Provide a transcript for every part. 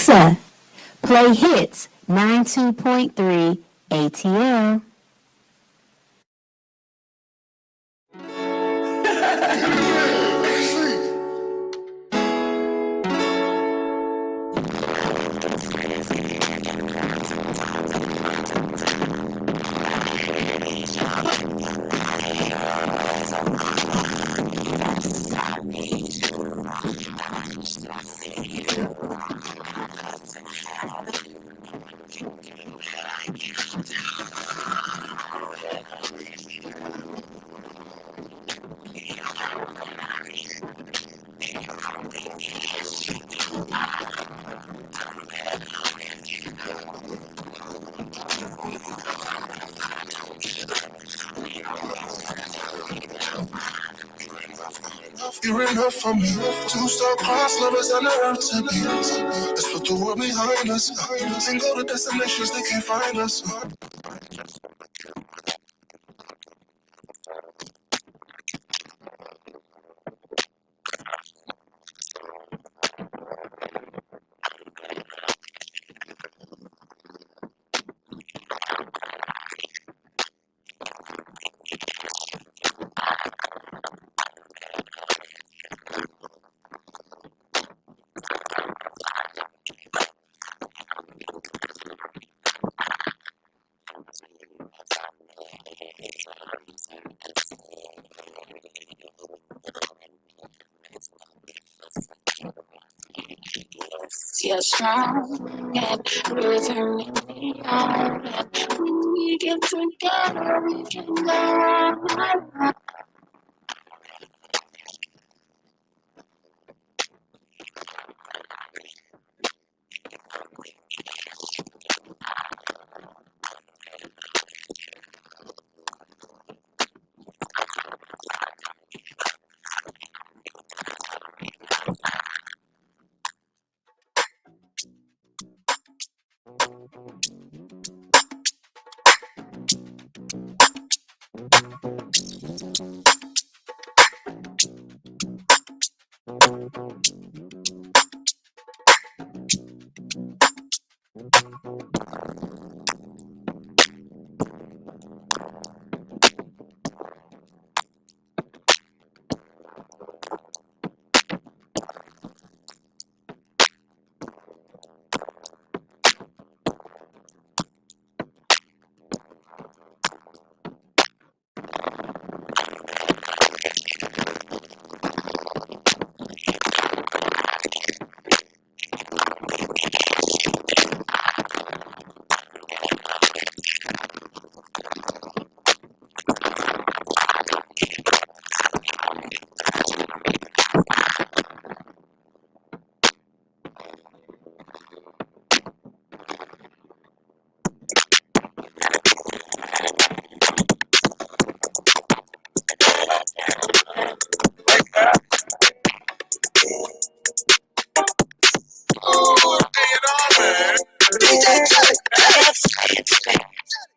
Alexa, play Hits 92.3 ATL. You're enough for me. Two-star cross lovers on the earth to be. Let's put the world behind us and go to destinations they can't find us. You're strong and you're turning me on. And when we get together, we can go on.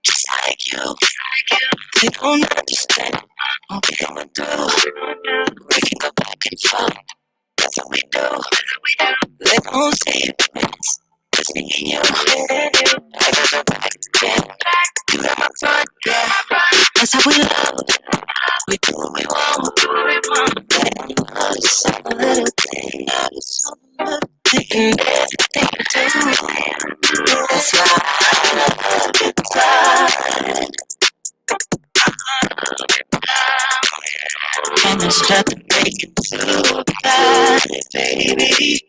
Just like you, they don't understand what we going through. We can go back and forth, that's what we do. They gon' say it twins, just me and you. I got your back again, you got my front, yeah. That's how we love, we do what we want. Letting us have a little thing, that is so good. Taking everything to do, that's why I love it tight. And there's nothing they can do about it, baby.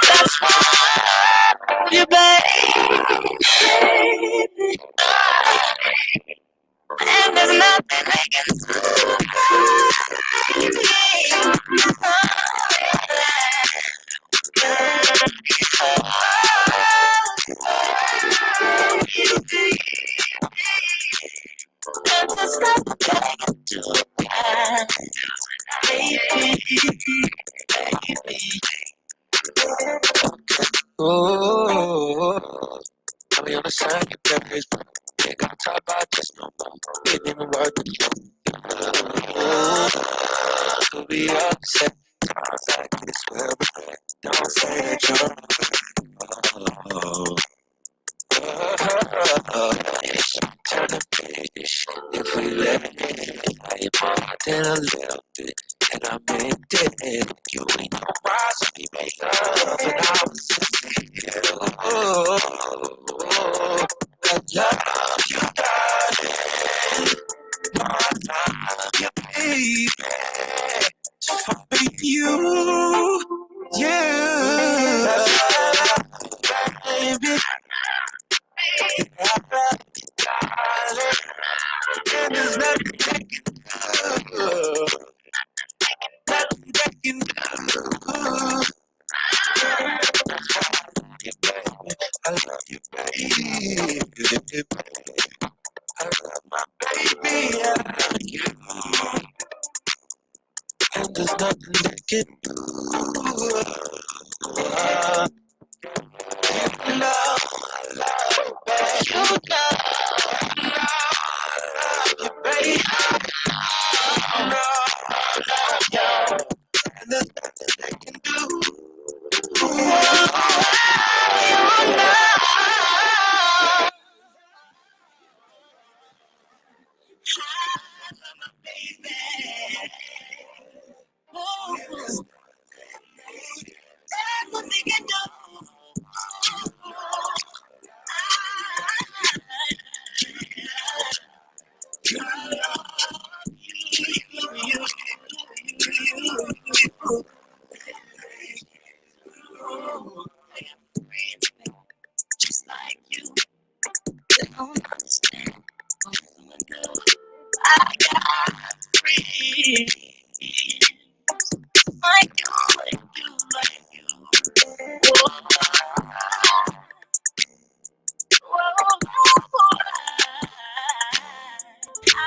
That's why I love you, baby. And there's nothing they can do oh, I'll be on the side, you got this. Ain't gonna talk about this no more. Ain't even worth it. Could be upset. I can swear back. Don't say that you're wrong. Turn the page. If we let it, I am more than a little bit. And I meant it. You ain't no rise, we made love, and I was sincere. I love you, darling. I love you, baby. Just for you, yeah. Baby, I love you, darling. And there's nothing they can do. Nothing they can do. I love you, baby. I love my baby. I love you. And there's nothing they can do. You know, I love you, baby. You know, I love you, baby. You know, I love you. And there's nothing they can do. You know. Just like you, they don't understand. I got free. Like you.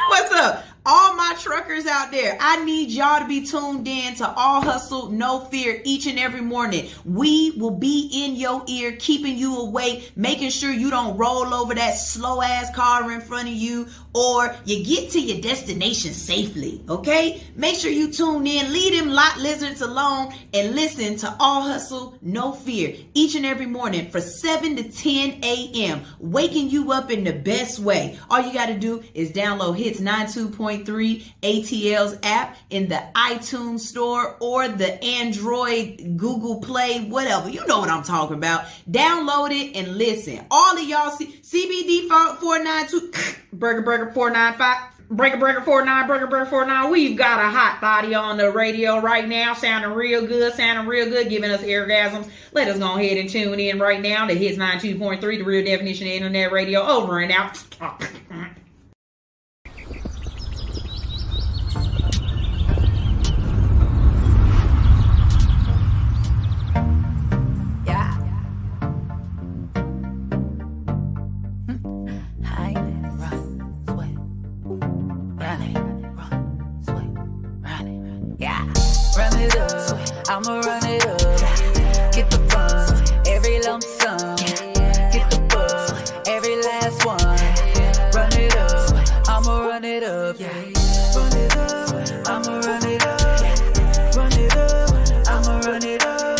What's up? All my truckers out there, I need y'all to be tuned in to All Hustle, No Fear each and every morning. We will be in your ear, keeping you awake, making sure you don't roll over that slow ass car in front of you, or you get to your destination safely, okay? Make sure you tune in, leave them lot lizards alone, and listen to All Hustle, No Fear each and every morning for 7 to 10 a.m., waking you up in the best way. All you got to do is download Hits 92.3 ATL's app in the iTunes store or the Android, Google Play, whatever. You know what I'm talking about. Download it and listen. All of y'all CBD 492, Burger 495, Breaker 49, Burger 49. We've got a hot body on the radio right now, sounding real good, giving us orgasms. Let us go ahead and tune in right now to Hits 92.3, the real definition of internet radio. Over and out. I'ma run it up, get the funds, every lump sum, get the buzz, every last one, run it up, I'ma run it up, run it up, I'ma run it up, run it up, I'ma run it up,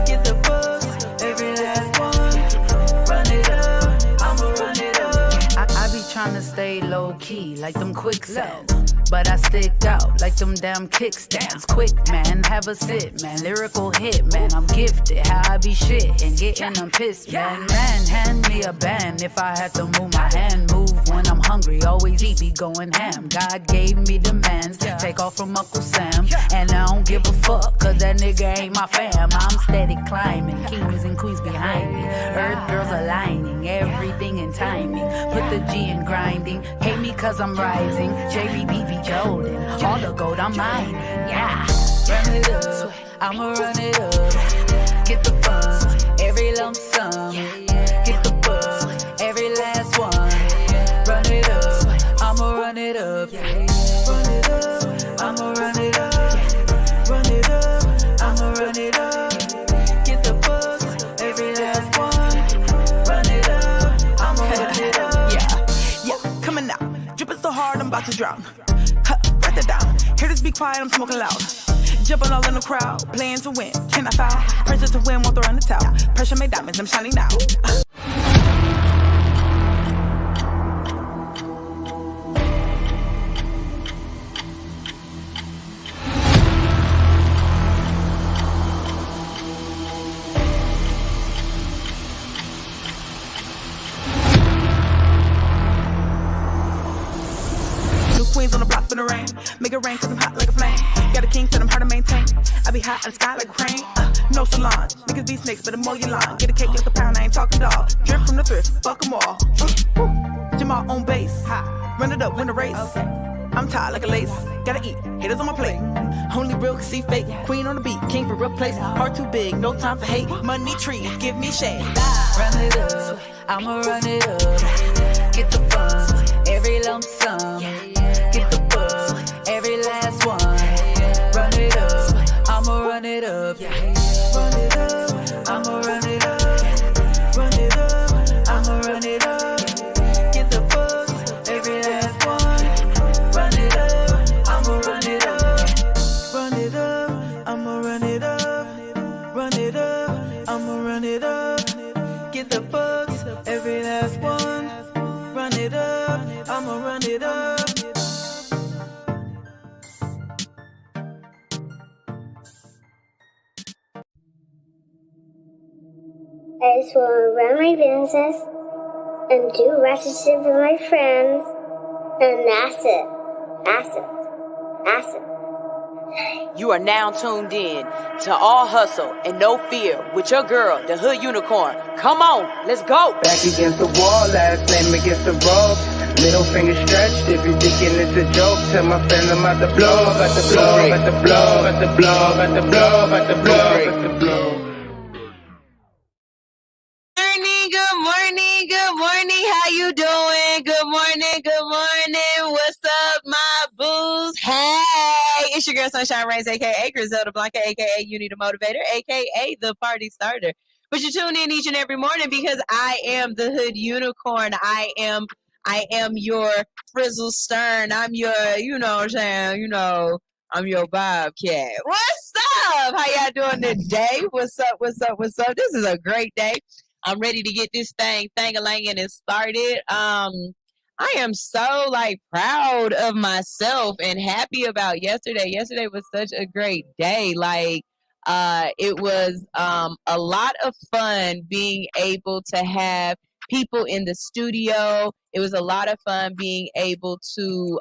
get the buzz, every last one, run it up, I'ma run it up. I be trying to stay low key like them quicksands, but I stick out like them damn kickstands. Quick, man, have a sit, man. Lyrical hit, man. I'm gifted. How I be shit and getting them pissed, man. Man, hand me a band if I had to move my hand. Move when I'm hungry. Always eat, be going ham. God gave me demands. Take off from Uncle Sam. And I don't give a fuck, cause that nigga ain't my fam. I'm steady climbing. Kings and queens behind me. Earth girls aligning. Everything in timing. Put the G in grinding. Hate me cause I'm rising. JBB Jordan, all the gold I'm mining, yeah. Run it up, I'ma run it up. Get the funds, every lump sum. Get the buzz, every last one. Run it up, I'ma run it up. Run it up, I'ma run it up. Run it up, I'ma run it up. Get the buzz, every last one. Run it up, I'ma run it up. Yeah, coming out, dripping so hard I'm about to drown. Write that down. Hear this, be quiet, I'm smoking loud. Jumping all in the crowd, playing to win. Can I foul? Pressure to win, won't throw in the towel. Pressure made diamonds, I'm shining now. Queens on the block for the rain. Make it rain cause I'm hot like a flame. Got a king, so I'm hard to maintain. I be hot in the sky like a crane. No salon. Niggas be snakes, but the more you line. Get a cake, get the pound, I ain't talking dog. Drip from the thrift, fuck them all. Jamal on base. Run it up, win the race. I'm tired like a lace. Gotta eat, haters on my plate. Only real can see fake. Queen on the beat, king for real place. Heart too big, no time for hate. Money trees, give me shade. Run it up, I'ma run it up. Get the funds, every lump sum. Get the bug, every last one. Run it up, I'ma run it up. Run it up, I'ma run it up. Run it up, I'ma run it up. Get the bug, every last one. Run it up, I'ma run it up. Run it up, I'ma run it up. Run it up, I'ma run it up. Get the bugs, every last one. Run it up, I'ma run it up. I just want to run my business and do ratchet shit with my friends, and that's it. That's it. That's it. You are now tuned in to All Hustle and No Fear with your girl, the Hood Unicorn. Come on, let's go. Back against the wall, last name against the rope. Middle finger stretched, if you're thinking it's a joke, tell my friend I'm about to blow, about to blow, about to blow, about to blow, about to blow, about to blow, about to blow. Good morning, how you doing? Good morning, what's up, my boos? Hey, it's your girl Sunshine Reigns, aka Griselda Blanca, aka You Need a Motivator, aka the Party Starter. But you tune in each and every morning because I am the Hood Unicorn. I am your Frizzle Stern. I'm your, you know what I'm saying, I'm your Bobcat. What's up? How y'all doing today? What's up? This is a great day. I'm ready to get this thang-a-langin' and started. I am so proud of myself and happy about yesterday. Yesterday was such a great day. It was a lot of fun being able to have people in the studio. It was a lot of fun being able to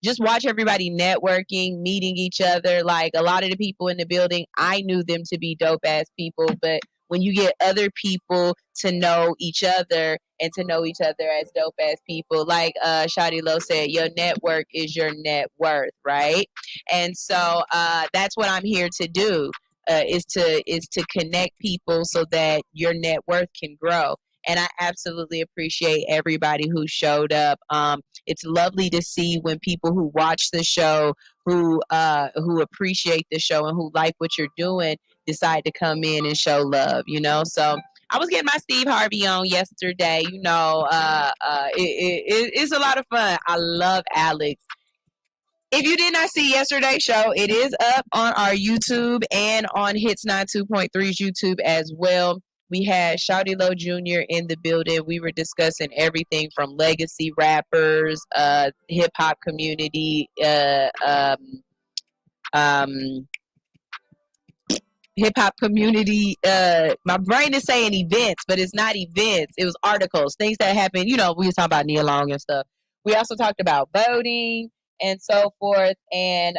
just watch everybody networking, meeting each other. Like a lot of the people in the building, I knew them to be dope ass people, but when you get other people to know each other and to know each other as dope ass people, like Shawty Lo said, your network is your net worth, right? And so that's what I'm here to do, is to connect people so that your net worth can grow. And I absolutely appreciate everybody who showed up. It's lovely to see when people who watch the show, who appreciate the show and who like what you're doing, decide to come in and show love, So I was getting my Steve Harvey on yesterday, it's a lot of fun. I love Alex. If you did not see yesterday's show, it is up on our YouTube and on Hits 92.3's YouTube as well. We had Shawty Lo Jr. in the building. We were discussing everything from legacy rappers, hip hop community, hip hop community. My brain is saying events, but it's not events. It was articles, things that happened. We were talking about Nia Long and stuff. We also talked about voting and so forth, and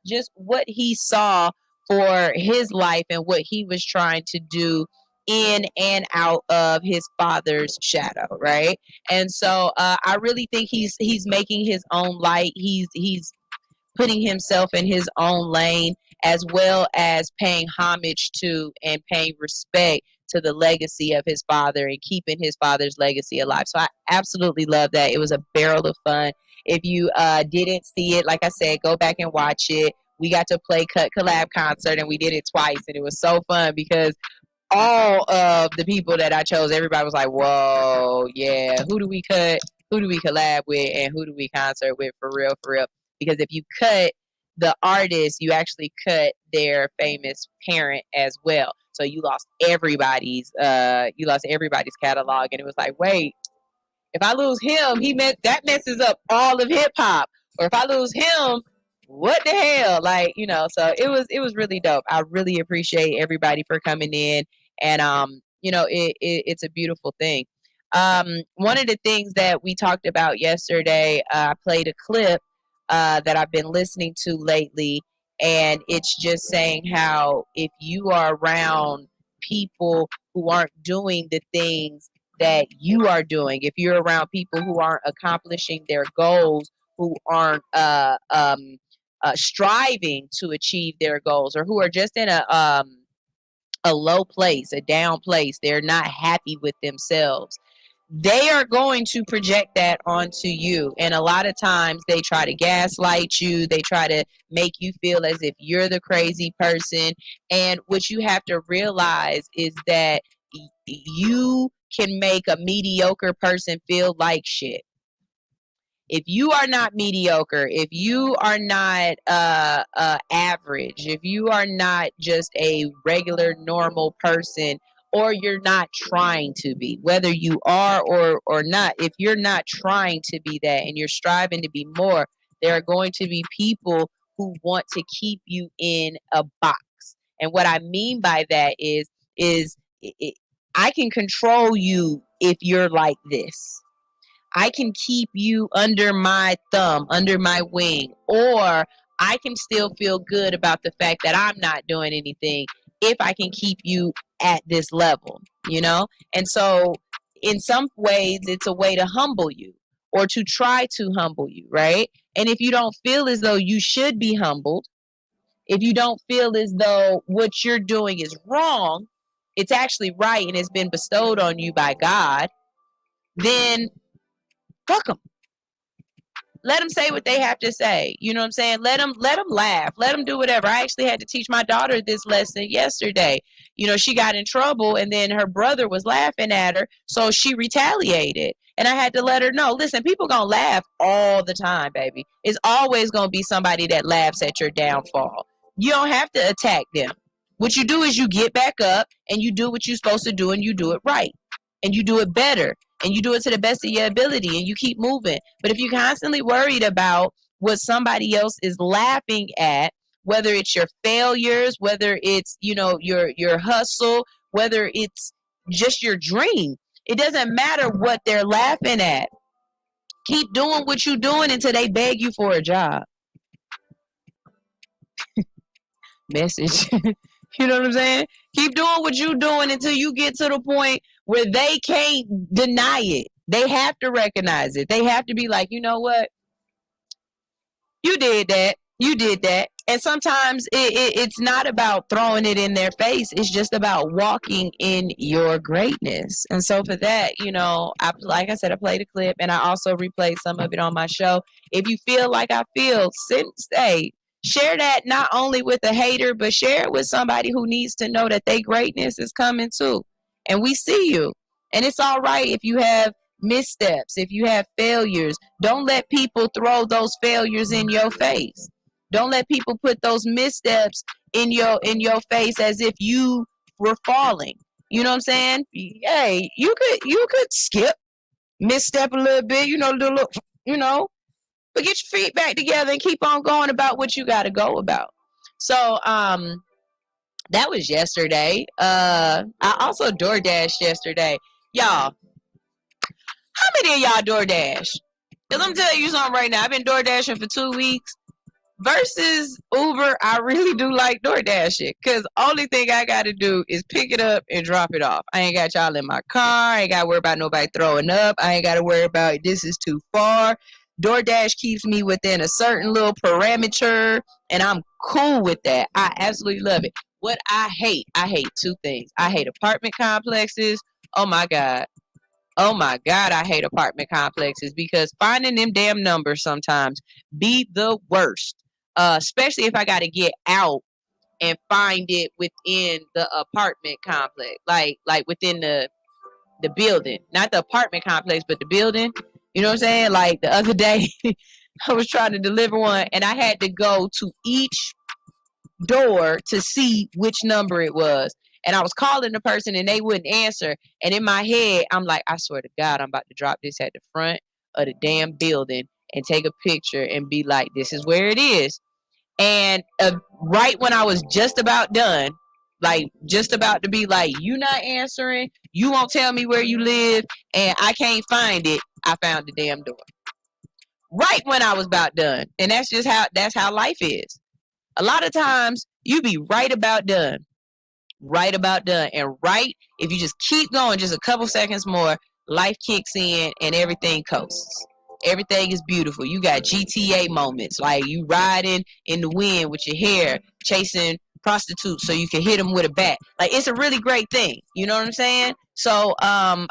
just what he saw for his life and what he was trying to do in and out of his father's shadow, right? And so I really think he's making his own light. He's putting himself in his own lane, as well as paying homage to and paying respect to the legacy of his father and keeping his father's legacy alive. So I absolutely love that. It was a barrel of fun. If you didn't see it, like I said, go back and watch it. We got to play Cut Collab Concert, and we did it twice, and it was so fun because all of the people that I chose, everybody was like, whoa, yeah, who do we cut? Who do we collab with? And who do we concert with? For real, for real. Because if you cut, the artist, you actually cut their famous parent as well. So you lost everybody's catalog. And it was like, wait, if I lose him, that messes up all of hip hop. Or if I lose him, what the hell? Like, so it was really dope. I really appreciate everybody for coming in, and it's a beautiful thing. One of the things that we talked about yesterday, I played a clip that I've been listening to lately, and it's just saying how if you are around people who aren't doing the things that you are doing, if you're around people who aren't accomplishing their goals, who aren't striving to achieve their goals, or who are just in a low place, a down place, they're not happy with themselves, they are going to project that onto you. And a lot of times they try to gaslight you. They try to make you feel as if you're the crazy person. And what you have to realize is that you can make a mediocre person feel like shit. If you are not mediocre, if you are not average, if you are not just a regular normal person, or you're not trying to be, whether you are or not, if you're not trying to be that and you're striving to be more, there are going to be people who want to keep you in a box. And what I mean by that is I can control you if you're like this. I can keep you under my thumb, under my wing, or I can still feel good about the fact that I'm not doing anything if I can keep you at this level, And so in some ways, it's a way to humble you or to try to humble you, right? And if you don't feel as though you should be humbled, if you don't feel as though what you're doing is wrong, it's actually right and it's been bestowed on you by God, then fuck them. Let them say what they have to say. You know what I'm saying? Let them laugh. Let them do whatever. I actually had to teach my daughter this lesson yesterday. She got in trouble and then her brother was laughing at her. So she retaliated. And I had to let her know, listen, people going to laugh all the time, baby. It's always going to be somebody that laughs at your downfall. You don't have to attack them. What you do is you get back up and you do what you're supposed to do and you do it right. And you do it better. And you do it to the best of your ability and you keep moving. But if you're constantly worried about what somebody else is laughing at, whether it's your failures, whether it's, your hustle, whether it's just your dream, it doesn't matter what they're laughing at. Keep doing what you're doing until they beg you for a job. Message. You know what I'm saying? Keep doing what you're doing until you get to the point where they can't deny it. They have to recognize it. They have to be like, you know what? You did that. You did that. And sometimes it's not about throwing it in their face. It's just about walking in your greatness. And so for that, like I said, I played a clip and I also replayed some of it on my show. If you feel like I feel, share that not only with a hater, but share it with somebody who needs to know that their greatness is coming too. And we see you. And it's all right if you have missteps, if you have failures. Don't let people throw those failures in your face. Don't let people put those missteps in your face as if you were falling. You know what I'm saying? Hey, you could skip, misstep a little bit, but get your feet back together and keep on going about what you got to go about. So, that was yesterday. I also DoorDashed yesterday. Y'all, how many of y'all DoorDash? Because I'm telling you something right now. I've been DoorDashing for 2 weeks. Versus Uber, I really do like DoorDashing. Because only thing I got to do is pick it up and drop it off. I ain't got y'all in my car. I ain't got to worry about nobody throwing up. I ain't got to worry about this is too far. DoorDash keeps me within a certain little parameter, and I'm cool with that. I absolutely love it. What I hate 2 things. I hate apartment complexes. Oh my God, I hate apartment complexes because finding them damn numbers sometimes be the worst. Especially if I got to get out and find it within the apartment complex, like within the building, not the apartment complex, but the building. You know what I'm saying? Like the other day, I was trying to deliver one, and I had to go to each door to see which number it was. And I was calling the person and they wouldn't answer. And in my head, I'm like, I swear to God, I'm about to drop this at the front of the damn building and take a picture and be like, this is where it is. And right when I was just about done, like just about to be like, you not answering, you won't tell me where you live, and I can't find it, I found the damn door. Right when I was about done. And that's how life is. A lot of times you be right about done. Right about done. And right, if you just keep going just a couple seconds more, life kicks in and everything coasts. Everything is beautiful. You got GTA moments, like you riding in the wind with your hair, chasing prostitutes so you can hit them with a bat. Like, it's a really great thing. You know what I'm saying? So I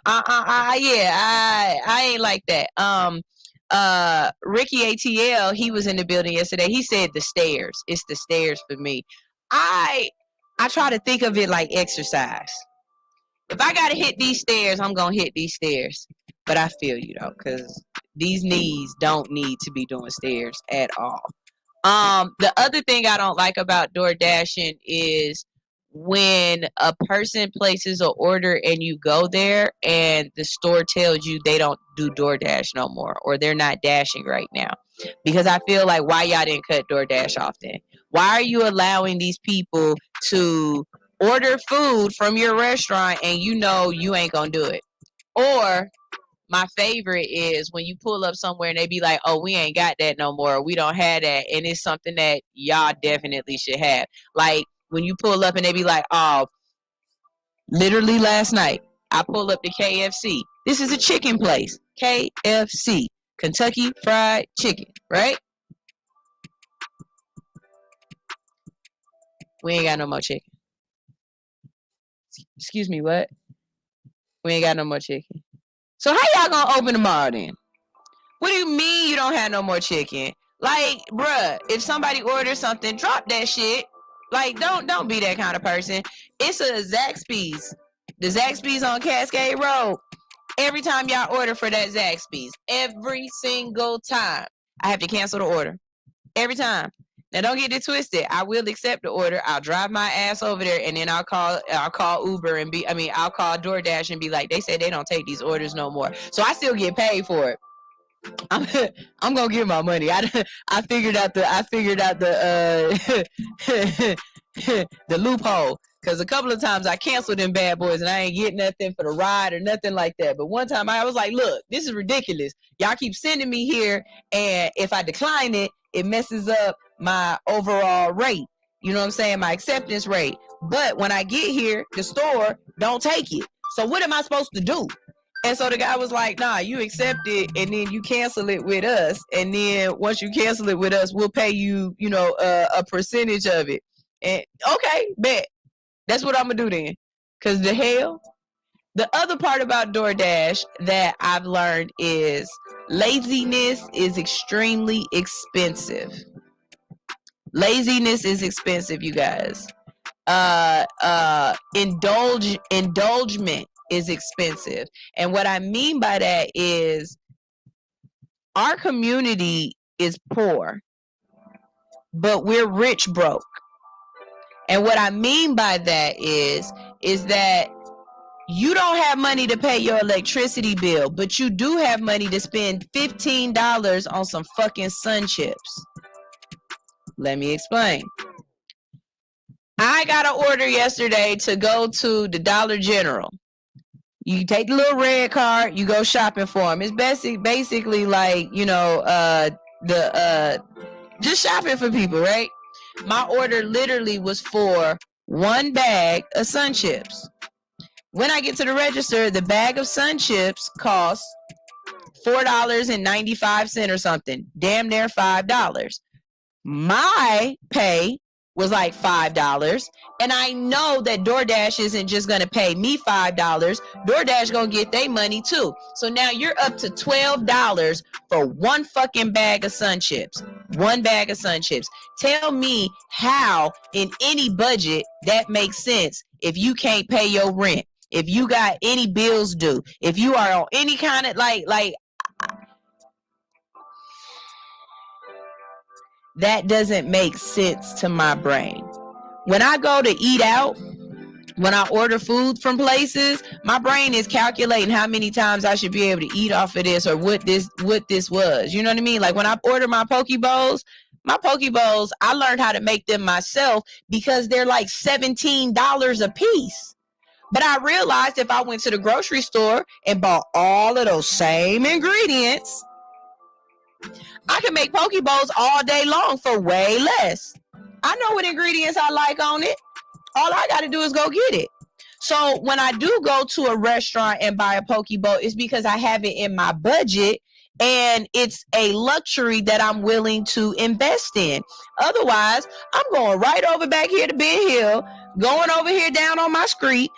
ain't like that. Ricky ATL, he was in the building yesterday. He said the stairs. It's the stairs for me. I try to think of it like exercise. If I gotta hit these stairs, I'm gonna hit these stairs. But I feel you though, because these knees don't need to be doing stairs at all. The other thing I don't like about door dashing is when a person places an order and you go there and the store tells you they don't do DoorDash no more, or they're not dashing right now. Because I feel like, why y'all didn't cut DoorDash off then? Why are you allowing these people to order food from your restaurant and you know you ain't gonna do it? Or my favorite is when you pull up somewhere and they be like, oh, we ain't got that no more. We don't have that. And it's something that y'all definitely should have. Like when you pull up and they be like, oh, literally last night, I pull up to KFC. This is a chicken place. KFC. Kentucky Fried Chicken, right? We ain't got no more chicken. Excuse me, what? We ain't got no more chicken. So how y'all gonna open tomorrow then? What do you mean you don't have no more chicken? Like, bruh, if somebody orders something, drop that shit. Like, don't be that kind of person. It's a Zaxby's. The Zaxby's on Cascade Road. Every time y'all order for that Zaxby's, every single time, I have to cancel the order. Every time. Now don't get it twisted. I will accept the order. I'll drive my ass over there, and then I'll call Uber and I'll call DoorDash and be like, they said they don't take these orders no more. So I still get paid for it. I'm gonna get my money. I figured out the the loophole, because a couple of times I canceled them bad boys and I ain't get nothing for the ride or nothing like that. But one time I was like, look, this is ridiculous. Y'all keep sending me here, and if I decline it, it messes up my overall rate. You know what I'm saying? My acceptance rate. But when I get here, the store don't take it. So what am I supposed to do? And so the guy was like, nah, you accept it and then you cancel it with us. And then once you cancel it with us, we'll pay you, a percentage of it. And okay, bet. That's what I'm going to do then. Because the hell? The other part about DoorDash that I've learned is laziness is extremely expensive. Laziness is expensive, you guys. Indulgement is expensive. And what I mean by that is our community is poor, but we're rich broke. And what I mean by that is that you don't have money to pay your electricity bill, but you do have money to spend $15 on some fucking Sun Chips. Let me explain. I got an order yesterday to go to the Dollar General. You take the little red card, you go shopping for them. It's basically like, just shopping for people, right? My order literally was for one bag of Sun Chips. When I get to the register, the bag of Sun Chips costs $4.95 or something, damn near $5. My pay was like $5, and I know that DoorDash isn't just gonna pay me $5. DoorDash gonna get their money too. So now you're up to $12 for one fucking bag of Sun Chips. One bag of Sun Chips. Tell me how in any budget that makes sense if you can't pay your rent, if you got any bills due, if you are on any kind of like that doesn't make sense to my brain. When I go to eat out, when I order food from places, my brain is calculating how many times I should be able to eat off of this or what this was. You know what I mean? Like when I order my poke bowls, I learned how to make them myself because they're like $17 a piece. But I realized if I went to the grocery store and bought all of those same ingredients, I can make poke bowls all day long for way less. I know what ingredients I like on it. All I got to do is go get it. So when I do go to a restaurant and buy a poke bowl, it's because I have it in my budget and it's a luxury that I'm willing to invest in. Otherwise, I'm going right over back here to Ben Hill, going over here down on my street.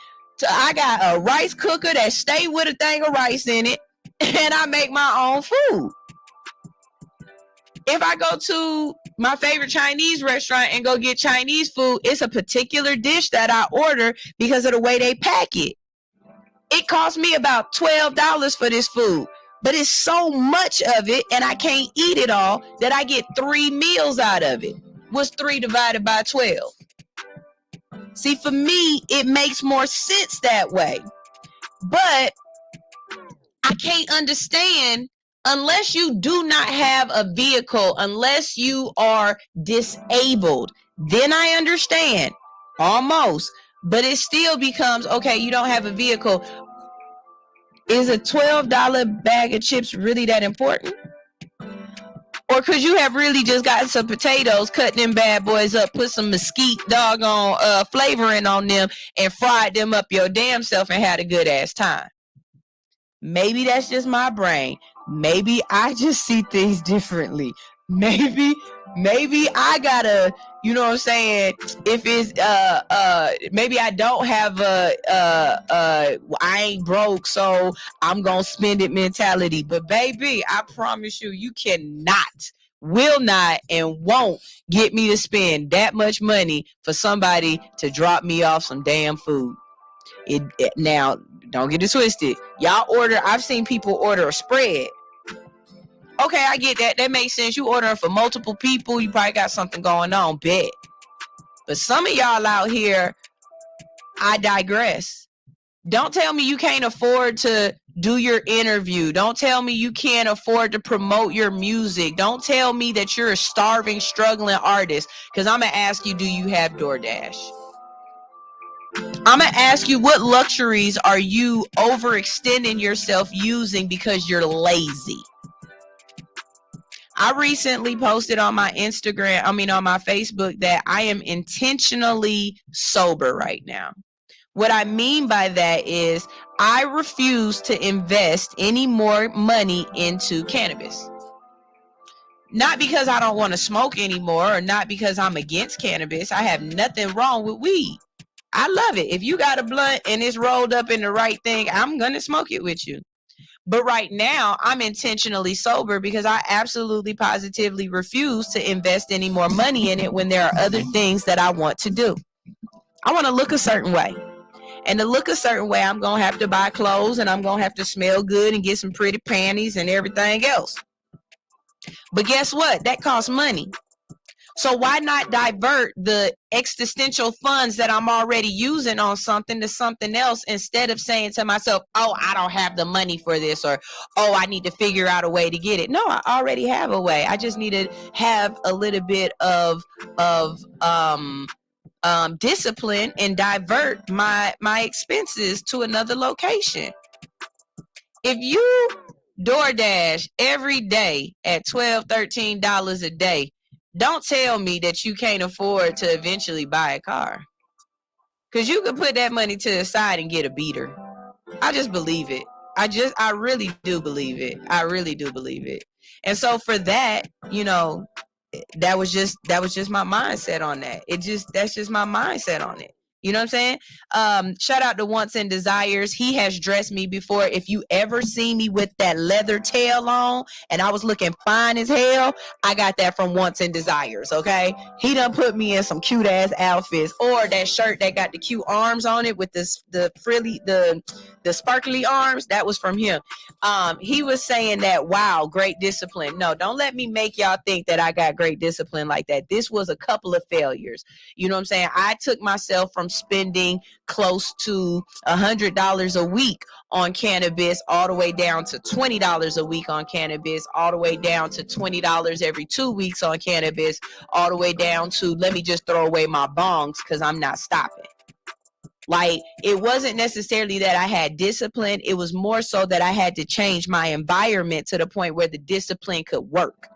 I got a rice cooker that stay with a thing of rice in it, and I make my own food. If I go to my favorite Chinese restaurant and go get Chinese food, it's a particular dish that I order because of the way they pack it. It cost me about $12 for this food, but it's so much of it and I can't eat it all that I get 3 meals out of it. What's 3 divided by 12? See, for me, it makes more sense that way. But I can't understand unless you do not have a vehicle, unless you are disabled, then I understand almost. But it still becomes, okay, you don't have a vehicle. Is a $12 bag of chips really that important? Or could you have really just gotten some potatoes, cut them bad boys up, put some mesquite doggone flavoring on them, and fried them up your damn self and had a good ass time? Maybe that's just my brain. Maybe I just see things differently. Maybe I gotta, you know what I'm saying? If it's maybe I don't have I ain't broke, so I'm gonna spend it mentality. But baby, I promise you, you cannot, will not, and won't get me to spend that much money for somebody to drop me off some damn food. Now, don't get it twisted. I've seen people order a spread. Okay, I get that. That makes sense. You ordering for multiple people, you probably got something going on, bet. But some of y'all out here, I digress. Don't tell me you can't afford to do your interview. Don't tell me you can't afford to promote your music. Don't tell me that you're a starving, struggling artist, because I'm going to ask you, do you have DoorDash? I'm going to ask you, what luxuries are you overextending yourself using because you're lazy? I recently posted on my on my Facebook that I am intentionally sober right now. What I mean by that is I refuse to invest any more money into cannabis. Not because I don't want to smoke anymore or not because I'm against cannabis. I have nothing wrong with weed. I love it. If you got a blunt and it's rolled up in the right thing, I'm going to smoke it with you. But right now, I'm intentionally sober because I absolutely positively refuse to invest any more money in it when there are other things that I want to do. I want to look a certain way. And to look a certain way, I'm going to have to buy clothes and I'm going to have to smell good and get some pretty panties and everything else. But guess what? That costs money. So why not divert the existential funds that I'm already using on something to something else instead of saying to myself, oh, I don't have the money for this, or, oh, I need to figure out a way to get it. No, I already have a way. I just need to have a little bit of discipline and divert my expenses to another location. If you DoorDash every day at $12, $13 a day, don't tell me that you can't afford to eventually buy a car. Because you could put that money to the side and get a beater. I just believe it. I really do believe it. I really do believe it. And so for that, you know, that was just my mindset on that. That's just my mindset on it. You know what I'm saying? Shout out to Wants and Desires. He has dressed me before. If you ever see me with that leather tail on and I was looking fine as hell, I got that from Wants and Desires, okay? He done put me in some cute ass outfits, or that shirt that got the cute arms on it with the frilly, the sparkly arms. That was from him. He was saying that, wow, great discipline. No, don't let me make y'all think that I got great discipline like that. This was a couple of failures. You know what I'm saying? I took myself from spending close to $100 a week on cannabis all the way down to $20 a week on cannabis, all the way down to $20 every 2 weeks on cannabis, all the way down to let me just throw away my bongs because I'm not stopping. Like, it wasn't necessarily that I had discipline. It was more so that I had to change my environment to the point where the discipline could work.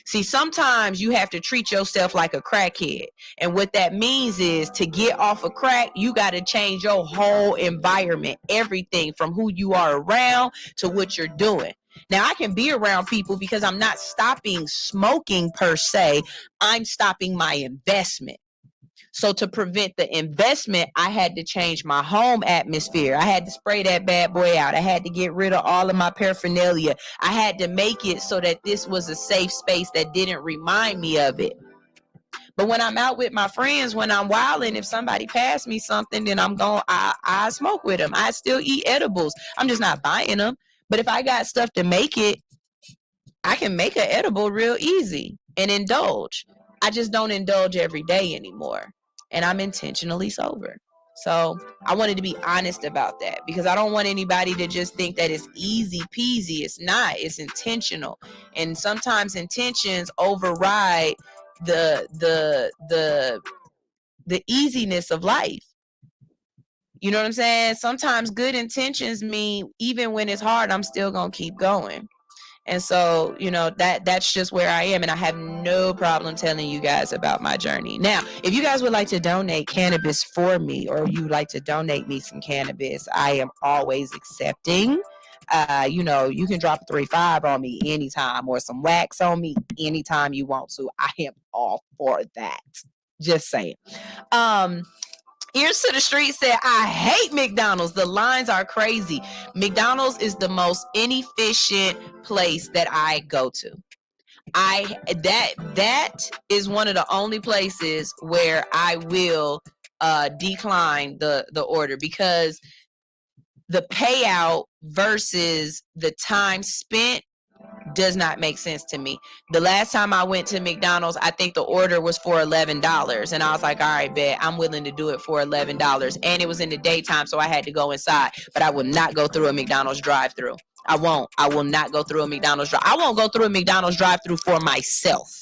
See, sometimes you have to treat yourself like a crackhead. And what that means is, to get off of crack, you got to change your whole environment, everything from who you are around to what you're doing. Now, I can be around people because I'm not stopping smoking per se. I'm stopping my investment. So to prevent the investment, I had to change my home atmosphere. I had to spray that bad boy out. I had to get rid of all of my paraphernalia. I had to make it so that this was a safe space that didn't remind me of it. But when I'm out with my friends, when I'm wilding, if somebody passed me something, then I smoke with them. I still eat edibles. I'm just not buying them. But if I got stuff to make it, I can make an edible real easy and indulge. I just don't indulge every day anymore. And I'm intentionally sober. So I wanted to be honest about that, because I don't want anybody to just think that it's easy peasy. It's not. It's intentional. And sometimes intentions override the easiness of life. You know what I'm saying? Sometimes good intentions mean even when it's hard, I'm still going to keep going. And so, you know, that's just where I am. And I have no problem telling you guys about my journey. Now, if you guys would like to donate cannabis for me, or you would like to donate me some cannabis, I am always accepting. You know, you can drop a 3.5 on me anytime, or some wax on me anytime you want to. I am all for that. Just saying. Ears to the Street said, I hate McDonald's. The lines are crazy. McDonald's is the most inefficient place that I go to. That is one of the only places where I will decline the order, because the payout versus the time spent does not make sense to me. The last time I went to McDonald's, I think the order was for $11, and I was like, all right, bet, I'm willing to do it for $11. And it was in the daytime, so I had to go inside. But I will not go through a McDonald's drive-through. I will not go through a McDonald's drive. I won't go through a McDonald's drive-through for myself.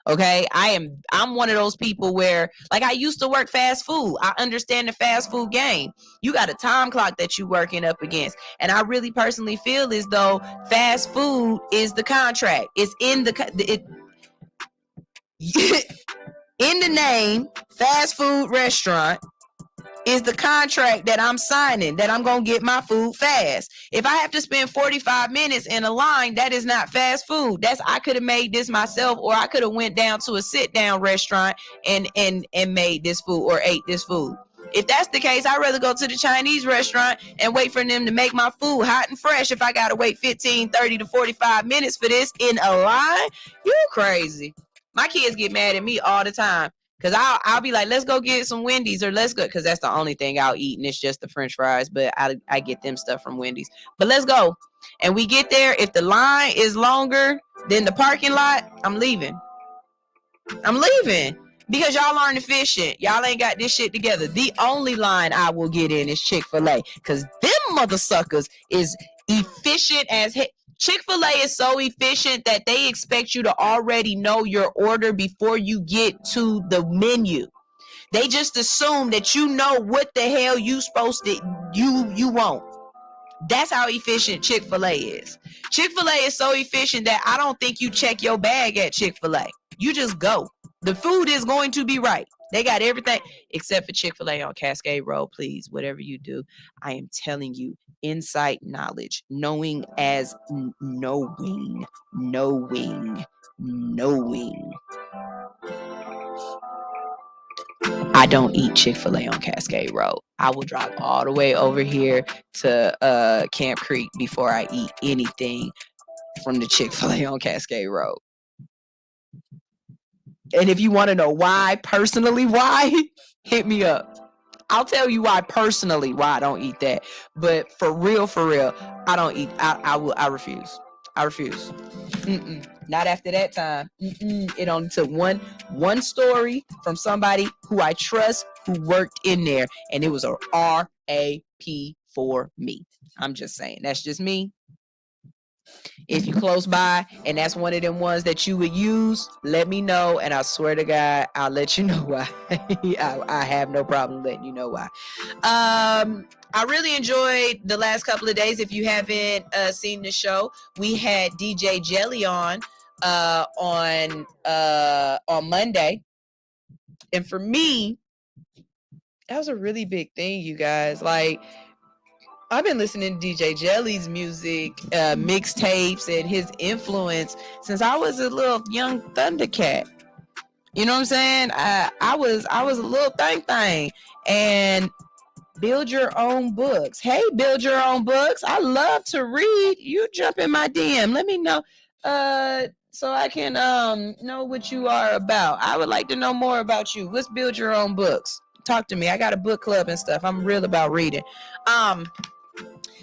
Okay, I'm one of those people where, like, I used to work fast food. I understand the fast food game. You got a time clock that you working up against. And I really personally feel as though fast food is the contract. It's in in the name, fast food restaurant is the contract that I'm signing, that I'm going to get my food fast. If I have to spend 45 minutes in a line, that is not fast food. I could have made this myself, or I could have went down to a sit down restaurant and made this food, or ate this food. If that's the case, I'd rather go to the Chinese restaurant and wait for them to make my food hot and fresh. If I got to wait 15, 30 to 45 minutes for this in a line, you crazy. My kids get mad at me all the time. Because I'll be like, let's go get some Wendy's, or let's go, because that's the only thing I'll eat, and it's just the French fries, but I get them stuff from Wendy's. But let's go. And we get there. If the line is longer than the parking lot, I'm leaving. Because y'all aren't efficient. Y'all ain't got this shit together. The only line I will get in is Chick-fil-A, because them mother suckers is efficient as heck. Chick-fil-A is so efficient that they expect you to already know your order before you get to the menu. They just assume that you know what the hell you supposed to you want. That's how efficient Chick-fil-A is. Chick-fil-A is so efficient that I don't think you check your bag at Chick-fil-A. You just go. The food is going to be right. They got everything except for Chick-fil-A on Cascade Road. Please, whatever you do, I am telling you, insight knowledge, knowing as knowing. I don't eat Chick-fil-A on Cascade Road. I will drive all the way over here to Camp Creek before I eat anything from the Chick-fil-A on Cascade Road. And if you want to know why, personally, why, hit me up. I'll tell you why personally why I don't eat that. But for real, I don't eat. I refuse. I refuse. Not after that time. It only took one story from somebody who I trust who worked in there, and it was a RAP for me. I'm just saying. That's just me. If you close by and that's one of them ones that you would use, let me know, and I swear to God, I'll let you know why. I have no problem letting you know why. I really enjoyed the last couple of days. If you haven't seen the show, we had DJ Jelly on Monday, and for me, that was a really big thing, you guys. Like, I've been listening to DJ Jelly's music, mixtapes, and his influence since I was a little young Thundercat. You know what I'm saying? I was a little thing. And build your own books. Hey, build your own books. I love to read. You jump in my DM. Let me know, so I can know what you are about. I would like to know more about you. Let's build your own books. Talk to me. I got a book club and stuff. I'm real about reading.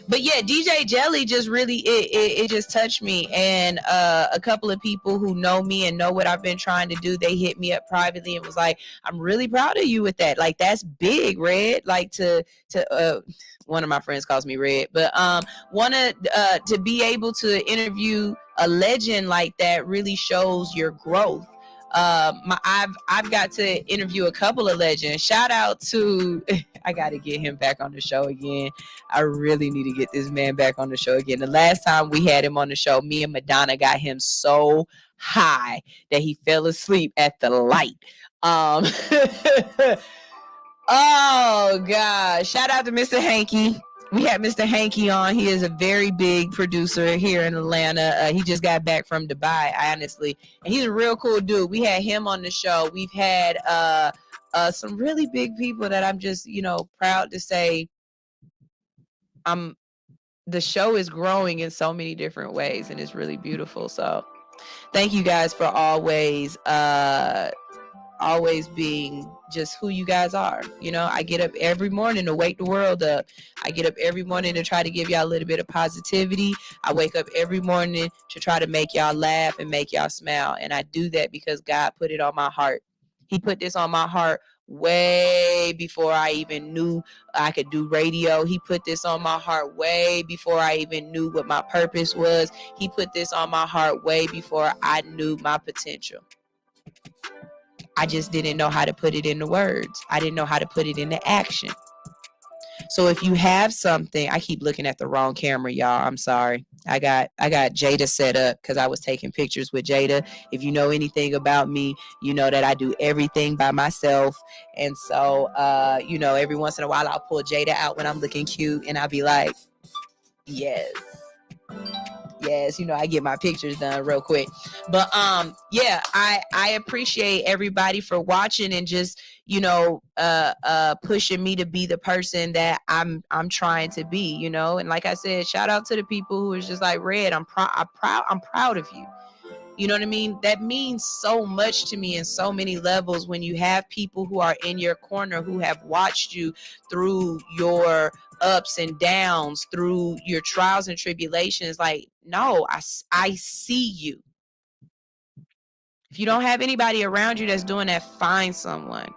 But yeah, DJ Jelly just really, it just touched me. And a couple of people who know me and know what I've been trying to do, they hit me up privately and was like, I'm really proud of you with that. Like, that's big, Red. Like to one of my friends calls me Red, but to be able to interview a legend like that really shows your growth. I've got to interview a couple of legends. Shout out to, I got to get him back on the show again. I really need to get this man back on the show again. The last time we had him on the show, me and Madonna got him so high that he fell asleep at the light. Oh God. Shout out to Mr. Hanky. We had Mr. Hanky on. He is a very big producer here in Atlanta. He just got back from Dubai, honestly. And he's a real cool dude. We had him on the show. We've had some really big people that I'm just, proud to say the show is growing in so many different ways, and it's really beautiful. So thank you guys for always being just who you guys are. I get up every morning to wake the world up. I get up every morning to try to give y'all a little bit of positivity. I wake up every morning to try to make y'all laugh and make y'all smile. And I do that because God put it on my heart. He put this on my heart way before I even knew I could do radio. He put this on my heart way before I even knew what my purpose was. He put this on my heart way before I knew my potential. I just didn't know how to put it into words. I didn't know how to put it into action. So if you have something, I keep looking at the wrong camera, y'all. I'm sorry. I got Jada set up because I was taking pictures with Jada. If you know anything about me, you know that I do everything by myself. And so, every once in a while I'll pull Jada out when I'm looking cute and I'll be like, yes, I get my pictures done real quick. But I appreciate everybody for watching and just pushing me to be the person that I'm trying to be, and like I said, shout out to the people who is just like, Red, I'm proud of you. You know what I mean? That means so much to me in so many levels when you have people who are in your corner who have watched you through your ups and downs, through your trials and tribulations. Like, no, I see you. If you don't have anybody around you that's doing that, find someone.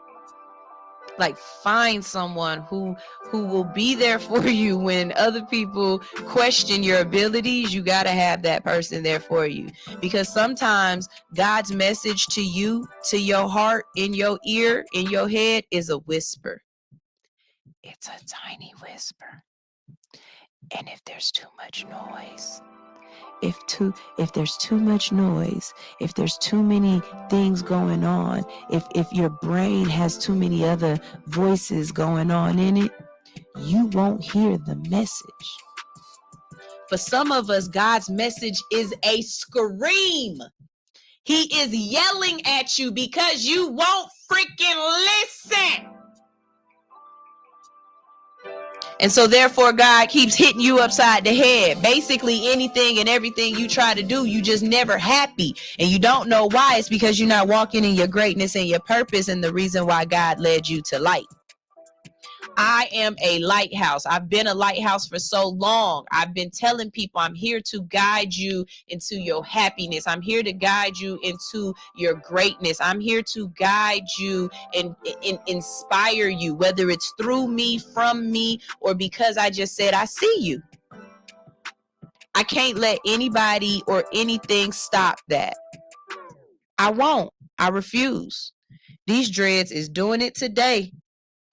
Find someone who will be there for you when other people question your abilities. You got to have that person there for you, because sometimes God's message to you, to your heart, in your ear, in your head, is a whisper. It's a tiny whisper. And if there's too much noise, if there's too much noise, if there's too many things going on, if your brain has too many other voices going on in it, you won't hear the message. For some of us, God's message is a scream. He is yelling at you because you won't freaking listen. And so therefore, God keeps hitting you upside the head. Basically, anything and everything you try to do, you just never happy. And you don't know why. It's because you're not walking in your greatness and your purpose and the reason why God led you to light. I am a lighthouse. I've been a lighthouse for so long. I've been telling people I'm here to guide you into your happiness. I'm here to guide you into your greatness. I'm here to guide you and inspire you, whether it's through me, from me, or because I just said, I see you. I can't let anybody or anything stop that. I won't. I refuse. These dreads is doing it today.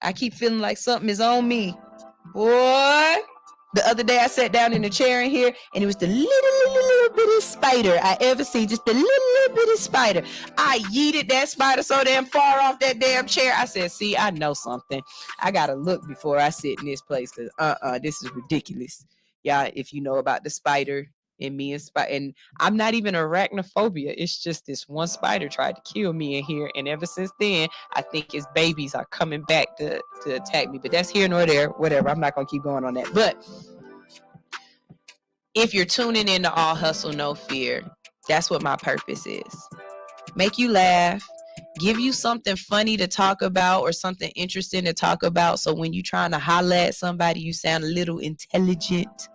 I keep feeling like something is on me. Boy, the other day I sat down in the chair in here and it was the little bitty spider I ever see. Just the little bitty spider. I yeeted that spider so damn far off that damn chair. I said, see, I know something. I got to look before I sit in this place because this is ridiculous. Yeah, if you know about the spider and me and I'm not even arachnophobia. It's just this one spider tried to kill me in here. And ever since then, I think his babies are coming back to attack me. But that's here nor there. Whatever. I'm not going to keep going on that. But if you're tuning in to All Hustle, No Fear, that's what my purpose is. Make you laugh. Give you something funny to talk about or something interesting to talk about. So when you're trying to holler at somebody, you sound a little intelligent.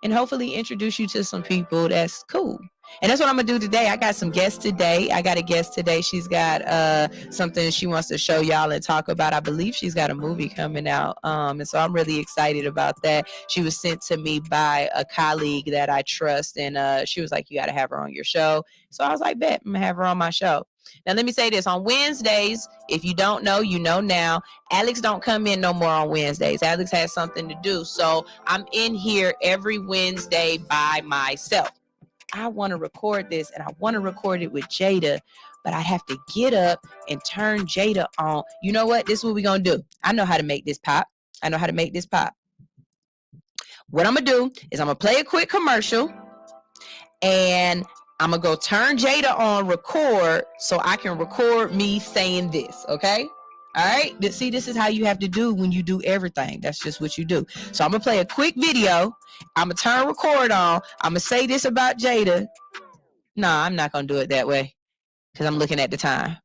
And hopefully introduce you to some people that's cool. And that's what I'm going to do today. I got some guests today. I got a guest today. She's got something she wants to show y'all and talk about. I believe she's got a movie coming out. And so I'm really excited about that. She was sent to me by a colleague that I trust. And she was like, you got to have her on your show. So I was like, bet, I'm going to have her on my show. Now, let me say this. On Wednesdays, if you don't know, you know now, Alex don't come in no more on Wednesdays. Alex has something to do. So I'm in here every Wednesday by myself. I want to record this, and I want to record it with Jada, but I have to get up and turn Jada on. You know what? This is what we're going to do. I know how to make this pop. What I'm going to do is I'm going to play a quick commercial, and I'm going to go turn Jada on record so I can record me saying this, okay? All right? See, this is how you have to do when you do everything. That's just what you do. So I'm going to play a quick video. I'm going to turn record on. I'm going to say this about Jada. No, I'm not going to do it that way because I'm looking at the time.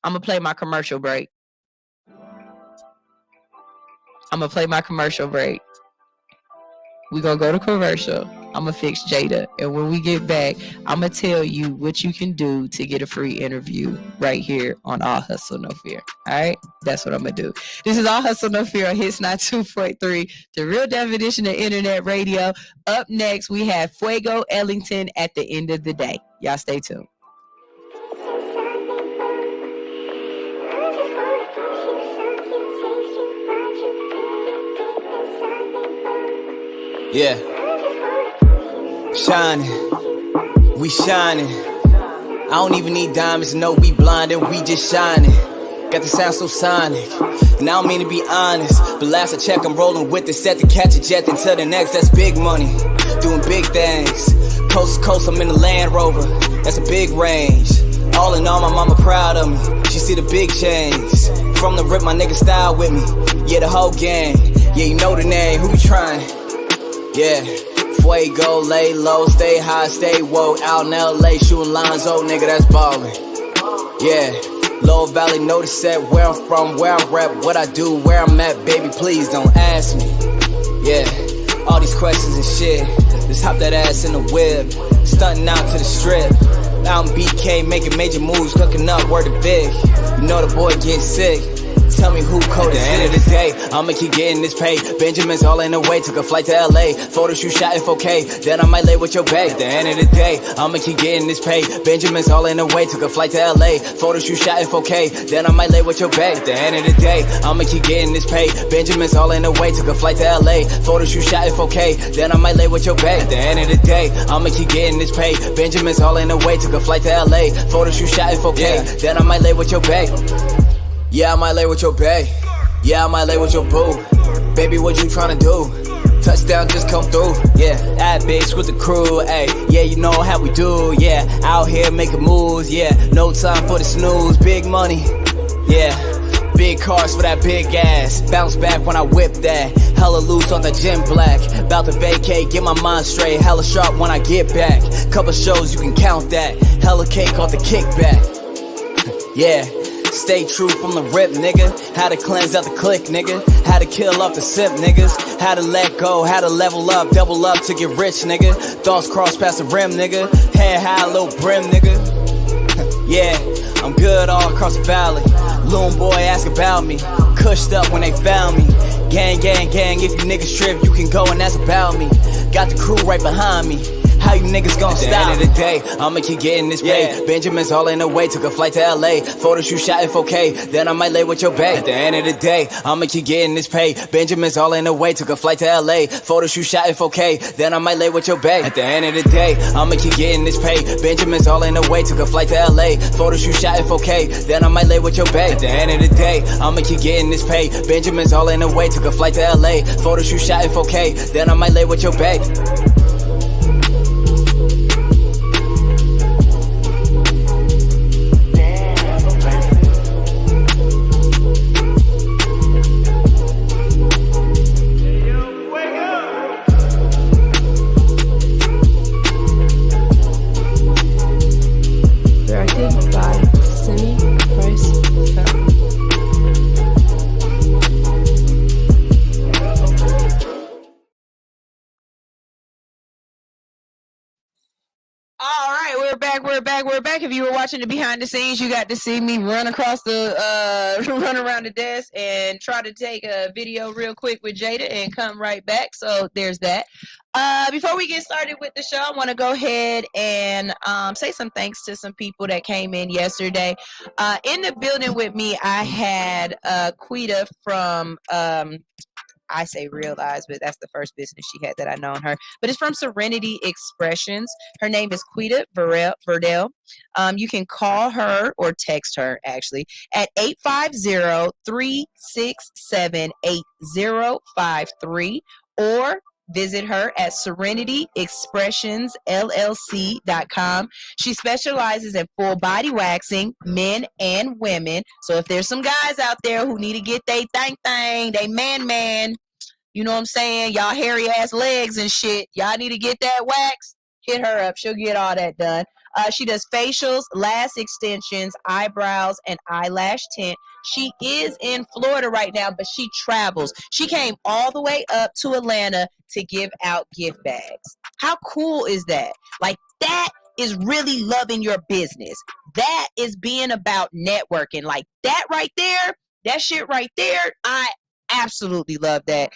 I'm going to play my commercial break. We're going to go to commercial. I'm going to fix Jada. And when we get back, I'm going to tell you what you can do to get a free interview right here on All Hustle, No Fear. All right? That's what I'm going to do. This is All Hustle, No Fear on Hits 92.3, the real definition of internet radio. Up next, we have Fuego Ellington at the end of the day. Y'all stay tuned. Yeah. Shining, we shining. I don't even need diamonds, no, we blinded, we just shining. Got the sound so sonic, and I don't mean to be honest, but last I check, I'm rolling with the set to catch a jet until the next. That's big money, doing big things. Coast to coast, I'm in the Land Rover, that's a big range. All in all, my mama proud of me, she see the big change. From the rip, my nigga style with me, yeah, the whole gang. Yeah, you know the name, who you trying? Yeah. Fuego, lay low, stay high, stay woke. Out in LA, shooting lines, oh nigga, that's ballin'. Yeah, Lower Valley, know the set, where I'm from, where I rep, what I do, where I'm at, baby, please don't ask me. Yeah, all these questions and shit, just hop that ass in the whip, stunting out to the strip. Out in BK, making major moves, cooking up, word to Vic. You know the boy get sick. Tell me who coded. At the end of the day, I'ma keep getting this pay. Benjamin's all in the way, took a flight to LA. Photo shoot shot in 4K, then I might lay with your bae. At the end of the day, I'ma keep getting this pay. Benjamin's all in the way, took a flight to LA. Photo shoot shot in 4K, then I might lay with your bae. At the end of the day, I'ma keep getting this pay. Benjamin's all in the way, took a flight to LA. Photo shoot shot in 4K, then I might lay with your bae. At the end of the day, I'ma keep getting this pay. Benjamin's all in the way, took a flight to LA. Photo shoot shot in 4K, then I might lay with your bae. Yeah, I might lay with your bae. Yeah, I might lay with your boo. Baby, what you tryna do? Touchdown, just come through. Yeah, that bitch with the crew, ayy. Yeah, Yeah, you know how we do, yeah. Out here making moves, yeah. No time for the snooze. Big money, yeah. Big cars for that big ass. Bounce back when I whip that. Hella loose on the gym black. About to vacate, get my mind straight. Hella sharp when I get back. Couple shows, you can count that. Hella cake off the kickback. Yeah. Stay true from the rip, nigga. How to cleanse out the click, nigga. How to kill off the simp, niggas. How to let go, how to level up, double up to get rich, nigga. Thoughts cross past the rim, nigga. Head high, little brim, nigga. Yeah, I'm good all across the valley. Loon boy ask about me. Cushed up when they found me. Gang, gang, gang, if you niggas trip, you can go and that's about me. Got the crew right behind me. How you niggas gon' stop? At the end of the day, I'ma keep getting this pay. Benjamin's all in the way, took a flight to LA. Photo shoot shot in 4K, then I might lay with your bae. At the end of the day, I'ma keep getting this pay. Benjamin's all in the way, took a flight to LA. Photo shoot shot in 4K, then I might lay with your bae. At the end of the day, I'ma keep getting this pay. Benjamin's all in the way, took a flight to LA. Photo shoot shot in 4K, then I might lay with your bae. At the end of the day, I'ma keep getting this pay. Benjamin's all in the way, took a flight to LA. Photo shoot shot in 4K, then I might lay with your bae. We're back. If you were watching the behind the scenes, you got to see me run across the run around the desk and try to take a video real quick with Jada and come right back. So there's that. Before we get started with the show, I want to go ahead and say some thanks to some people that came in yesterday. In the building with me, I had Quita from I say Realize, but that's the first business she had that I known her. But it's from Serenity Expressions. Her name is Quita Verdell. You can call her or text her, actually, at 850-367-8053 or visit her at serenityexpressionsllc.com. She specializes in full body waxing, men and women. So if there's some guys out there who need to get they thing, they man, you know what I'm saying? Y'all hairy ass legs and shit. Y'all need to get that wax. Hit her up. She'll get all that done. She does facials, lash extensions, eyebrows, and eyelash tint. She is in Florida right now, but she travels. She came all the way up to Atlanta to give out gift bags. How cool is that? Like, that is really loving your business. That is being about networking. Like, that right there, that shit right there, I absolutely love that.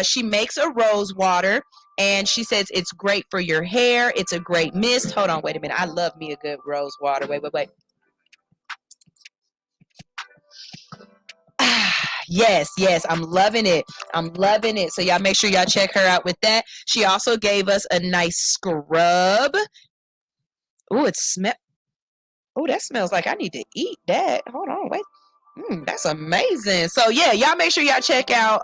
She makes a rose water, and she says it's great for your hair. It's a great mist. Hold on, wait a minute. I love me a good rose water. Wait. Yes, I'm loving it. So y'all make sure y'all check her out with that. She also gave us a nice scrub. Oh, that smells like I need to eat that. Hold on, wait. That's amazing. So yeah, y'all make sure y'all check out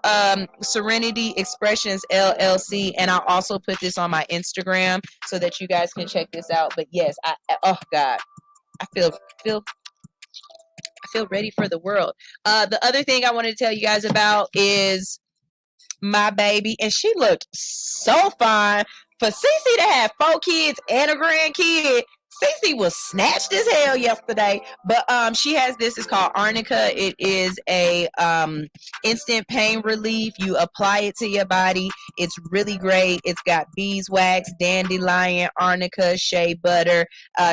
Serenity Expressions LLC, and I'll also put this on my Instagram so that you guys can check this out. But yes, oh God, I feel ready for the world. The other thing I wanted to tell you guys about is my baby, and she looked so fine. For Cece to have 4 kids and a grandkid, Cece was snatched as hell yesterday, but she has this. It's called Arnica. It is a instant pain relief. You apply it to your body. It's really great. It's got beeswax, dandelion, arnica, shea butter.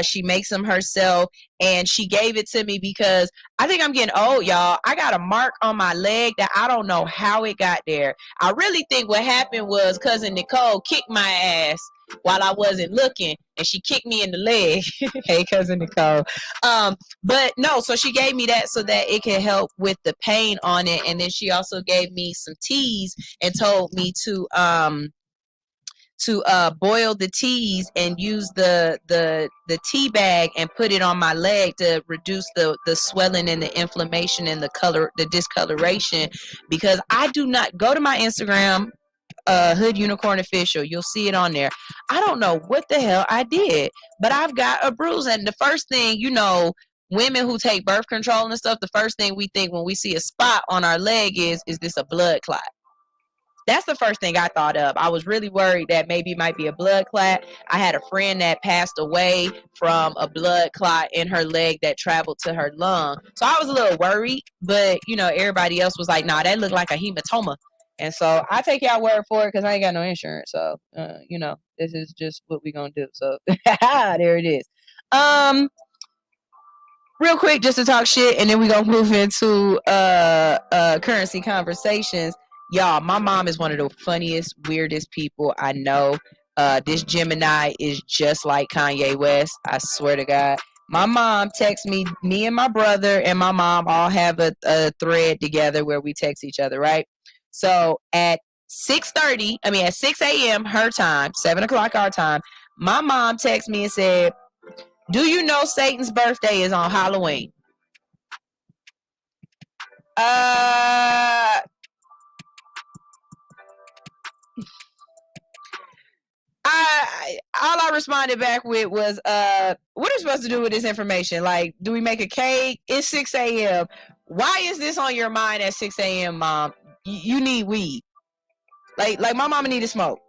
She makes them herself, and she gave it to me because I think I'm getting old, y'all. I got a mark on my leg that I don't know how it got there. I really think what happened was cousin Nicole kicked my ass while I wasn't looking, and she kicked me in the leg. Hey, cousin Nicole. But no, so she gave me that so that it can help with the pain on it. And then she also gave me some teas and told me to boil the teas and use the tea bag and put it on my leg to reduce the swelling and the inflammation and the discoloration, because I do not go to my Instagram. Hood Unicorn Official. You'll see it on there. I don't know what the hell I did, but I've got a bruise. And the first thing, you know, women who take birth control and stuff, the first thing we think when we see a spot on our leg is this a blood clot? That's the first thing I thought of. I was really worried that maybe it might be a blood clot. I had a friend that passed away from a blood clot in her leg that traveled to her lung. So I was a little worried, but you know, everybody else was like, nah, that looked like a hematoma. And so I take y'all word for it because I ain't got no insurance. So, you know, this is just what we gonna do. So there it is. Real quick, just to talk shit, and then we gonna move into currency conversations. Y'all, my mom is one of the funniest, weirdest people I know. This Gemini is just like Kanye West. I swear to God. My mom texts me and my brother and my mom all have a thread together where we text each other, right? So at 6 a.m. her time, 7 o'clock our time, my mom texted me and said, do you know Satan's birthday is on Halloween? All I responded back with was, what are we supposed to do with this information? Like, do we make a cake? It's 6 a.m. Why is this on your mind at 6 a.m., Mom? You need weed. Like my mama need to smoke.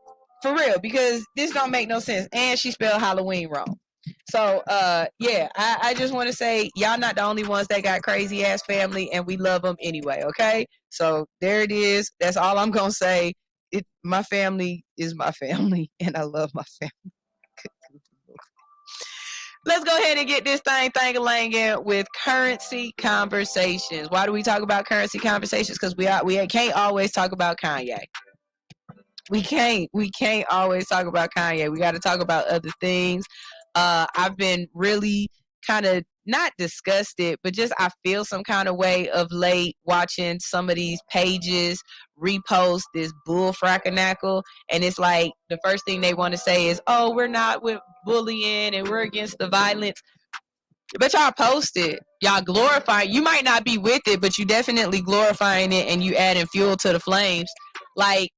For real, because this don't make no sense. And she spelled Halloween wrong. So, yeah, I just want to say, y'all not the only ones that got crazy ass family, and we love them anyway, okay? So there it is. That's all I'm going to say. My family is my family, and I love my family. Let's go ahead and get this thing-a-langin' with currency conversations. Why do we talk about currency conversations? Because we can't always talk about Kanye. We can't always talk about Kanye. We got to talk about other things. I've been really kind of not disgusted, but just I feel some kind of way of late watching some of these pages repost this bull frackinackle, and it's like the first thing they want to say is, oh, we're not with bullying and we're against the violence. But y'all post it, y'all glorify. You might not be with it, but you definitely glorifying it, and you adding fuel to the flames. Like,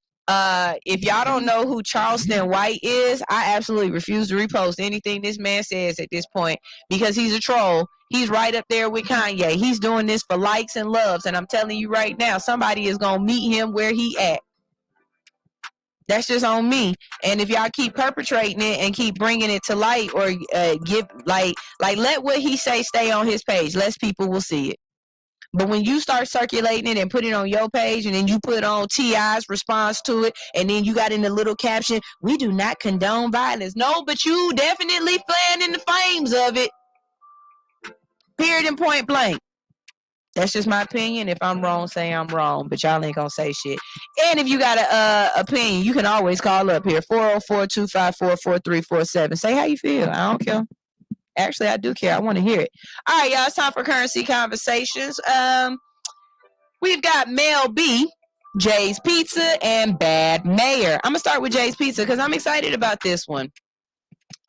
if y'all don't know who Charleston White is, I absolutely refuse to repost anything this man says at this point because he's a troll. He's right up there with Kanye. He's doing this for likes and loves, and I'm telling you right now, somebody is gonna meet him where he at. That's just on me. And if y'all keep perpetrating it and keep bringing it to light, or give like let what he say stay on his page, less people will see it. But when you start circulating it and put it on your page, and then you put on T.I.'s response to it, and then you got in the little caption, we do not condone violence. No, but you definitely fan in the flames of it. Period and point blank. That's just my opinion. If I'm wrong, say I'm wrong, but y'all ain't gonna say shit. And if you got an opinion, you can always call up here, 404-254-4347. Say how you feel. I don't care. Actually, I do care. I want to hear it. All right, y'all. It's time for currency conversations. We've got Mel B, Jay's Pizza, and Bad Mayor. I'm gonna start with Jay's Pizza because I'm excited about this one.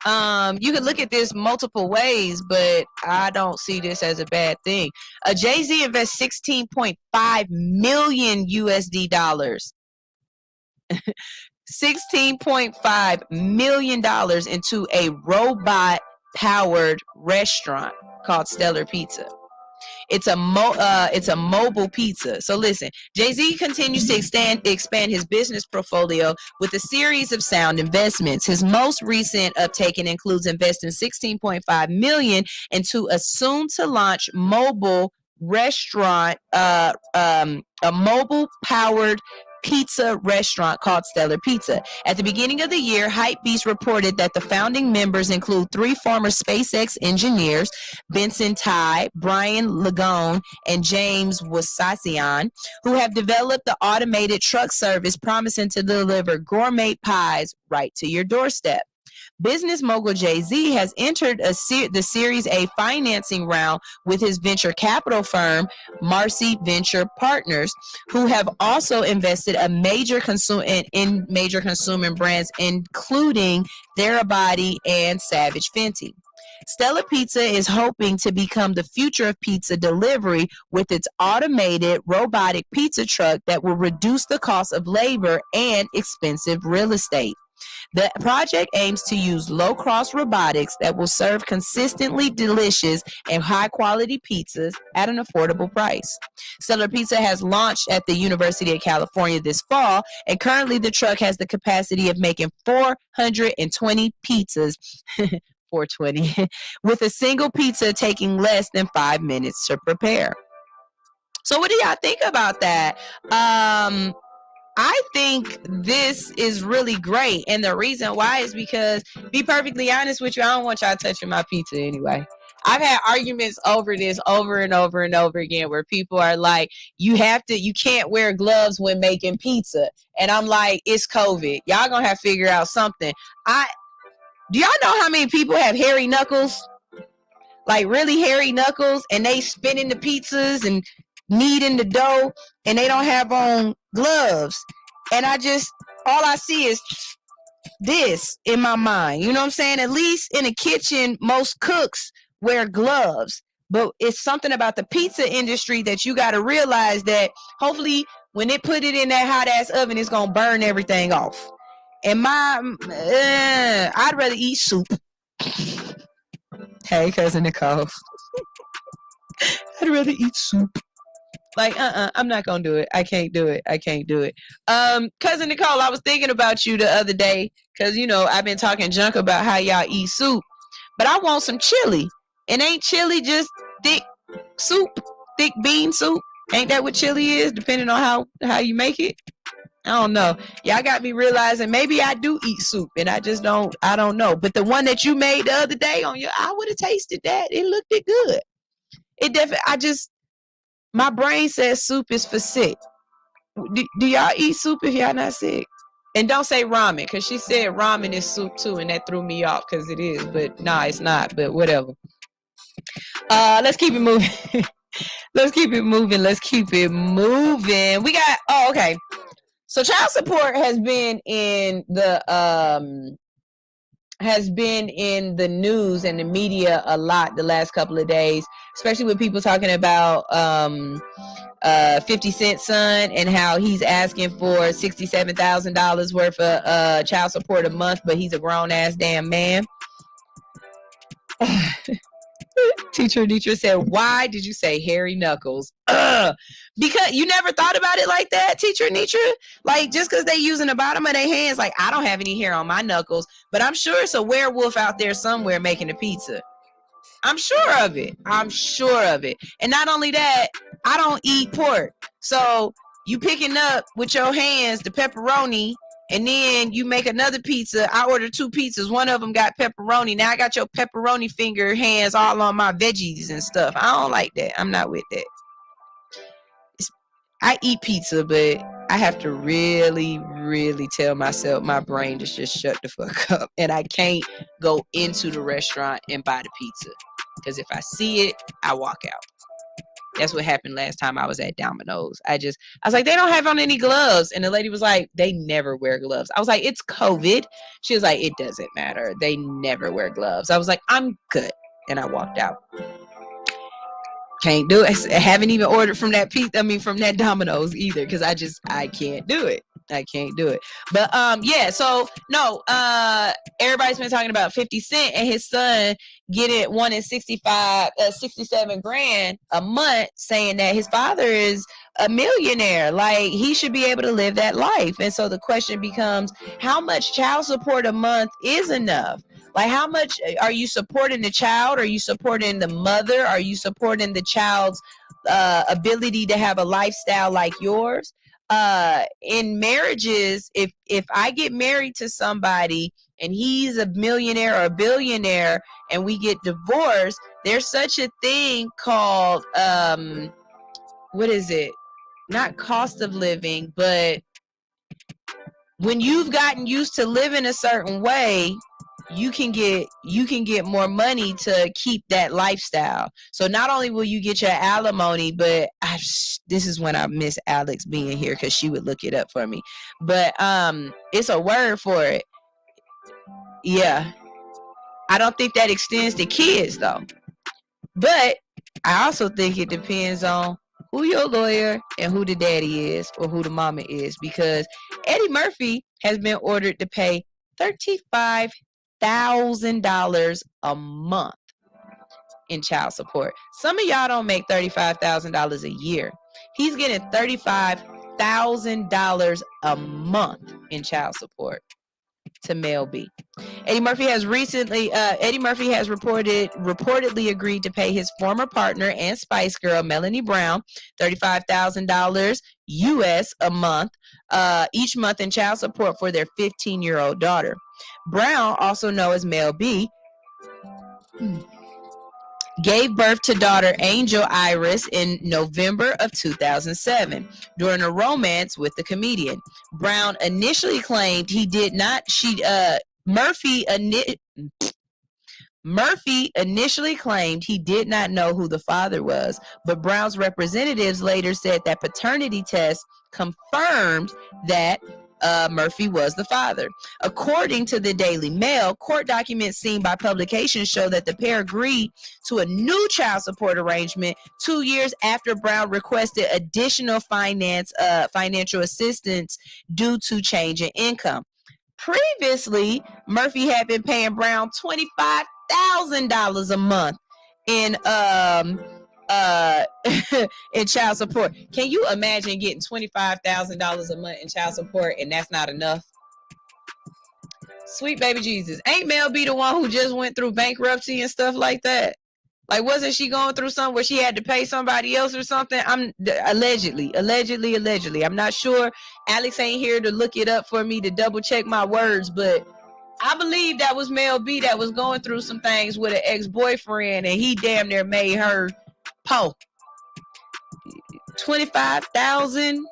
You could look at this multiple ways, but I don't see this as a bad thing. Jay-Z invests $16.5 million USD dollars. $16.5 million into a robot-powered restaurant called Stellar Pizza. It's a mobile pizza. So listen, Jay-Z continues to expand his business portfolio with a series of sound investments. His most recent uptaking includes investing $16.5 million into a soon-to-launch mobile restaurant, a mobile-powered pizza restaurant called Stellar Pizza. At the beginning of the year, Hypebeast reported that the founding members include 3 former SpaceX engineers, Benson Tai, Brian Lagone, and James Wasassian, who have developed the automated truck service promising to deliver gourmet pies right to your doorstep. Business mogul Jay-Z has entered the Series A financing round with his venture capital firm, Marcy Venture Partners, who have also invested in major consumer brands, including Therabody and Savage Fenty. Stella Pizza is hoping to become the future of pizza delivery with its automated robotic pizza truck that will reduce the cost of labor and expensive real estate. The project aims to use low-cost robotics that will serve consistently delicious and high-quality pizzas at an affordable price. Stellar Pizza has launched at the University of California this fall, and currently the truck has the capacity of making 420 pizzas, 420, with a single pizza taking less than 5 minutes to prepare. So what do y'all think about that? I think this is really great. And the reason why is because, be perfectly honest with you, I don't want y'all touching my pizza anyway. I've had arguments over this over and over and over again where people are like, you can't wear gloves when making pizza. And I'm like, it's COVID. Y'all gonna have to figure out something. Do y'all know how many people have hairy knuckles? Like really hairy knuckles, and they spinning the pizzas and kneading the dough, and they don't have on gloves. And all I see is this in my mind. You know what I'm saying? At least in a kitchen, most cooks wear gloves. But it's something about the pizza industry that you got to realize that hopefully when they put it in that hot ass oven, it's going to burn everything off. And I'd rather eat soup. Hey, cousin Nicole. I'd rather eat soup. Like, I'm not gonna do it. I can't do it. Cousin Nicole, I was thinking about you the other day because, I've been talking junk about how y'all eat soup, but I want some chili. And ain't chili just thick soup, thick bean soup? Ain't that what chili is, depending on how you make it? I don't know. Y'all got me realizing maybe I do eat soup and I don't know. But the one that you made the other day I would have tasted that. It looked good. It definitely, my brain says soup is for sick. Do y'all eat soup if y'all not sick? And don't say ramen, because she said ramen is soup too, and that threw me off because it is. But nah, it's not. But whatever. Let's keep it moving. Let's keep it moving. We got. Oh, okay. So child support has been in the news and the media a lot the last couple of days, especially with people talking about 50 Cent's son and how he's asking for $67,000 worth of child support a month, but he's a grown ass damn man. Teacher said, why did you say hairy knuckles? Because you never thought about it like that, Teacher Nitra? Like, just because they using the bottom of their hands, like, I don't have any hair on my knuckles, but I'm sure it's a werewolf out there somewhere making a pizza. I'm sure of it. And not only that, I don't eat pork. So you picking up with your hands the pepperoni, and then you make another pizza. I ordered 2 pizzas. One of them got pepperoni. Now I got your pepperoni finger hands all on my veggies and stuff. I don't like that. I'm not with that. I eat pizza, but I have to really, really tell myself, my brain to just shut the fuck up. And I can't go into the restaurant and buy the pizza. Because if I see it, I walk out. That's what happened last time I was at Domino's. I was like, they don't have on any gloves. And the lady was like, they never wear gloves. I was like, it's COVID. She was like, it doesn't matter. They never wear gloves. I was like, I'm good. And I walked out. Can't do it. I haven't even ordered from that from that Domino's either, because I can't do it. But yeah, so no, everybody's been talking about 50 Cent and his son getting wanting 67 grand a month, saying that his father is a millionaire, like he should be able to live that life. And so the question becomes, how much child support a month is enough? Like, how much are you supporting the child? Are you supporting the mother? Are you supporting the child's ability to have a lifestyle like yours? In marriages, if I get married to somebody and he's a millionaire or a billionaire and we get divorced, there's such a thing called what is it? Not cost of living, but when you've gotten used to living a certain way, you can get more money to keep that lifestyle. So not only will you get your alimony, but this is when I miss Alex being here, because she would look it up for me. But it's a word for it. Yeah. I don't think that extends to kids though. But I also think it depends on who your lawyer and who the daddy is or who the mama is, because Eddie Murphy has been ordered to pay $35,000 a month in child support. Some of y'all don't make $35,000 a year. He's getting $35,000 a month in child support to Mel B. Eddie Murphy has reportedly agreed to pay his former partner and Spice Girl Melanie Brown $35,000 US a month each month in child support for their 15-year-old daughter. Brown, also known as Mel B, gave birth to daughter Angel Iris in November of 2007 during a romance with the comedian. Brown initially claimed he did not. Murphy initially claimed he did not know who the father was, but Brown's representatives later said that paternity tests confirmed that Murphy was the father. According to the Daily Mail, court documents seen by publications show that the pair agreed to a new child support arrangement 2 years after Brown requested additional financial assistance due to change in income. Previously, Murphy had been paying Brown $25,000 a month in in child support. Can you imagine getting $25,000 a month in child support and that's not enough? Sweet baby Jesus. Ain't Mel B the one who just went through bankruptcy and stuff like that? Like, wasn't she going through something where she had to pay somebody else or something? Allegedly. I'm not sure. Alex ain't here to look it up for me to double check my words, but I believe that was Mel B that was going through some things with an ex-boyfriend, and he damn near made her po. 25,000.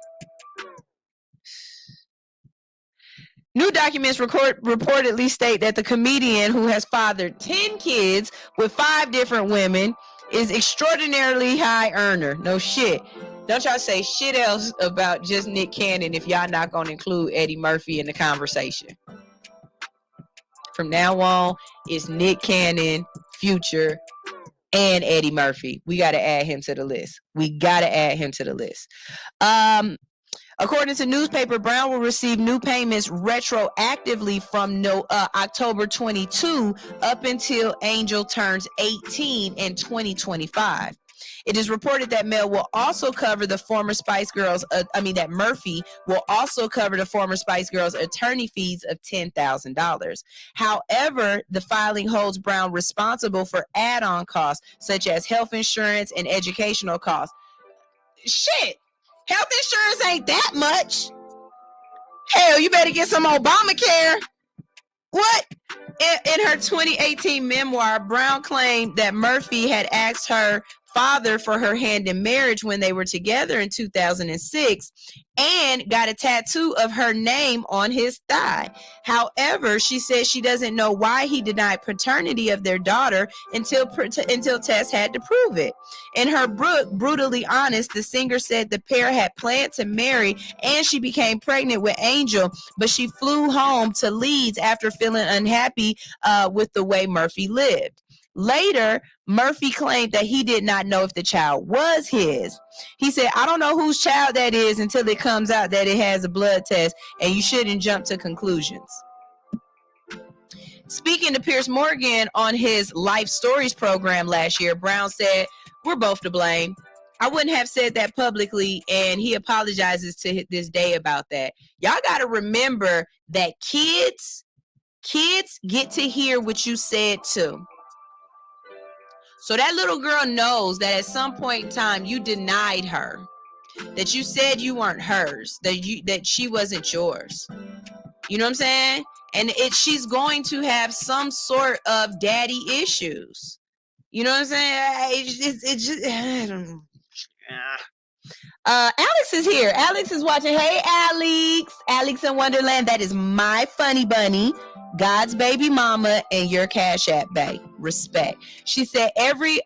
New documents reportedly state that the comedian, who has fathered 10 kids with 5 different women, is extraordinarily high earner. No shit. Don't y'all say shit else about just Nick Cannon if y'all not going to include Eddie Murphy in the conversation. From now on, it's Nick Cannon, Future, and Eddie Murphy. We got to add him to the list. According to newspaper, Brown will receive new payments retroactively from October 22 up until Angel turns 18 in 2025. It is reported that Mel will also cover the former Spice Girls. That Murphy will also cover the former Spice Girls attorney fees of $10,000. However, the filing holds Brown responsible for add-on costs such as health insurance and educational costs. Shit. Health insurance ain't that much. Hell, you better get some Obamacare. What? In her 2018 memoir, Brown claimed that Murphy had asked her father for her hand in marriage when they were together in 2006 and got a tattoo of her name on his thigh. However, she says she doesn't know why he denied paternity of their daughter until tests had to prove it. In her book, Brutally Honest, the singer said the pair had planned to marry and she became pregnant with Angel, but she flew home to Leeds after feeling unhappy with the way Murphy lived. Later, Murphy claimed that he did not know if the child was his. He said, I don't know whose child that is until it comes out that it has a blood test, and you shouldn't jump to conclusions. Speaking to Piers Morgan on his Life Stories program last year, Brown said, we're both to blame. I wouldn't have said that publicly, and he apologizes to this day about that. Y'all got to remember that kids get to hear what you said too. So that little girl knows that at some point in time you denied her, that you said you weren't hers, that she wasn't yours. You know what I'm saying? And she's going to have some sort of daddy issues. You know what I'm saying? Alex is here. Alex is watching. Hey, Alex. Alex in Wonderland. That is my funny bunny, God's baby mama, and your Cash App bae. Respect. She said every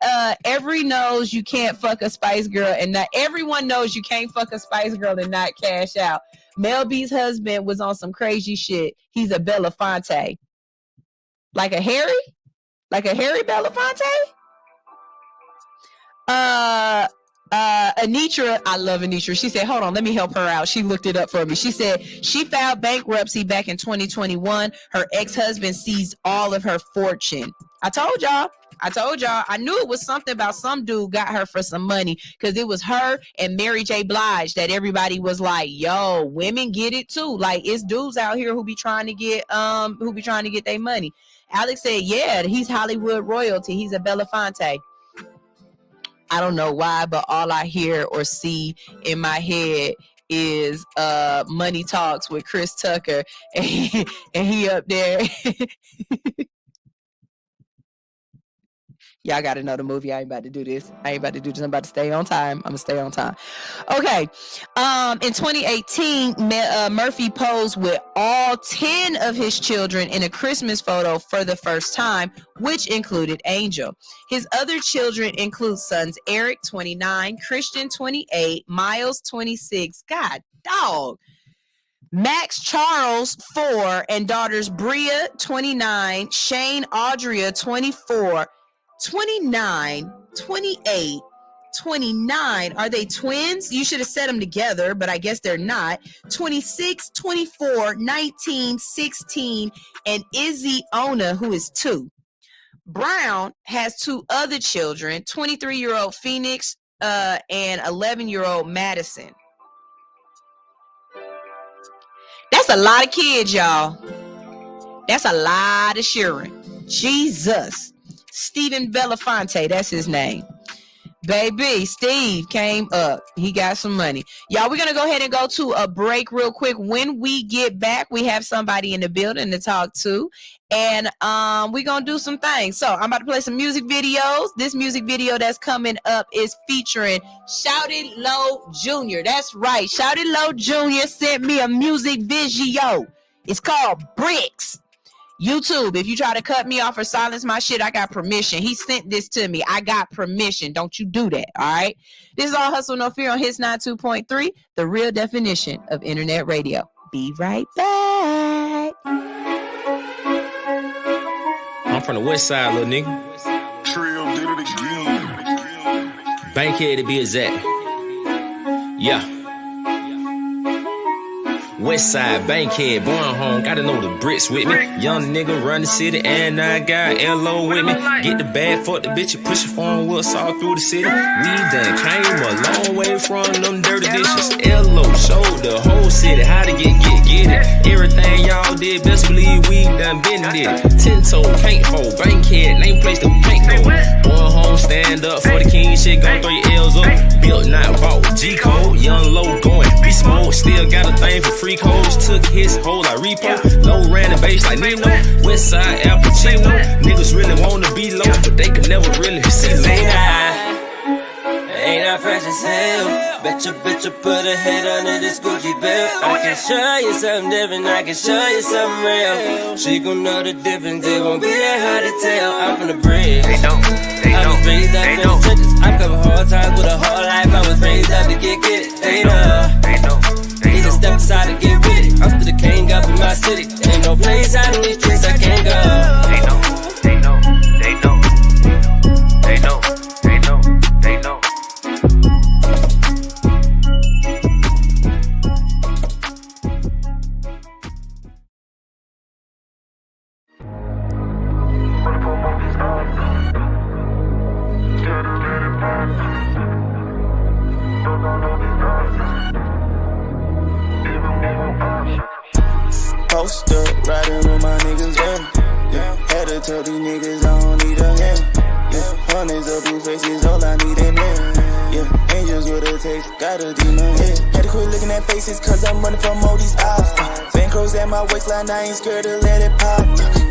knows you can't fuck a Spice Girl, and not everyone knows you can't fuck a Spice Girl and not cash out. Mel B's husband was on some crazy shit. He's a Belafonte. Like a Harry? Like a Harry Belafonte? Anitra, I love Anitra. She said, hold on, let me help her out. She looked it up for me. She said she filed bankruptcy back in 2021. Her ex-husband seized all of her fortune. I told y'all. I knew it was something about some dude got her for some money, because it was her and Mary J. Blige that everybody was like, yo, women get it too. Like, it's dudes out here who be trying to get their money. Alex said, yeah, he's Hollywood royalty. He's a Belafonte. I don't know why, but all I hear or see in my head is Money Talks with Chris Tucker, and he up there. Y'all got to know the movie. I ain't about to do this. I'm about to stay on time. I'm going to stay on time. Okay. In 2018, Murphy posed with all 10 of his children in a Christmas photo for the first time, which included Angel. His other children include sons Eric, 29, Christian, 28, Miles, 26. God, dog. Max Charles, 4, and daughters Bria, 29, Shane Audria, 24, 29, 28, 29. Are they twins? You should have said them together, but I guess they're not. 26, 24, 19, 16, and Izzy Ona, who is 2. Brown has 2 other children, 23-year-old Phoenix and 11-year-old Madison. That's a lot of kids, y'all. That's a lot of sharing. Jesus. Stephen Belafonte, that's his name. Baby, Steve came up. He got some money. Y'all, we're going to go ahead and go to a break real quick. When we get back, we have somebody in the building to talk to. And we're going to do some things. So I'm about to play some music videos. This music video that's coming up is featuring Shouted Low Jr. That's right. Shouted Low Jr. sent me a music video. It's called Bricks. YouTube, if you try to cut me off or silence my shit, I got permission. He sent this to me. I got permission. Don't you do that, all right? This is All Hustle No Fear on Hits 92.3, the real definition of internet radio. Be right back. I'm from the west side, little nigga. Trill did it again. Bankhead to be exact. Yeah. West side, Bankhead, born home, gotta know the bricks with me. Young nigga run the city, and I got LO with me. Get the bag, fuck the bitch, and push it phone wheels all through the city. We done came a long way from them dirty dishes. LO showed the whole city how to get it. Everything y'all did, best believe we done been did. 10-toe, paint for Bankhead, name place to paint go. Born home, stand up for the king, shit gon' throw your L's up. Built, not bought, G-code, young low going, beast mode, still got a thing for free codes. Took his whole like repo, low ran the base like Nino. West side Al Pacino, niggas really wanna be low, but they could never really see low. Ain't I fresh as hell? Betcha put a head under this Gucci belt. I can show you something different, I can show you something real. She gon' know the difference, it won't be that hard to tell. I'm from the bridge. They know. I was raised up in the trenches. I cover hard times with a hard life. I was raised up to get it. They know. Need to step aside and get with it. I'm still the king up in my city. Ain't no place out in these streets I can't go. They know. Post up, riding with my niggas, yeah. Had to tell these niggas I don't need a hand. Yeah, hundreds of blue faces, all I need is man. Yeah, angels with a taste, got a demon head. Had to quit looking at faces, cause I'm running from all these odds. Bankrolls at my waistline, I ain't scared to let it pop.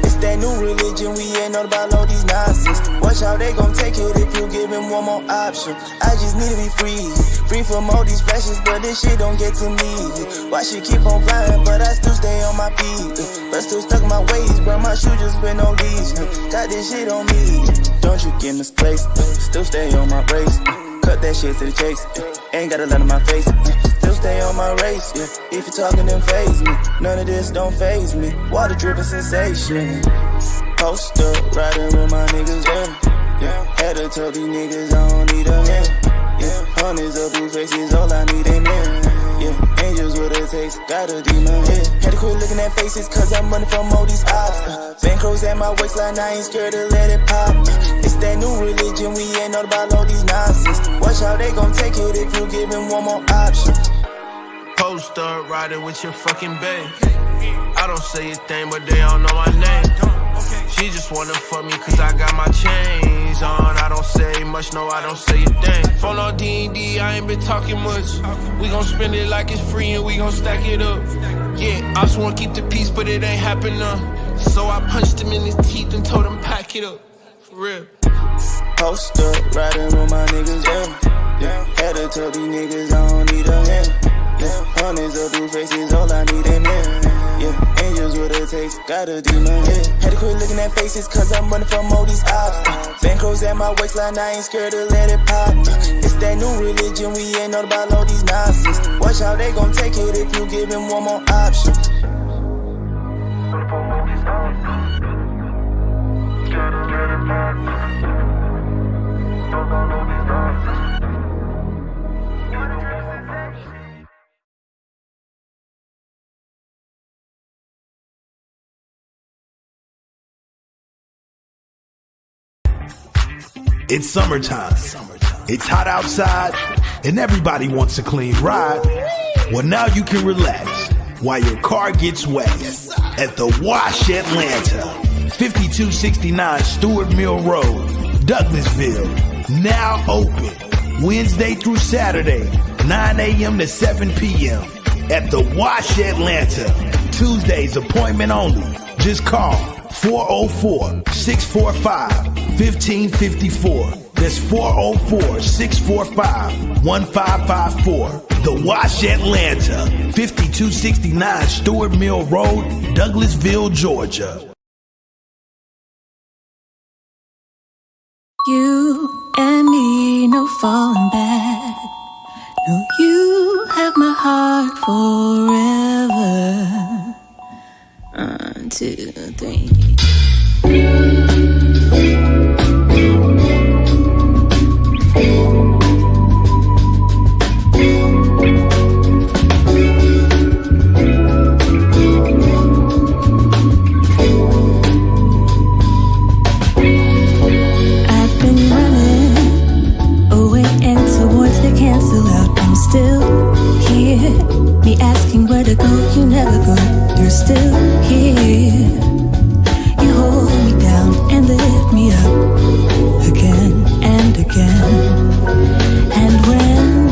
It's that new religion, we ain't know about all these nonsense. Watch how they gon' take it if you give him one more option. I just need to be free from all these flashes, but this shit don't get to me. Why she keep on flying, but I still stay on my feet. But still stuck in my ways, but my shoes just been on these. Got this shit on me, don't you get misplaced. Still stay on my race, cut that shit to the chase. Ain't got a lot in my face, still stay on my race. If you talking, then phase me. None of this don't phase me. Water dripping sensation. Post up, riding with my tell these niggas I don't need a hand. Yeah, hundreds of blue faces, all I need ain't man. Yeah, angels with a taste, got a demon head. Had to quit looking at faces, cause I'm running from all these odds. Bankrolls at my waistline, I ain't scared to let it pop. It's that new religion, we ain't know about all these nonsense. Watch how they gon' take it if you give them one more option. Post up, riding with your fucking babe. I don't say a thing, but they don't know my name. She just wanna fuck me cause I got my chains on. I don't say much, no, I don't say a thing. Phone on D&D, I ain't been talking much. We gon' spend it like it's free and we gon' stack it up. Yeah, I just wanna keep the peace, but it ain't happening. So I punched him in his teeth and told him pack it up. For real. Post up, riding with my niggas, yeah. Had to tell these niggas I don't need a hand. Yeah, hundreds of blue faces, all I need ain't man. Yeah, angels with a taste, got a demon head. Had to quit looking at faces, cause I'm running from all these odds. Bankrolls at my waistline, I ain't scared to let it pop. It's that new religion, we ain't know about all these nonsense. Watch how they gon' take it if you give them one more option. It's summertime. It's hot outside, and everybody wants a clean ride. Well, now you can relax while your car gets wet at the Wash Atlanta, 5269 Stewart Mill Road, Douglasville. Now open Wednesday through Saturday, 9 a.m. to 7 p.m. at the Wash Atlanta. Tuesdays appointment only. Just call 404-645-1554. That's 404-645-1554. The Wash Atlanta, 5269 Stewart Mill Road, Douglasville, Georgia. You and me, no falling back. No, you have my heart forever. 1, 2, 3. Still here, me asking where to go, you never go, you're still here. You hold me down and lift me up again and again. And when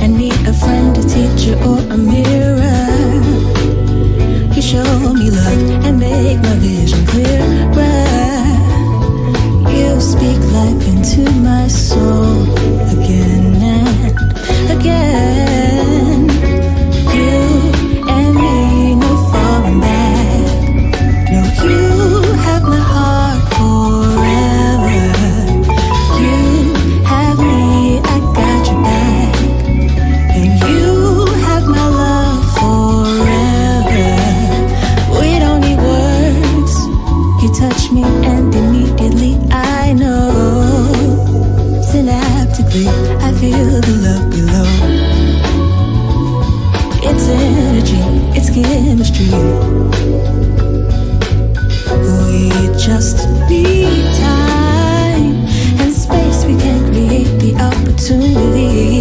I need a friend, a teacher, or a mirror, you show me love and make my vision clearer. You speak life into my soul again and again. You and me, no falling back. No, you have my heart forever. You have me, I got your back. And you have my love forever. We don't need words. You touch me and immediately I know. Synaptically, I feel the love below. It's energy, it's chemistry. We just need time and space. We can create the opportunity.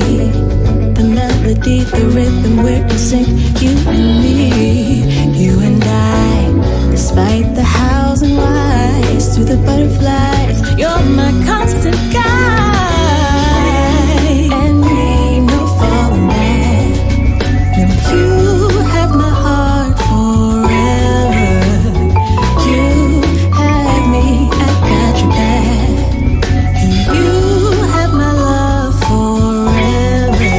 The melody, the rhythm, we're in sync. You and me, you and I. Despite the hows and whys, through the butterflies, you're my constant guide. And me, no falling back. No, you have my heart forever. You have me, I got your back. And you have my love forever.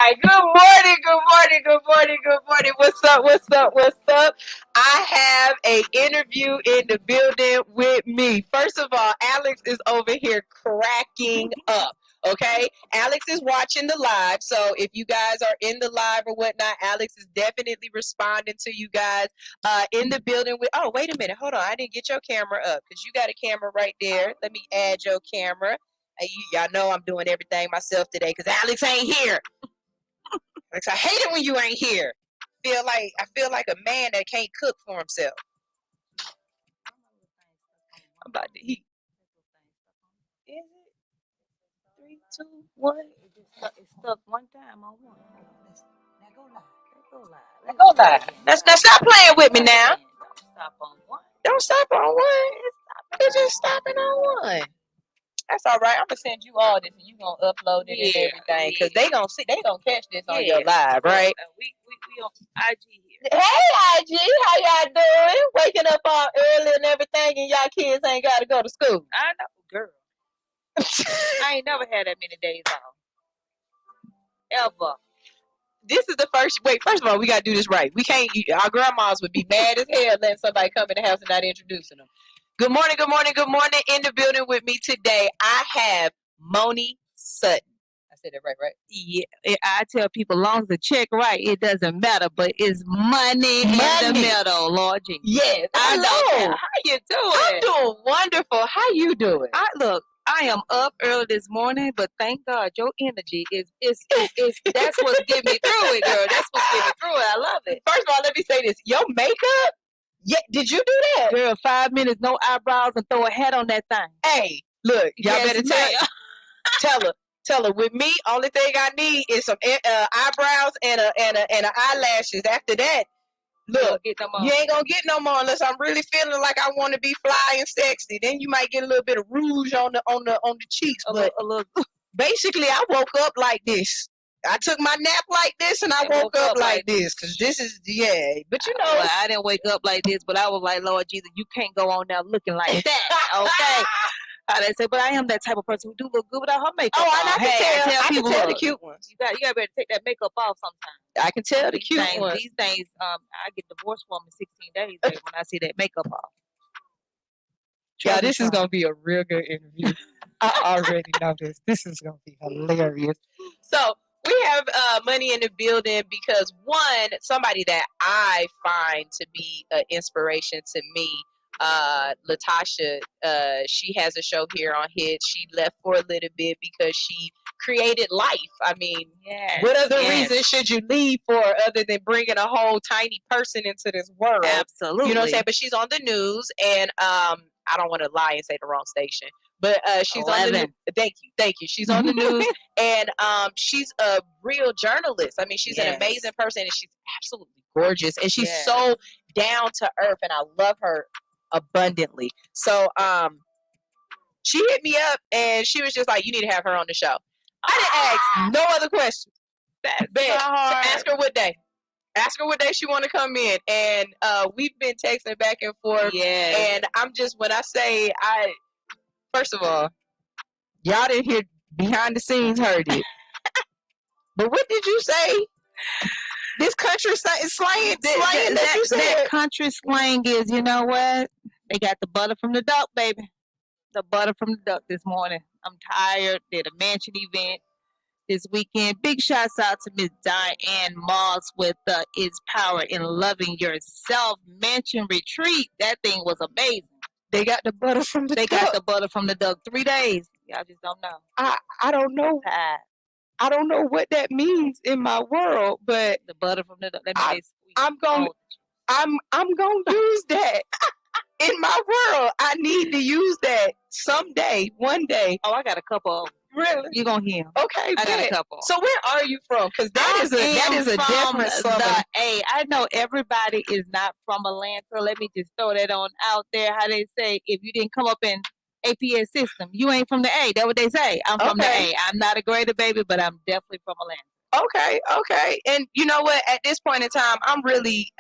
right, good morning, good morning, good morning, good morning. What's up, what's up, what's up? I have a interview in the building with me. First of all, Alex is over here cracking up, okay? Alex is watching the live, so if you guys are in the live or whatnot, Alex is definitely responding to you guys in the building with, oh, wait a minute, hold on. I didn't get your camera up because you got a camera right there. Let me add your camera. Y'all know I'm doing everything myself today because Alex ain't here. Alex, I hate it when you ain't here. I feel like a man that can't cook for himself. I'm about to eat. Is it 3, 2, 1? It's stuck one time on one. Now go live. Let's go live. Now stop playing with me now. Don't stop on one. Don't stop on one. It's just stopping on one. That's all right. I'm gonna send you all this, and you gonna upload it and everything, because they gonna catch this on your live, right? We on IG here. Hey, IG, how y'all doing? Waking up all early and everything, and y'all kids ain't gotta go to school. I know, girl. I ain't never had that many days off. Ever. This is the first. Wait, first of all, we gotta do this right. We can't. Our grandmas would be mad as hell letting somebody come in the house and not introducing them. Good morning, good morning, good morning. In the building with me today, I have Moni Sutton. I said that right? Yeah, I tell people, long as the check right, it doesn't matter. But it's money in the middle, Lord Jesus. Yes, I know. How you doing? I'm doing wonderful. How you doing? I am up early this morning, but thank God your energy is that's what's getting me through it, girl. That's what's getting me through it. I love it. First of all, let me say this: your makeup. Yeah, did you do that? Girl, 5 minutes, no eyebrows, and throw a hat on that thing. Hey, look, y'all Yes, better ma'am. tell her. With me, only thing I need is some eyebrows and a eyelashes. After that, look, you ain't gonna get no more unless I'm really feeling like I want to be fly and sexy. Then you might get a little bit of rouge on the cheeks. But basically, I woke up like this. I took my nap like this, and I woke up like this, because this is, But you know. Well, I didn't wake up like this, but I was like, Lord Jesus, you can't go on now looking like that, okay? How they say, but I am that type of person who do look good without her makeup. Oh, and I can tell the look. cute ones. You got better take that makeup off sometime. I can tell the cute ones. These things, I get divorced from in 16 days baby, when I see that makeup off. Yeah, this is gonna be a real good interview. I already know this. This is gonna be hilarious. So we have Money in the building because one, somebody that I find to be an inspiration to me, Latasha. She has a show here on Hits. She left for a little bit because she created life. I mean, what other reason should you leave for other than bringing a whole tiny person into this world? Absolutely. You know what I'm saying? But she's on the news, and I don't want to lie and say the wrong station, but she's 11. On the news. Thank you. She's on the news, and she's a real journalist. I mean, she's an amazing person, and she's absolutely gorgeous, and she's so down to earth, and I love her abundantly. So she hit me up, and she was just like, "You need to have her on the show." I didn't ask no other questions. Ask her what day. Ask her what day she want to come in, and we've been texting back and forth. And I'm just, when I say first of all, y'all didn't hear behind the scenes, heard it. But what did you say? This country slang that you said. That country slang is, you know what? They got the butter from the duck, baby. The butter from the duck this morning. I'm tired. Did a mansion event this weekend. Big shouts out to Miss Diane Moss with Is Power in Loving Yourself Mansion Retreat. That thing was amazing. They got the butter from the duck. They got the butter from the duck. 3 days. Y'all just don't know. I don't know. I don't know what that means in my world, but the butter from the duck. I'm gonna use that. In my world, I need to use that someday, one day. Oh, I got a couple. Really? You're going to hear them. Okay, I got a couple. So where are you from? Because that is a different southern. I know everybody is not from Atlanta. Let me just throw that on out there. How they say, if you didn't come up in APS system, you ain't from the A. That's what they say. I'm from the A. I'm not a Grady baby, but I'm definitely from Atlanta. Okay. And you know what? At this point in time, I'm really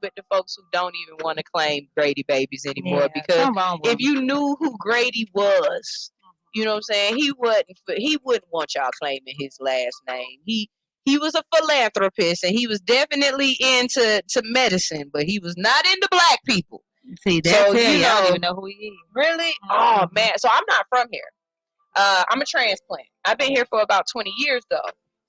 with the folks who don't even want to claim Grady babies anymore. Because if you knew who Grady was, you know what I'm saying, he wouldn't want y'all claiming his last name. He he was a philanthropist, and he was definitely into medicine, but he was not into black people. See, that's so, it. You know, I don't even know who he is. Really? Oh, man. So I'm not from here. I'm a transplant. I've been here for about 20 years, though.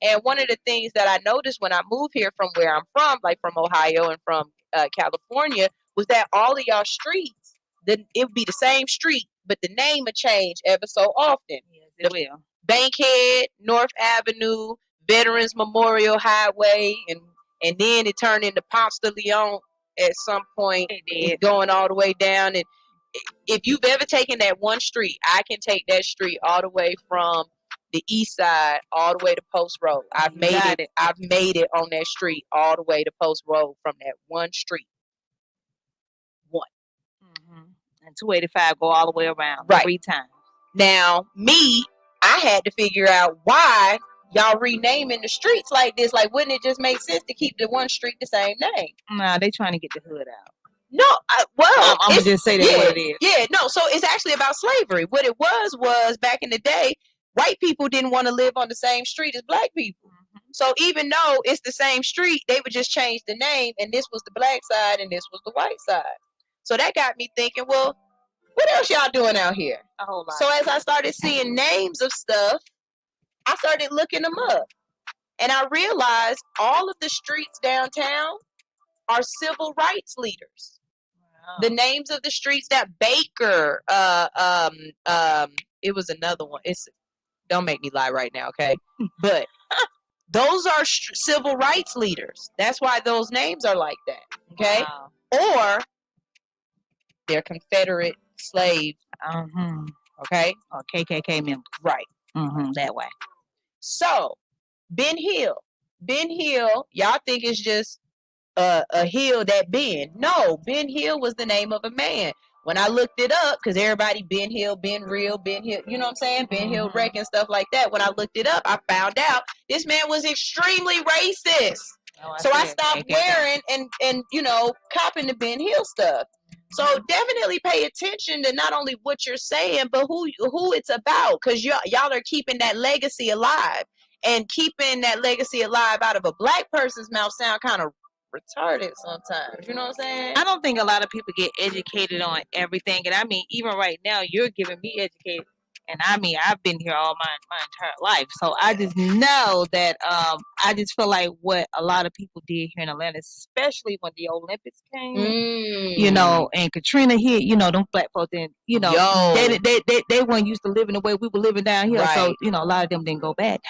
And one of the things that I noticed when I moved here from where I'm from, like from Ohio and from California, was that all of y'all streets, it would be the same street, but the name would change ever so often. Yes, it will. Bankhead, North Avenue, Veterans Memorial Highway, and then it turned into Ponce de Leon at some point, going all the way down. And if you've ever taken that one street, I can take that street all the way from the east side all the way to Post Road. I've made it on that street all the way to Post Road from that one street. One. Mm-hmm. And 285 go all the way around. Right. 3 times. Now, I had to figure out why y'all renaming the streets like this. Like, wouldn't it just make sense to keep the one street the same name? Nah, they trying to get the hood out. No, I'm gonna just say that what it is. Yeah, no. So it's actually about slavery. What it was back in the day, white people didn't want to live on the same street as black people. Mm-hmm. So even though it's the same street, they would just change the name, and this was the black side, and this was the white side. So that got me thinking, well, what else y'all doing out here? A whole lot. So as I started seeing names of stuff, I started looking them up, and I realized all of the streets downtown are civil rights leaders. The names of the streets, that Baker, it was another one. Don't make me lie right now, okay? But those are civil rights leaders. That's why those names are like that, okay? Wow. Or they're Confederate slaves, okay? Or KKK members. Right. Mm-hmm, that way. So, Ben Hill, y'all think it's just a hill that Ben. No, Ben Hill was the name of a man. When I looked it up, because everybody Ben Hill, Ben Real, Ben Hill, you know what I'm saying? Ben Hill Wreck and stuff like that. When I looked it up, I found out this man was extremely racist. So I stopped wearing and copping the Ben Hill stuff. So definitely pay attention to not only what you're saying, but who it's about, because y'all are keeping that legacy alive. And keeping that legacy alive out of a black person's mouth sound kind of retarded sometimes. You know what I'm saying? I don't think a lot of people get educated on everything. And I mean, even right now, you're giving me educated. And I mean, I've been here all my entire life. So I just know that I just feel like what a lot of people did here in Atlanta, especially when the Olympics came, and Katrina hit, them black folks didn't, they weren't used to living the way we were living down here. Right. So, a lot of them didn't go back.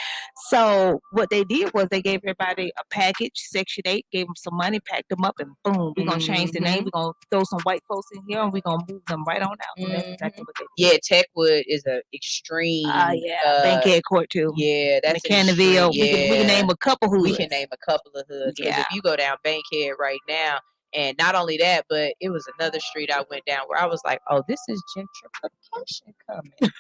So what they did was they gave everybody a package, Section 8, gave them some money, packed them up, and boom, we're going to change the name. We're going to throw some white folks in here, and we're going to move them right on out. So that's exactly what they did. Yeah, Techwood is a extreme. Bankhead Court too. Yeah, that's Canterville. Yeah. We can name a couple hoods. We can name a couple of hoods. Yeah. If you go down Bankhead right now, and not only that, but it was another street I went down where I was like, oh, this is gentrification coming.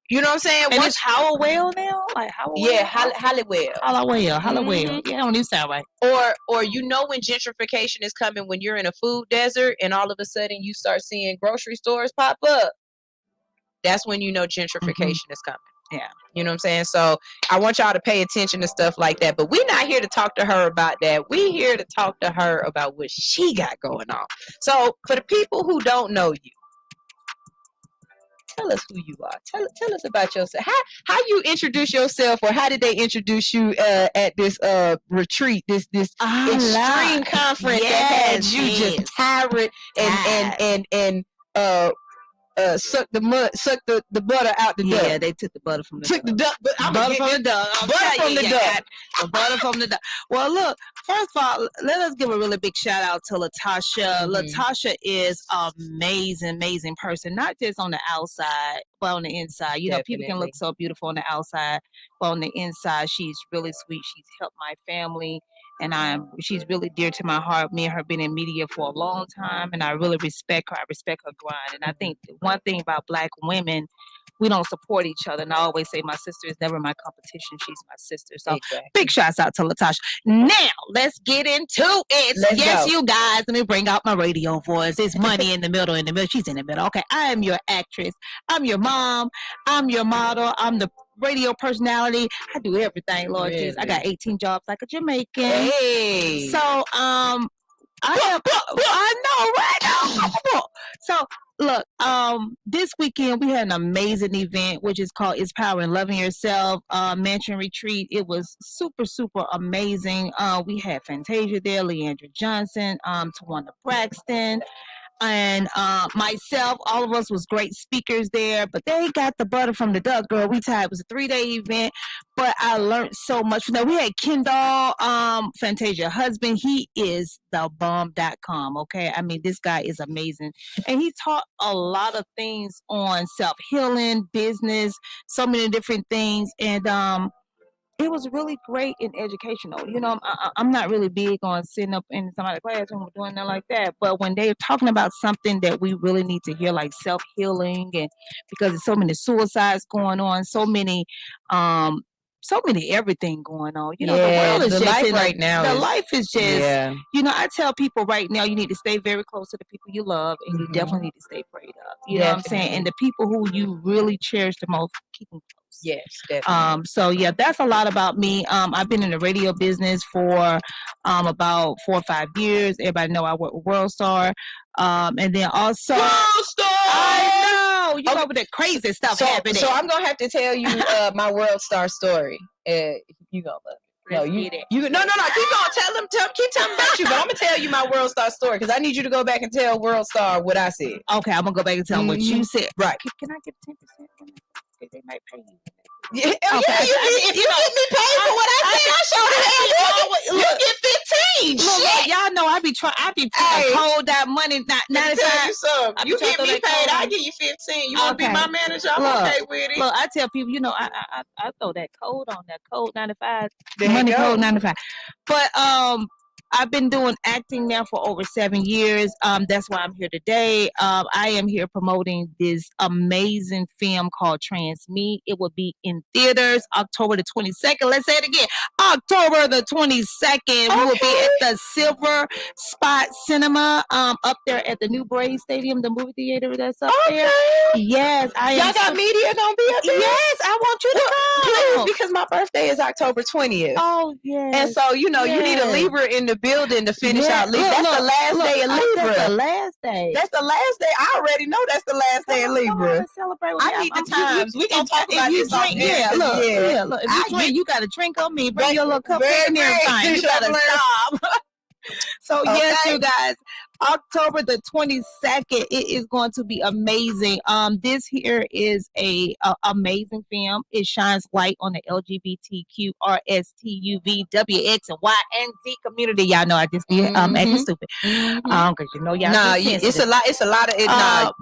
You know what I'm saying? And it's Hallowell now? Like Hallowell? Yeah, Hallowell. Mm-hmm. Yeah, don't even sound right. Or when gentrification is coming, when you're in a food desert and all of a sudden you start seeing grocery stores pop up. That's when gentrification is coming. Yeah. You know what I'm saying? So I want y'all to pay attention to stuff like that. But we're not here to talk to her about that. We're here to talk to her about what she got going on. So for the people who don't know you, tell us who you are. Tell us about yourself. How you introduce yourself, or how did they introduce you at this retreat, this extreme conference that had you just pirate and suck the butter out the duck. Yeah, they took the butter from the duck. Butter from the duck. Well, look, first of all, let us give a really big shout out to Latasha. Mm-hmm. Latasha is an amazing person, not just on the outside, but on the inside. People can look so beautiful on the outside, but on the inside, she's really sweet. She's helped my family. And she's really dear to my heart. Me and her been in media for a long time, and I really respect her. I respect her grind. And I think one thing about Black women, we don't support each other. And I always say my sister is never my competition. She's my sister. So Big shouts out to Latasha. Now, let's get into it. Yes, you guys, let me bring out my radio voice. It's Money in the middle. She's in the middle. Okay, I am your actress. I'm your mom. I'm your model. I'm the radio personality. I do everything, Lord Jesus. I got 18 jobs like a Jamaican. Hey. So I know, right now. So look, this weekend we had an amazing event which is called It's Power in Loving Yourself Mansion Retreat. It was super, super amazing. We had Fantasia there, Leandra Johnson, Tawana Braxton, and myself. All of us was great speakers there, but they got the butter from the duck, girl. We tied. It was a 3-day event, but I learned so much. Now we had Kendall, Fantasia husband. He is the bomb.com. Okay, I mean, this guy is amazing, and he taught a lot of things on self-healing, business, so many different things, and it was really great and educational. You know, I'm not really big on sitting up in somebody's classroom or doing that like that. But when they're talking about something that we really need to hear, like self-healing, and because there's so many suicides going on, so many everything going on. You know, the world is the just life right now. The life is just, you know, I tell people right now, you need to stay very close to the people you love, and you definitely need to stay prayed up. You know what I'm saying? And the people who you really cherish the most, keep them close. Yes, definitely. So yeah, that's a lot about me. I've been in the radio business for about 4 or 5 years. Everybody know I work with World Star. And then also World Star! I know, you know, with the crazy stuff happening. So I'm gonna have to tell you my World Star story. You gonna love it. No, you no. Keep on. Keep telling about you. But I'm gonna tell you my World Star story because I need you to go back and tell World Star what I said. Okay, I'm gonna go back and tell them what you said. Right? Can I get 10%? They might pay you. Yeah, if you get me paid for what I said, I showed you get 15. Look, y'all know I be trying to hold that money. Not tell you something. You get me paid, I give you 15. You want to be my manager? I'm okay with it. Look, I tell people, you know, I throw that code on that code 95. There Money you go. code 95. But I've been doing acting now for over 7 years. That's why I'm here today. I am here promoting this amazing film called Trans Me. It will be in theaters October the 22nd. Let's say it again. October the 22nd. We will be at the Silver Spot Cinema up there at the New Braid Stadium, the movie theater that's up there. Yes. Y'all got media gonna be up there? Yes, I want you to come. Please, because my birthday is October 20th. Oh, yes. And so, you know, you need a Libra in the building to finish out Libra. That's the last day of Libra. That's the last day. That's the last day. I already know that's the last day of Libra. I need the times. We gonna talk about this. Look. If you drink, you gotta drink on me. Bring your little cup and everything. You gotta stop. So yes, you guys, October the 22nd, it is going to be amazing. This here is a amazing film. It shines light on the LGBTQ, RSTUV, WX, and Y and Z community. Y'all know I just be acting stupid. Because you know y'all. Nah, it's a lot. It's a lot of it.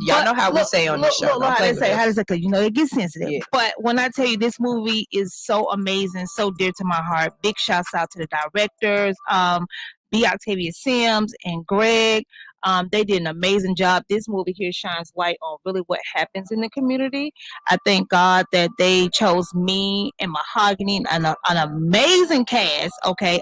Y'all know how we say on the show. How they say? Because you know it gets sensitive. Yeah. But when I tell you this movie is so amazing, so dear to my heart. Big shouts out to the directors. B. Octavia Sims and Greg. They did an amazing job. This movie here shines light on really what happens in the community. I thank God that they chose me and Mahogany and an amazing cast,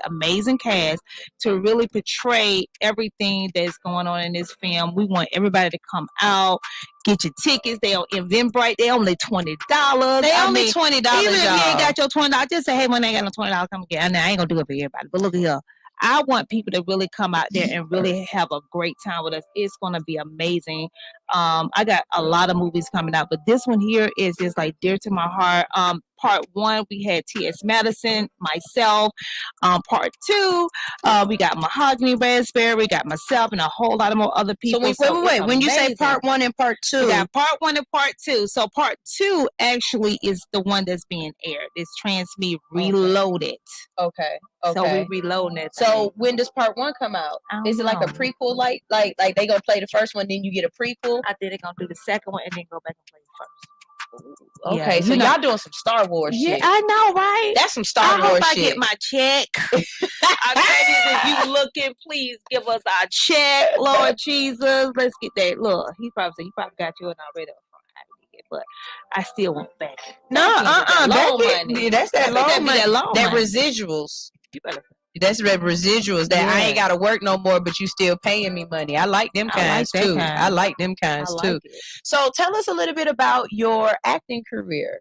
amazing cast, to really portray everything that's going on in this film. We want everybody to come out, get your tickets. They on Eventbrite. They only $20. They only $20. Even if you ain't got your $20, just say, hey, when I ain't got no $20, come get it. I ain't gonna do it for everybody. But look here. I want people to really come out there and really have a great time with us. It's going to be amazing. I got a lot of movies coming out, but this one here is just like dear to my heart. Part 1, we had T.S. Madison, myself. Part 2, we got Mahogany Raspberry, we got myself, and a whole lot of more other people. So wait. When you say part 1 and part 2, we got part 1 and part 2. So part 2 actually is the one that's being aired. It's Trans Me Reloaded. Okay. So we reloading it. So when does part 1 come out? Is it like a prequel? Like they gonna play the first one, then you get a prequel? I think they're gonna do the second one and then go back and play the first. Okay, so y'all doing some Star Wars shit. Yeah, I know, right? That's some Star Wars shit. I get my check. I tell you, if you looking, please give us our check, Lord Jesus. Let's get that. Look, he probably said, you probably got yours already up front. But I still want back. That's that loan money. That residuals. You better. That's residuals that I ain't got to work no more, but you still paying me money. I like them kinds too. I like them kinds too. So tell us a little bit about your acting career.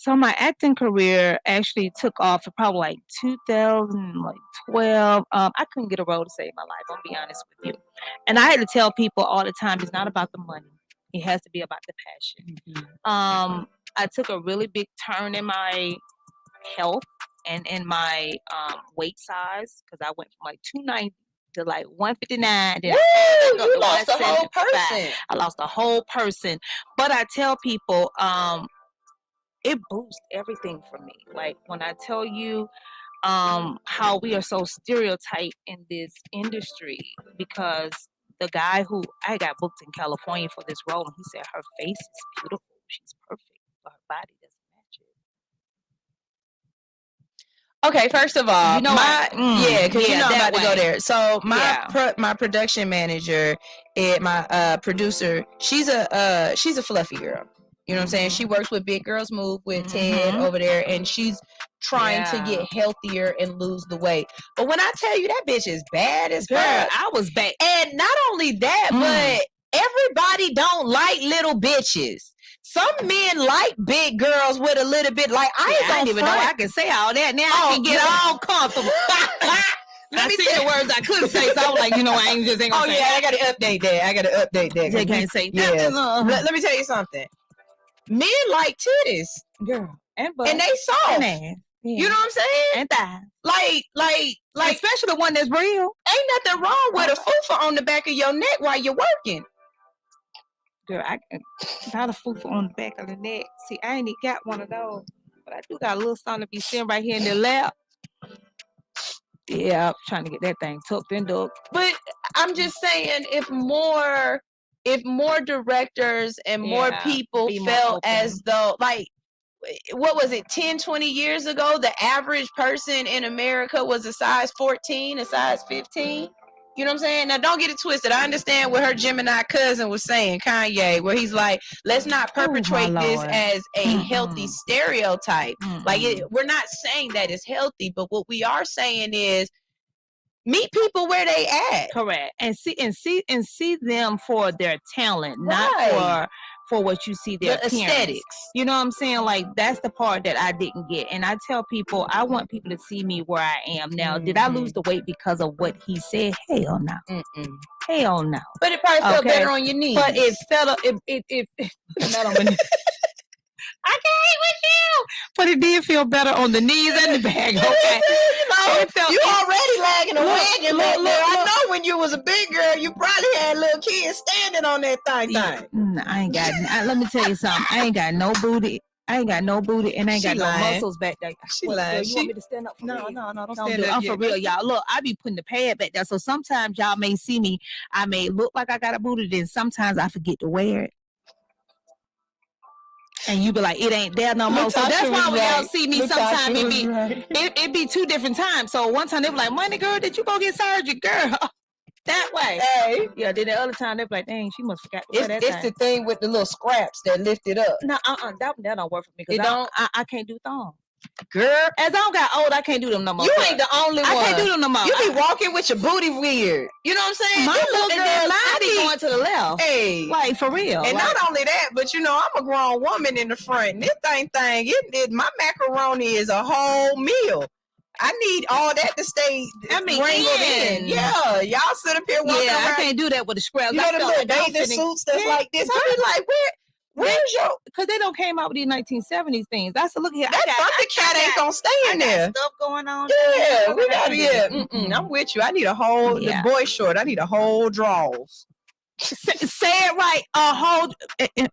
So my acting career actually took off for probably like 2012. I couldn't get a role to save my life. I'll be honest with you. And I had to tell people all the time, it's not about the money. It has to be about the passion. I took a really big turn in my health and in my weight size because I went from like 290 to like 159. Then you lost the whole person. I lost the whole person. But I tell people, it boosts everything for me. Like when I tell you how we are so stereotyped in this industry, because the guy who I got booked in California for this role, and he said her face is beautiful, she's perfect, but her body doesn't match it. Okay, first of all, You know because you know I'm about to go there. So Yeah. my production manager and my producer, she's a fluffy girl. You know what I'm saying? She works with Big Girls Move with Ted over there, and she's trying to get healthier and lose the weight. But when I tell you that bitch is bad as fuck, I was bad. and not only that, but everybody don't like little bitches. Some men like big girls with a little bit. Like I didn't even know I could say all that. Now I can get all comfortable. Let me see tell the words I couldn't say, so I was like, you know, I ain't just ain't gonna say. I gotta update that. They can't say Yeah. nothing. Let me tell you something. Men like titties, girl, and they soft. and ass. You know what I'm saying? And thighs. Like, especially the one that's real. Ain't nothing wrong with a fufa on the back of your neck while you're working. Girl, I can not a fufa on the back of the neck. See, I ain't even got one of those, but I do got a little something to be sitting right here in the lap. Yeah, I'm trying to get that thing tucked in, dog. But I'm just saying, if more directors and more people felt as though, like, what was it, 10, 20 years ago, the average person in America was a size 14, a size 15. You know what I'm saying? Now, don't get it twisted. I understand what her Gemini cousin was saying, Kanye, where he's like, let's not perpetrate this as a healthy stereotype. Like, we're not saying that it's healthy, but what we are saying is, meet people where they at. Correct. And see them for their talent, not for what you see their aesthetics. You know what I'm saying? Like that's the part that I didn't get. And I tell people I want people to see me where I am now. Did I lose the weight because of what he said? Hell no. Hell no. But it probably felt better on your knees. But it felt it not on my knees. I can't with you. But it did feel better on the knees and the back. Okay. You already lagging a wagon back there. I know when you was a big girl, you probably had little kids standing on that thing. I ain't got. Let me tell you something. I ain't got no booty. And I ain't got no muscles back there. She lying. You want me to stand up for No, real? don't Don't stand do it. up I'm yet. for real, y'all. Look, I be putting the pad back there. So sometimes y'all may see me. I may look like I got a booty, then sometimes I forget to wear it. And you be like, it ain't there no more. So that's why when y'all see me sometimes it be two different times. So one time they be like, Money girl, did you go get surgery? Girl. That way. Hey. Yeah, then the other time they be like, dang, she must forgot to wear that It's thing. the thing with the little scraps that lift it up. No, that don't work for me. It don't? I can't do thongs. Girl, as I don't got old, I can't do them no more. You ain't the only one. I can't do them no more. You be walking with your booty weird. You know what I'm saying? My little girl, I be going to the left. Hey, like for real. And not only that, but you know, I'm a grown woman in the front. And this my macaroni is a whole meal. I need all that to stay wrangled in. Yeah, y'all sit up here walking around. I can't do that with the scraps. You know the little bathing suits that's like this. I be like, where's your? Because they don't came out with these 1970s things. That's a look here. The cat ain't gonna stay in there. Stuff going on. Yeah, we gotta I'm with you. I need a whole the boy short. I need a whole drawers. Say it right. A whole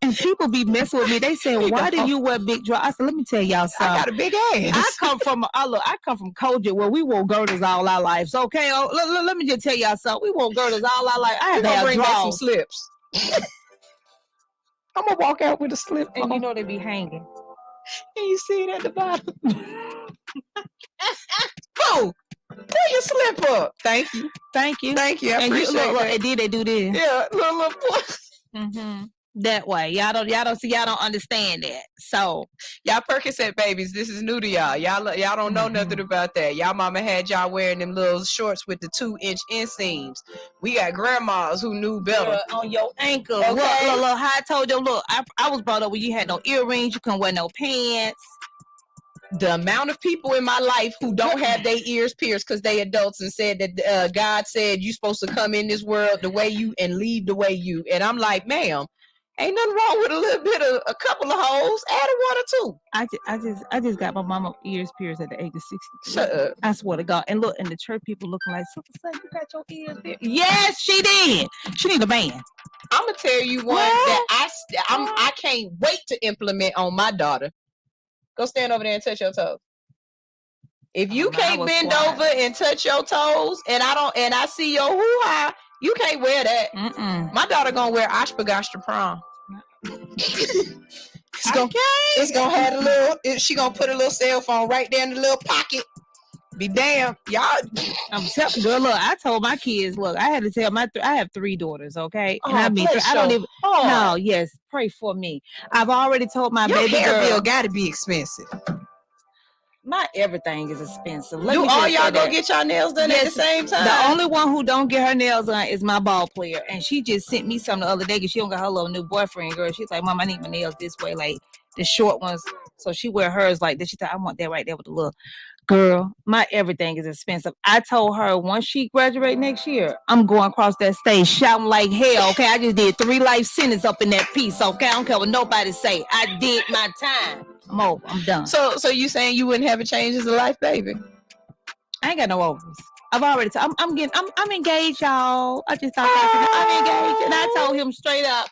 and people be messing with me. They say, "Why do you wear big drawers?" I said, "Let me tell y'all something. I got a big ass. I come from Kojic where we wore girdles all our lives. Okay, let me just tell y'all something. We wore girdles all our life. I had to have bring back some drawers. slips. I'm gonna walk out with a slip, and you know they be hanging. And you see it at the bottom. Pull your slip up. Thank you. I And appreciate that. And then they do this. Yeah, little pull. That way. Y'all don't understand that. So y'all Percocet babies, this is new to y'all. Y'all don't know nothing about that. Y'all mama had y'all wearing them little shorts with the 2-inch inseams. We got grandmas who knew better. On your ankle. Okay. Look, how I told you, look, I was brought up where you had no earrings, you couldn't wear no pants. the amount of people in my life who don't have their ears pierced because they adults and said that God said you're supposed to come in this world the way you and leave the way you. And I'm like, ma'am, ain't nothing wrong with a little bit of a couple of holes. Add a one or two. I just got my mama ears pierced at the age of 60. Shut up. I swear to God. And look, and the church people looking like, Sister Son, you got your ears pierced. Yes, she did. She need a band. I'm gonna tell you one that I can't wait to implement on my daughter. Go stand over there and touch your toes. If you can't bend over and touch your toes, and I see your hoo-ha, you can't wear that. My daughter gonna wear Ashpagash to prom. It's gonna have a little. She gonna put a little cell phone right there in the little pocket. Be damn, y'all. I'm telling you, girl, look, I told my kids, look, I had to tell I have 3 daughters, okay? And I mean, I don't even, no, yes, pray for me. I've already told my baby hair girl. bill gotta be expensive. My everything is expensive. Do all y'all go get y'all nails done at the same time? The only one who don't get her nails done is my ball player. And she just sent me some the other day because she don't got her little new boyfriend, girl. She's like, Mom, I need my nails this way, like the short ones. So she wear hers like this. She said, I want that right there with the little. Girl, my everything is expensive. I told her once she graduate next year, I'm going across that stage shouting like hell, okay? I just did 3 life sentences up in that piece, okay? I don't care what nobody say. I did my time. I'm over. I'm done. So you saying you wouldn't have a change as a life, baby? I ain't got no ovaries. I've already I'm engaged, y'all. I just thought I'm engaged. And I told him straight up,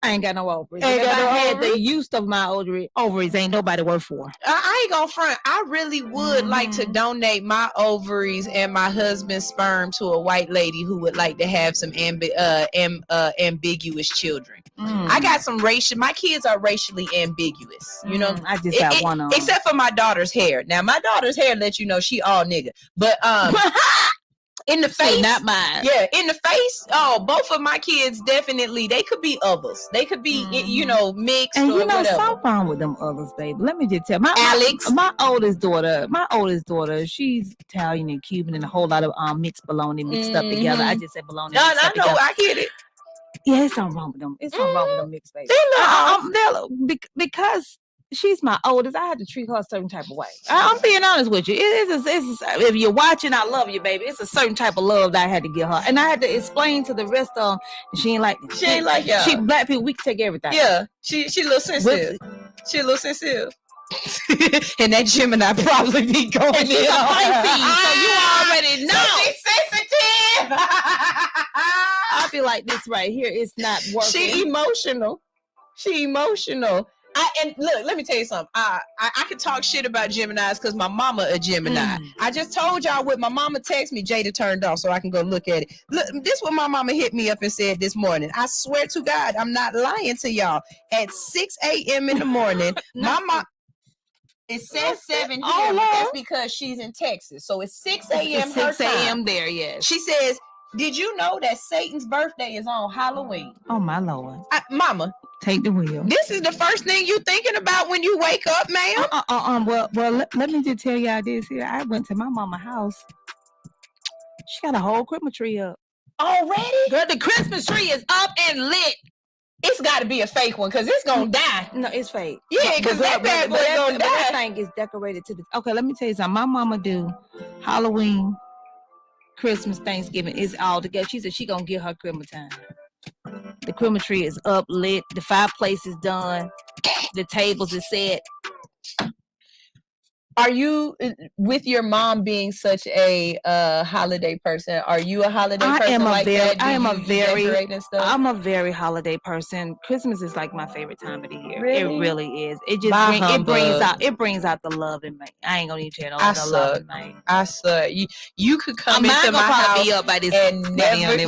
I ain't got no ovaries. If I had the use of my ovaries, ain't nobody worth for. I ain't gonna front. I really would like to donate my ovaries and my husband's sperm to a white lady who would like to have some ambiguous children. I got some my kids are racially ambiguous. You know, I just got one on. Except for my daughter's hair. Now my daughter's hair lets you know she all nigga. But in the face, not mine. Yeah, in the face. Oh, both of my kids definitely. They could be others. They could be, mixed. And or whatever. something wrong with them others, baby. Let me just tell Alex, my oldest daughter. She's Italian and Cuban and a whole lot of mixed bologna mixed up together. I just said bologna. No, I know. I get it. Yeah, it's something wrong with them. It's something wrong with them mixed, baby. Because she's my oldest, I had to treat her a certain type of way. I'm being honest with you. It's if you're watching, I love you, baby. It's a certain type of love that I had to give her, and I had to explain to the rest of them. She ain't like them. She ain't like y'all. She black people. We can take everything. Yeah, she a little sensitive. She a little sensitive. And that Gemini probably be going in. She's a Pisces, so you already know. So she's sensitive. I feel like this right here is not working. She emotional. And look, let me tell you something. I could talk shit about Geminis because my mama a Gemini. I just told y'all what my mama texted me. Jada turned off so I can go look at it. Look, this is what my mama hit me up and said this morning. I swear to God, I'm not lying to y'all. At 6 a.m. in the morning, my mom. It says 7 here, but that's because she's in Texas. So it's 6 a.m. 6 a.m. there, yes. She says, did you know that Satan's birthday is on Halloween? Oh, my Lord. Mama. Take the wheel. This is the first thing you thinking about when you wake up, ma'am? Well, let me just tell y'all this here. I went to my mama's house. She got a whole Christmas tree up. Already? Girl, the Christmas tree is up and lit. It's got to be a fake one because it's going to die. No, it's fake. Yeah, because that bad boy going to die. That thing is decorated to the... Okay, let me tell you something. My mama do Halloween, Christmas, Thanksgiving. It's all together. She said she going to get her Christmas time. The Christmas tree is up, lit. The fireplace is done. The tables is set. Are you, with your mom being such a holiday person, are you a holiday person like that? I'm a very holiday person. Christmas is like my favorite time of the year. Really? It really is. It just brings out the love in me. I ain't gonna even tell you the love in me. I suck. You could come into my house be up by this and never.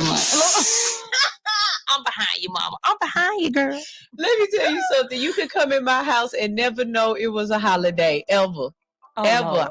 I'm behind you, mama. I'm behind you, girl. Let me tell you something. You could come in my house and never know it was a holiday ever. Ever. Lord.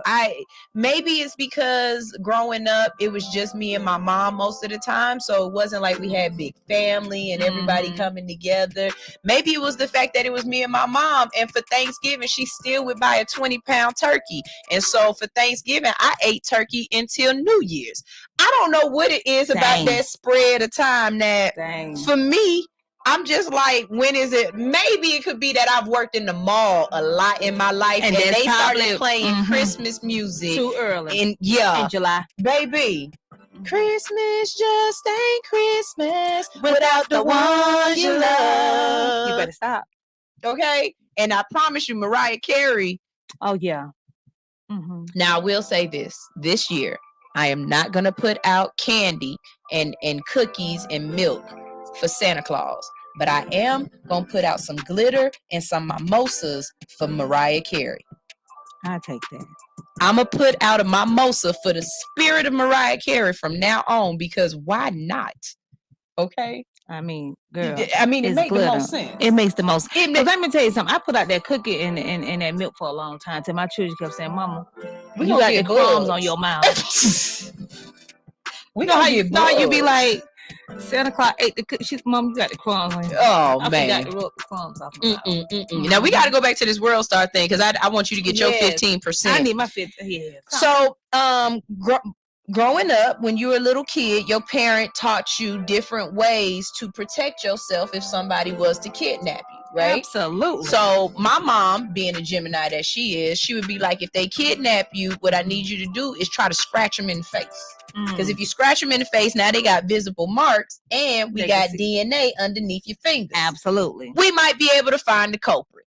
Maybe it's because growing up it was just me and my mom most of the time, so it wasn't like we had big family and everybody coming together. Maybe it was the fact that it was me and my mom, and for Thanksgiving she still would buy a 20-pound turkey, and so for Thanksgiving I ate turkey until New Year's. I don't know what it is about that spread of time that for me I'm just like, when is it? Maybe it could be that I've worked in the mall a lot in my life, and they started playing Christmas music too early. in July, baby. Christmas just ain't Christmas without the ones you love. You better stop. Okay, and I promise you, Mariah Carey. Oh yeah. Now I will say this year, I am not gonna put out candy and cookies and milk for Santa Claus, but I am gonna put out some glitter and some mimosas for Mariah Carey. I'll take that. I'm gonna put out a mimosa for the spirit of Mariah Carey from now on, because why not? Okay. I mean, girl. It makes the most sense. It makes the most. Because let me tell you something. I put out that cookie and that milk for a long time till my children kept saying, "Mama, you got the crumbs on your mouth." We know how you be like, Santa Claus ate the cookie. Mom, you got the crumbs on your mouth. Oh I man, forgot to rub the crumbs off my mouth. Now we got to go back to this World Star thing, because I want you to get your 15%. I need my 15. Yeah. So growing up, when you were a little kid, your parent taught you different ways to protect yourself if somebody was to kidnap you, right? Absolutely. So my mom, being a Gemini that she is, she would be like, if they kidnap you, what I need you to do is try to scratch them in the face. Because if you scratch them in the face, now they got visible marks, and we got DNA underneath your fingers. Absolutely. We might be able to find the culprit.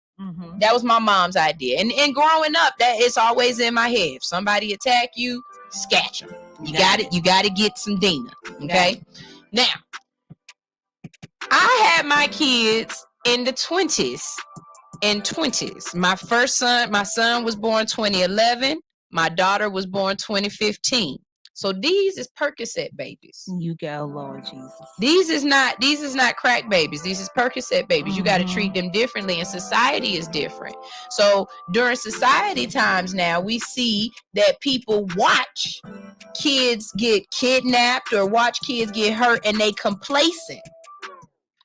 That was my mom's idea. And growing up, that it's always in my head. If somebody attack you, scratch them. You got to get some Dina. Okay. Now, I had my kids in the 20s. My son was born 2011. My daughter was born 2015. So these is Percocet babies. You go, Lord Jesus. These is not crack babies. These is Percocet babies. You got to treat them differently, and society is different. So during society times now, we see that people watch kids get kidnapped or watch kids get hurt, and they complacent.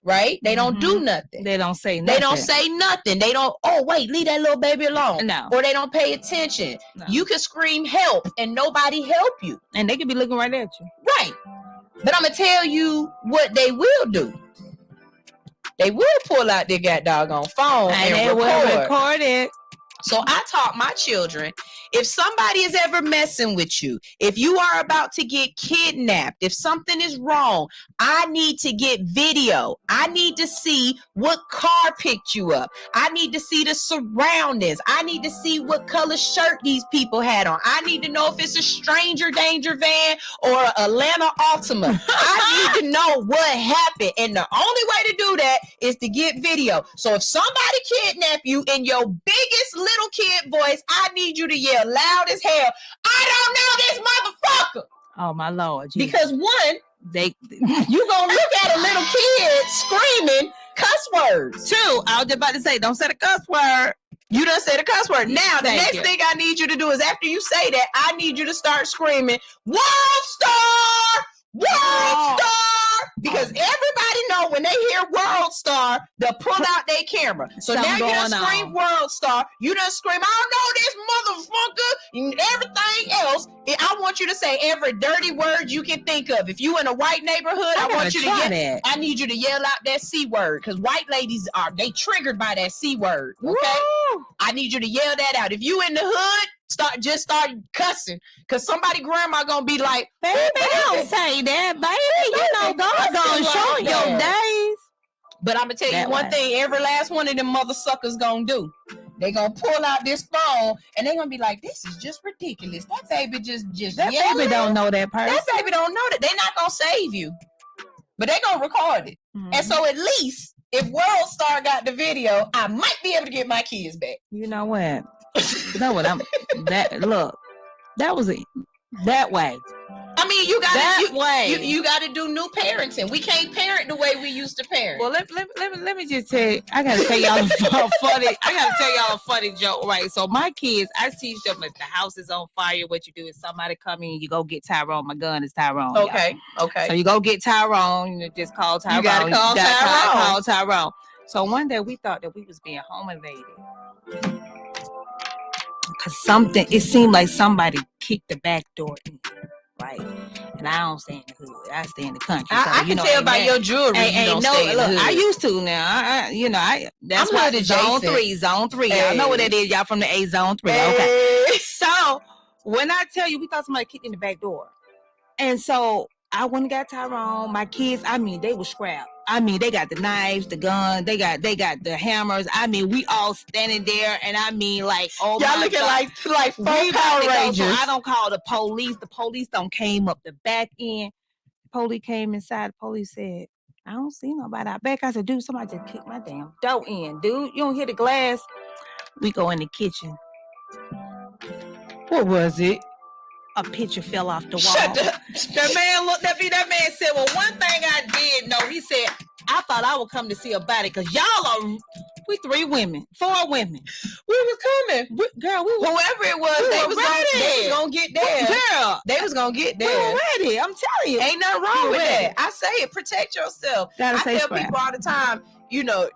Right? They don't do nothing. They don't say nothing. They don't, oh, wait, leave that little baby alone. No. Or they don't pay attention. No. You can scream help and nobody help you. And they could be looking right at you. Right. But I'm going to tell you what they will do. They will pull out their doggone phone and they will record it. So I taught my children, if somebody is ever messing with you, if you are about to get kidnapped, if something is wrong, I need to get video. I need to see what car picked you up. I need to see the surroundings. I need to see what color shirt these people had on. I need to know if it's a stranger danger van or an Atlanta Altima. I need to know what happened. And the only way to do that is to get video. So if somebody kidnap you in your biggest little kid voice, I need you to yell loud as hell, I don't know this motherfucker. Oh my Lord. Jesus. Because one, you gonna look at a little kid screaming cuss words. Two, I was just about to say, don't say the cuss word. You done said a cuss word. Now, the next thing I need you to do is, after you say that, I need you to start screaming, World Star! World Star! Because everybody know when they hear World Star, they'll pull out their camera. So now you done scream World Star. You done scream, I don't know this motherfucker, and everything else. I want you to say every dirty word you can think of. If you in a white neighborhood, I want you to yell. I need you to yell out that C word, because white ladies they triggered by that C word. Okay, woo! I need you to yell that out. If you in the hood, start cussing, because somebody grandma gonna be like, baby, don't say that, baby. You know God gonna show your days. But I'm gonna tell you one thing, every last one of them mother suckers gonna do. They gonna pull out this phone and they gonna be like, this is just ridiculous. That baby just that yelling. Baby don't know that person. That baby don't know that. They're not gonna save you, but they gonna record it. And so at least if World Star got the video, I might be able to get my kids back. You know what? You know what? That was that way. I mean, you gotta do new parenting. We can't parent the way we used to parent. Well, let me just tell you, I gotta tell y'all a funny joke, right? So my kids, I teach them if the house is on fire, what you do is somebody come in, you go get Tyrone. My gun is Tyrone. Okay. So you go get Tyrone, you just call Tyrone. You gotta call Tyrone. So one day we thought that we was being home invaded. Cause it seemed like somebody kicked the back door in. right? And I don't stay in the hood. I stay in the country. I can tell by your jewelry you don't stay in the hood. I used to now. That's I'm why hood zone adjacent. 3. Y'all know what that is. Y'all from the A zone 3. Okay. So when I tell you, we thought somebody kicked in the back door. And so I went and got Tyrone. My kids, they were scrapped. They got the knives, the gun, they got the hammers. We all standing there, and like, oh, y'all my looking God. like 4 Power Rangers. So I don't call the police. The police don't came up the back end. The police came inside. The police said, I don't see nobody out back. I said, dude, somebody just kicked my damn door in, dude. You don't hear the glass? We go in the kitchen. What was it? A picture fell off the wall. Shut up. The man looked at me. That man said, well, one thing I did know, he said, I thought I would come to see a body because we 4 women. We was coming. Girl, whoever it was, they was gonna get there. Girl, they was gonna get there. We were ready. I'm telling you. Ain't nothing wrong with that. I say it, protect yourself. I tell people all the time,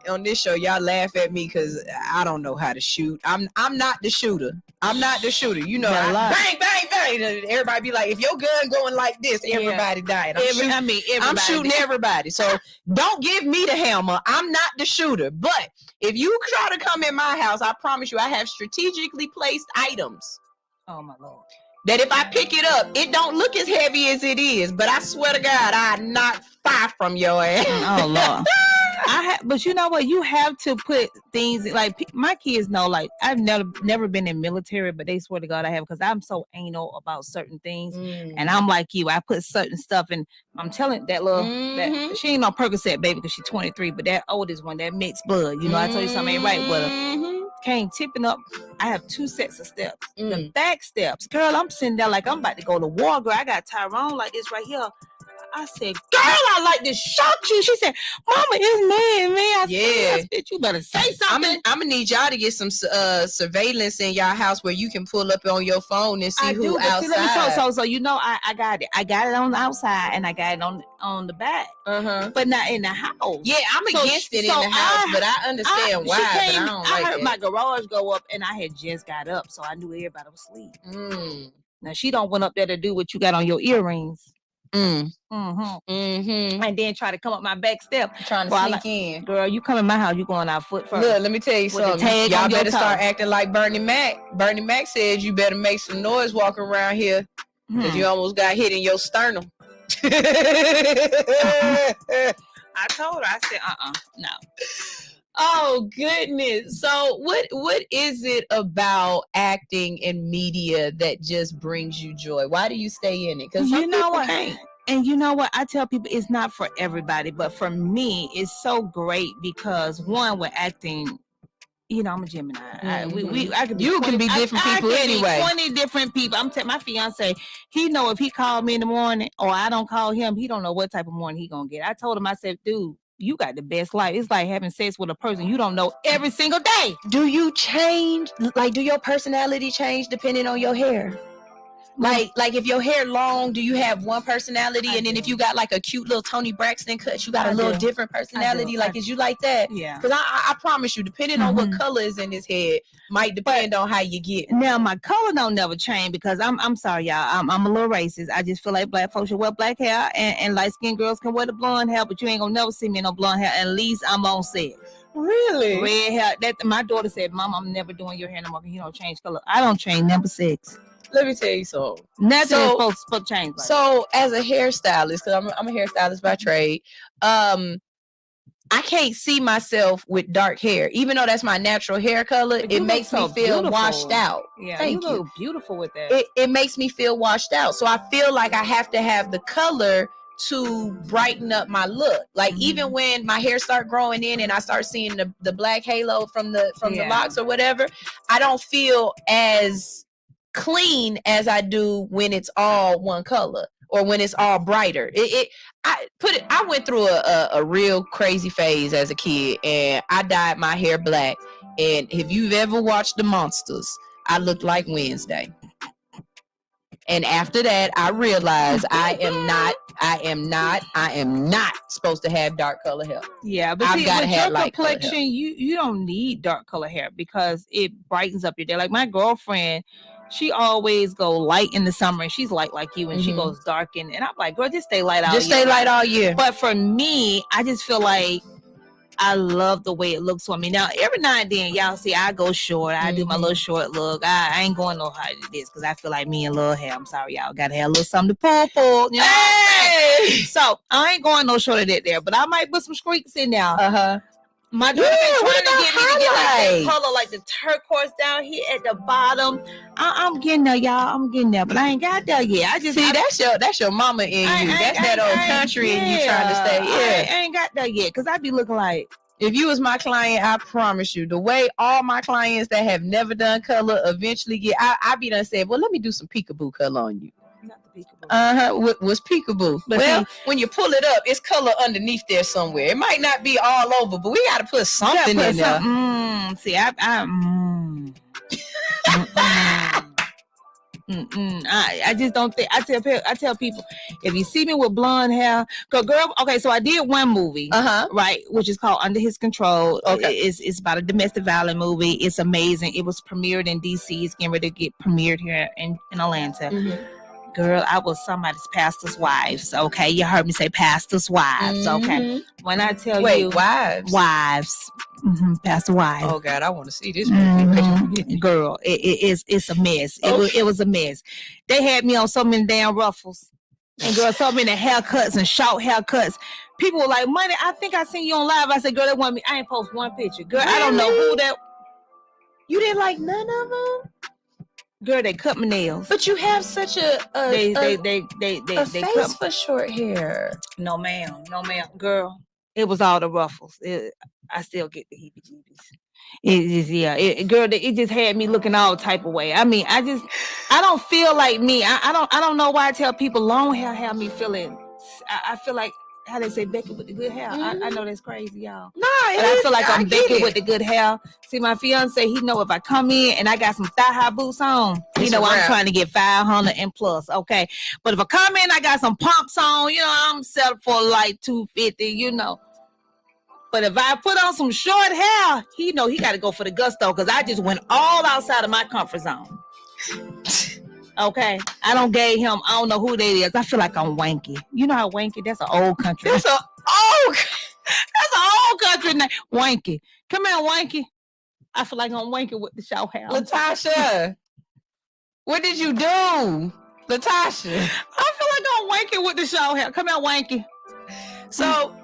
on this show, y'all laugh at me because I don't know how to shoot. I'm not the shooter. Bang, bang, bang. Everybody be like, if your gun going like this, everybody died. I'm shooting everybody. So don't give me the hammer. I'm not the shooter. But if you try to come in my house, I promise you, I have strategically placed items. Oh my Lord. That if I pick it up, it don't look as heavy as it is. But I swear to God, I knock 5 from your ass. Oh Lord. But you know what? You have to put things like my kids know. Like I've never been in military, but they swear to God I have because I'm so anal about certain things, and I'm like you. I put certain stuff, and I'm telling that little that she ain't no Percocet baby because she's 23, but that oldest one, that mixed blood. I told you something ain't right with her. Came tipping up. I have 2 sets of steps. The back steps, girl. I'm sitting there like I'm about to go to war, girl. I got Tyrone like this right here. I said, girl, I like to shock you. She said, Mama, it's man. I said, bitch, you better say something. I'm going to need y'all to get some surveillance in y'all house where you can pull up on your phone and see who outside. So I got it. I got it on the outside and I got it on the back. But not in the house. Yeah, I'm against it in the house, but I understand why. But I don't like heard it. My garage go up and I had just got up, so I knew everybody was asleep. Now, she don't went up there to do what you got on your earrings. And then try to come up my back step, trying to sneak in. Girl, you come in my house, you going out foot first. Look, let me tell you something. Y'all better start acting like Bernie Mac. Bernie Mac said you better make some noise walking around here because you almost got hit in your sternum. I told her, I said, no. Oh goodness. So what is it about acting in media that just brings you joy? Why do you stay in it? Because you know what? And you know what? I tell people it's not for everybody, but for me, it's so great because one, with acting, I'm a Gemini. I could be you 20, can be different people anyway. 20 different people. I'm telling my fiance, he know if he called me in the morning or I don't call him, he don't know what type of morning he gonna get. I told him, I said, dude, you got the best life. It's like having sex with a person you don't know every single day. Do you change? Like, do your personality change depending on your hair? Like if your hair long, do you have one personality? And then if you got like a cute little Tony Braxton cut, you got a little different personality. Like, is you like that? Yeah. Because I promise you, depending on what color is in his head, might depend on how you get. Now, my color don't never change because I'm sorry, y'all. I'm a little racist. I just feel like black folks should wear black hair and light-skinned girls can wear the blonde hair, but you ain't gonna never see me in no blonde hair. At least I'm on set. Really? Red hair. That my daughter said, Mom, I'm never doing your hair no more. You don't change color. I don't change number 6. Let me tell you something. Nothing is supposed to change. So, as a hairstylist, because I'm a hairstylist by trade, I can't see myself with dark hair, even though that's my natural hair color. It makes me feel washed out. Yeah, Thank you you. look beautiful with that. It makes me feel washed out. So I feel like I have to have the color to brighten up my look. Like even when my hair start growing in and I start seeing the black halo from the locks or whatever, I don't feel as clean as I do when it's all one color or when it's all brighter. I went through a real crazy phase as a kid and I dyed my hair black. And if you've ever watched The Monsters, I looked like Wednesday. And after that, I realized I am not supposed to have dark color hair. Yeah, but see, with your complexion, you don't need dark color hair because it brightens up your day. Like my girlfriend, she always go light in the summer, and she's light like you, and she goes dark and I'm like, girl, just stay light all year. Just stay light all year. But for me, I just feel like I love the way it looks on me. Now, every now and then, y'all see, I go short. I do my little short look. I ain't going no harder than this because I feel like me and little hair. I'm sorry, y'all. Got to have a little something to pull. You know what I'm saying? So, I ain't going no shorter than there, but I might put some streaks in there. My daughter been trying to get me to get like that color, like the turquoise down here at the bottom. I'm getting there, y'all. I'm getting there, but I ain't got there yet. I just see that's your mama in you. That's that old country in you trying to stay. Yeah, I ain't got there yet because I be looking like. If you was my client, I promise you, the way all my clients that have never done color eventually get, I be done said, well, let me do some peekaboo color on you. Was peekaboo. But well, when you pull it up, it's color underneath there somewhere. It might not be all over, but we got to put something in there. See, I just don't think. I tell people, if you see me with blonde hair, girl. Okay, so I did one movie, right, which is called Under His Control. Okay, it's about a domestic violence movie. It's amazing. It was premiered in DC. It's getting ready to get premiered here in Atlanta. Girl, I was somebody's pastor's wives. Okay, you heard me say pastor's wives. Okay, when I tell you, wives, pastor wives. Oh God, I want to see this movie. Girl, it's a mess. It was a mess. They had me on so many damn ruffles, and girl, so many haircuts and short haircuts. People were like, "Money, I think I seen you on live." I said, "Girl, that wasn't me. I ain't post one picture." Girl, really? I don't know who that. You didn't like none of them. Girl, they cut my nails. But you have such a they face cut for short hair. No, ma'am. Girl, it was all the ruffles. I still get the heebie-jeebies. It just had me looking all type of way. I mean, I don't feel like me. I don't know why I tell people long hair have me feeling. I feel like, how they say, Becky with the good hair. I know that's crazy, y'all. No, but I feel like I'm Becky with the good hair. See, my fiance, he know if I come in and I got some thigh-high boots on, you know I'm trying to get 500 and plus, okay? But if I come in, I got some pumps on, you know, I'm set for like 250, you know. But if I put on some short hair, he know he got to go for the gusto because I just went all outside of my comfort zone. Okay, I don't know who that is. I feel like I'm wanky. You know how wanky? That's an old country. That's an old country name. Wanky. Come here, wanky. I feel like I'm wanky with the short hair. Latasha, what did you do? Latasha. I feel like I'm wanky with the short hair. Come here, wanky. So,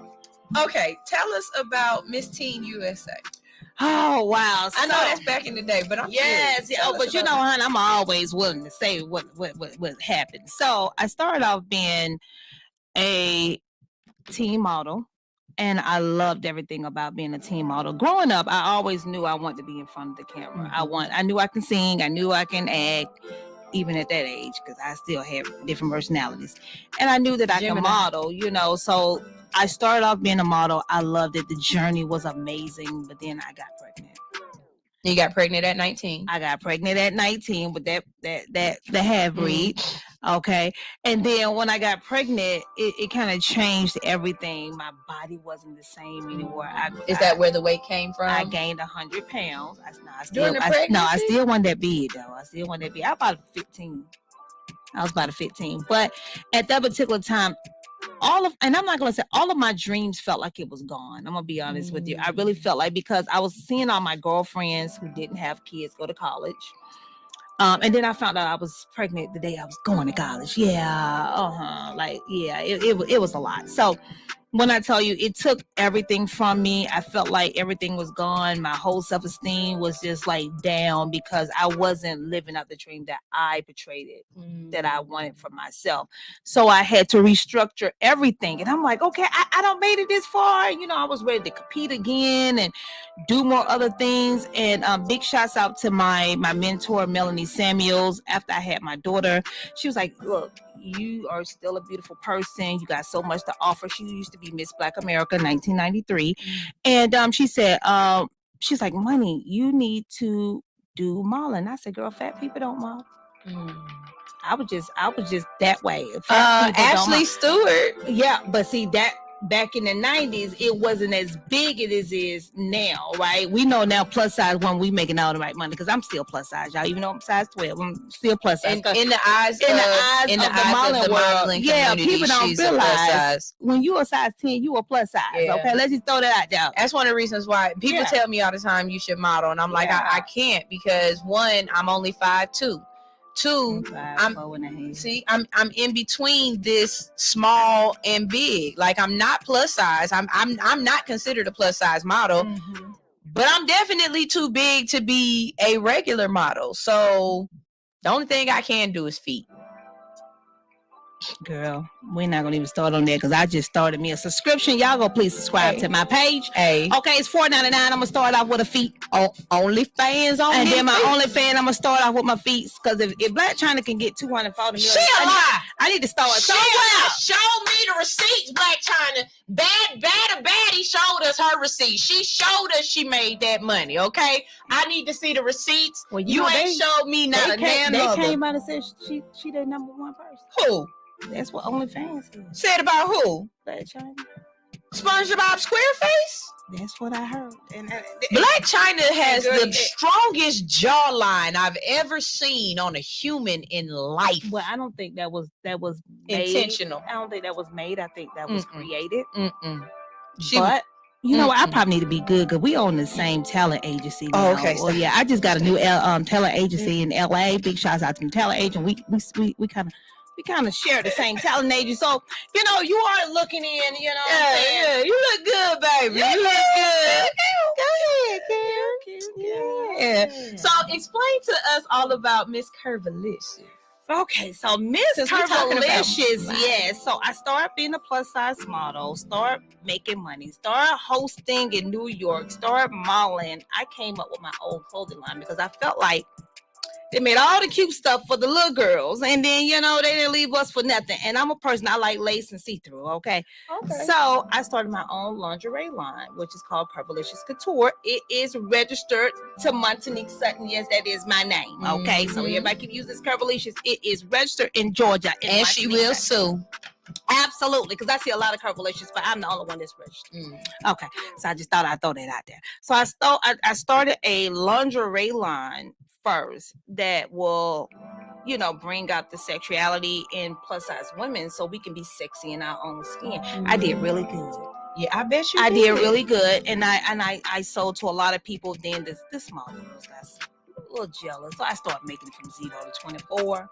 okay, tell us about Miss Teen USA. Oh wow! I know that's back in the day, but I'm curious. But you know, hon, I'm always willing to say what happened. So I started off being a teen model, and I loved everything about being a teen model. Growing up, I always knew I wanted to be in front of the camera. I knew I can sing. I knew I can act. Even at that age, because I still have different personalities, and I knew that I can model. You know, so. I started off being a model. I loved it. The journey was amazing, but then I got pregnant. You got pregnant at 19. I got pregnant at 19 with the half breed. Okay. And then when I got pregnant, it kind of changed everything. My body wasn't the same anymore. Is that where the weight came from? I gained 100 pounds. During the pregnancy? No, I still wasn't that big though. I was about 15. But at that particular time, and I'm not going to say all of my dreams felt like it was gone. I'm going to be honest with you. I really felt like, because I was seeing all my girlfriends who didn't have kids go to college. And then I found out I was pregnant the day I was going to college. Yeah. It was a lot. So when I tell you, it took everything from me. I felt like everything was gone. My whole self-esteem was just like down because I wasn't living out the dream that I portrayed it, that I wanted for myself. So I had to restructure everything. And I'm like, okay, I don't made it this far. You know, I was ready to compete again and do more other things. And big shouts out to my mentor, Melanie Samuels. After I had my daughter, she was like, look, you are still a beautiful person. You got so much to offer. She used to be Miss Black America 1993. And she said, she's like, Moni, you need to do modeling. I said, girl, fat people don't model. I was just that way. Ashley Stewart. Yeah, but see that back in the 90s, it wasn't as big as it is now, right? We know now plus size when we making all the right money, because I'm still plus size, y'all. Even though I'm size 12, I'm still plus size. In the eyes of the modeling yeah, community, people don't she's a plus realize size. when you a size 10, you a plus size. Yeah. Okay, let's just throw that out there. That's one of the reasons why people tell me all the time you should model, and I'm like, I can't, because one, I'm only 5'2". Two, I'm in between this small and big. Like, I'm not plus size. I'm not considered a plus size model, but I'm definitely too big to be a regular model. So the only thing I can do is feet. Girl, we're not gonna even start on that, because I just started me a subscription. Y'all go please subscribe to my page. Okay, it's $4.99. I'm gonna start off with a feet. OnlyFans on, and then my OnlyFans, I'm gonna start off with my feet, because if Black China can get 240 million, I need to start somewhere. Show me the receipts, Black China. Baddie showed us her receipts. She showed us she made that money. Okay, I need to see the receipts. Well, you ain't showed me not a damn. They came out and said she the number one person. Who? That's what OnlyFans said about who? Black China. SpongeBob SquareFace? That's what I heard. And Black China has the strongest jawline I've ever seen on a human in life. Well, I don't think that was made. Intentional. I don't think that was made. I think that was created. But you know what? I probably need to be good, because we own the same talent agency now. Okay. Well, yeah, I just got a new talent agency in LA. Big shouts out to the talent agent. We kind of share the same talent agency. So, you know, you are looking in, you know what I'm saying? Yeah, you look good, baby. You look good. Go ahead, Karen. Yeah. So explain to us all about Miss Curvilicious. Okay, so Miss Curvilicious, yes. So I started being a plus size model, start making money, start hosting in New York, start modeling. I came up with my own clothing line, because I felt like they made all the cute stuff for the little girls, and then, you know, they didn't leave us for nothing. And I'm a person, I like lace and see-through, okay? So I started my own lingerie line, which is called Curvilicious Couture. It is registered to Monique Sutton. Yes, that is my name, okay? So everybody can use this Curvilicious. It is registered in Georgia. And she will sue. Absolutely, because I see a lot of Curvilicious, but I'm the only one that's registered. Okay, so I just thought I'd throw that out there. So I started a lingerie line first that will, you know, bring out the sexuality in plus size women, so we can be sexy in our own skin. I did really good. Yeah, I bet you I did really good, and I sold to a lot of people. Then the small girls got a little jealous, so I started making it from 0 to 24.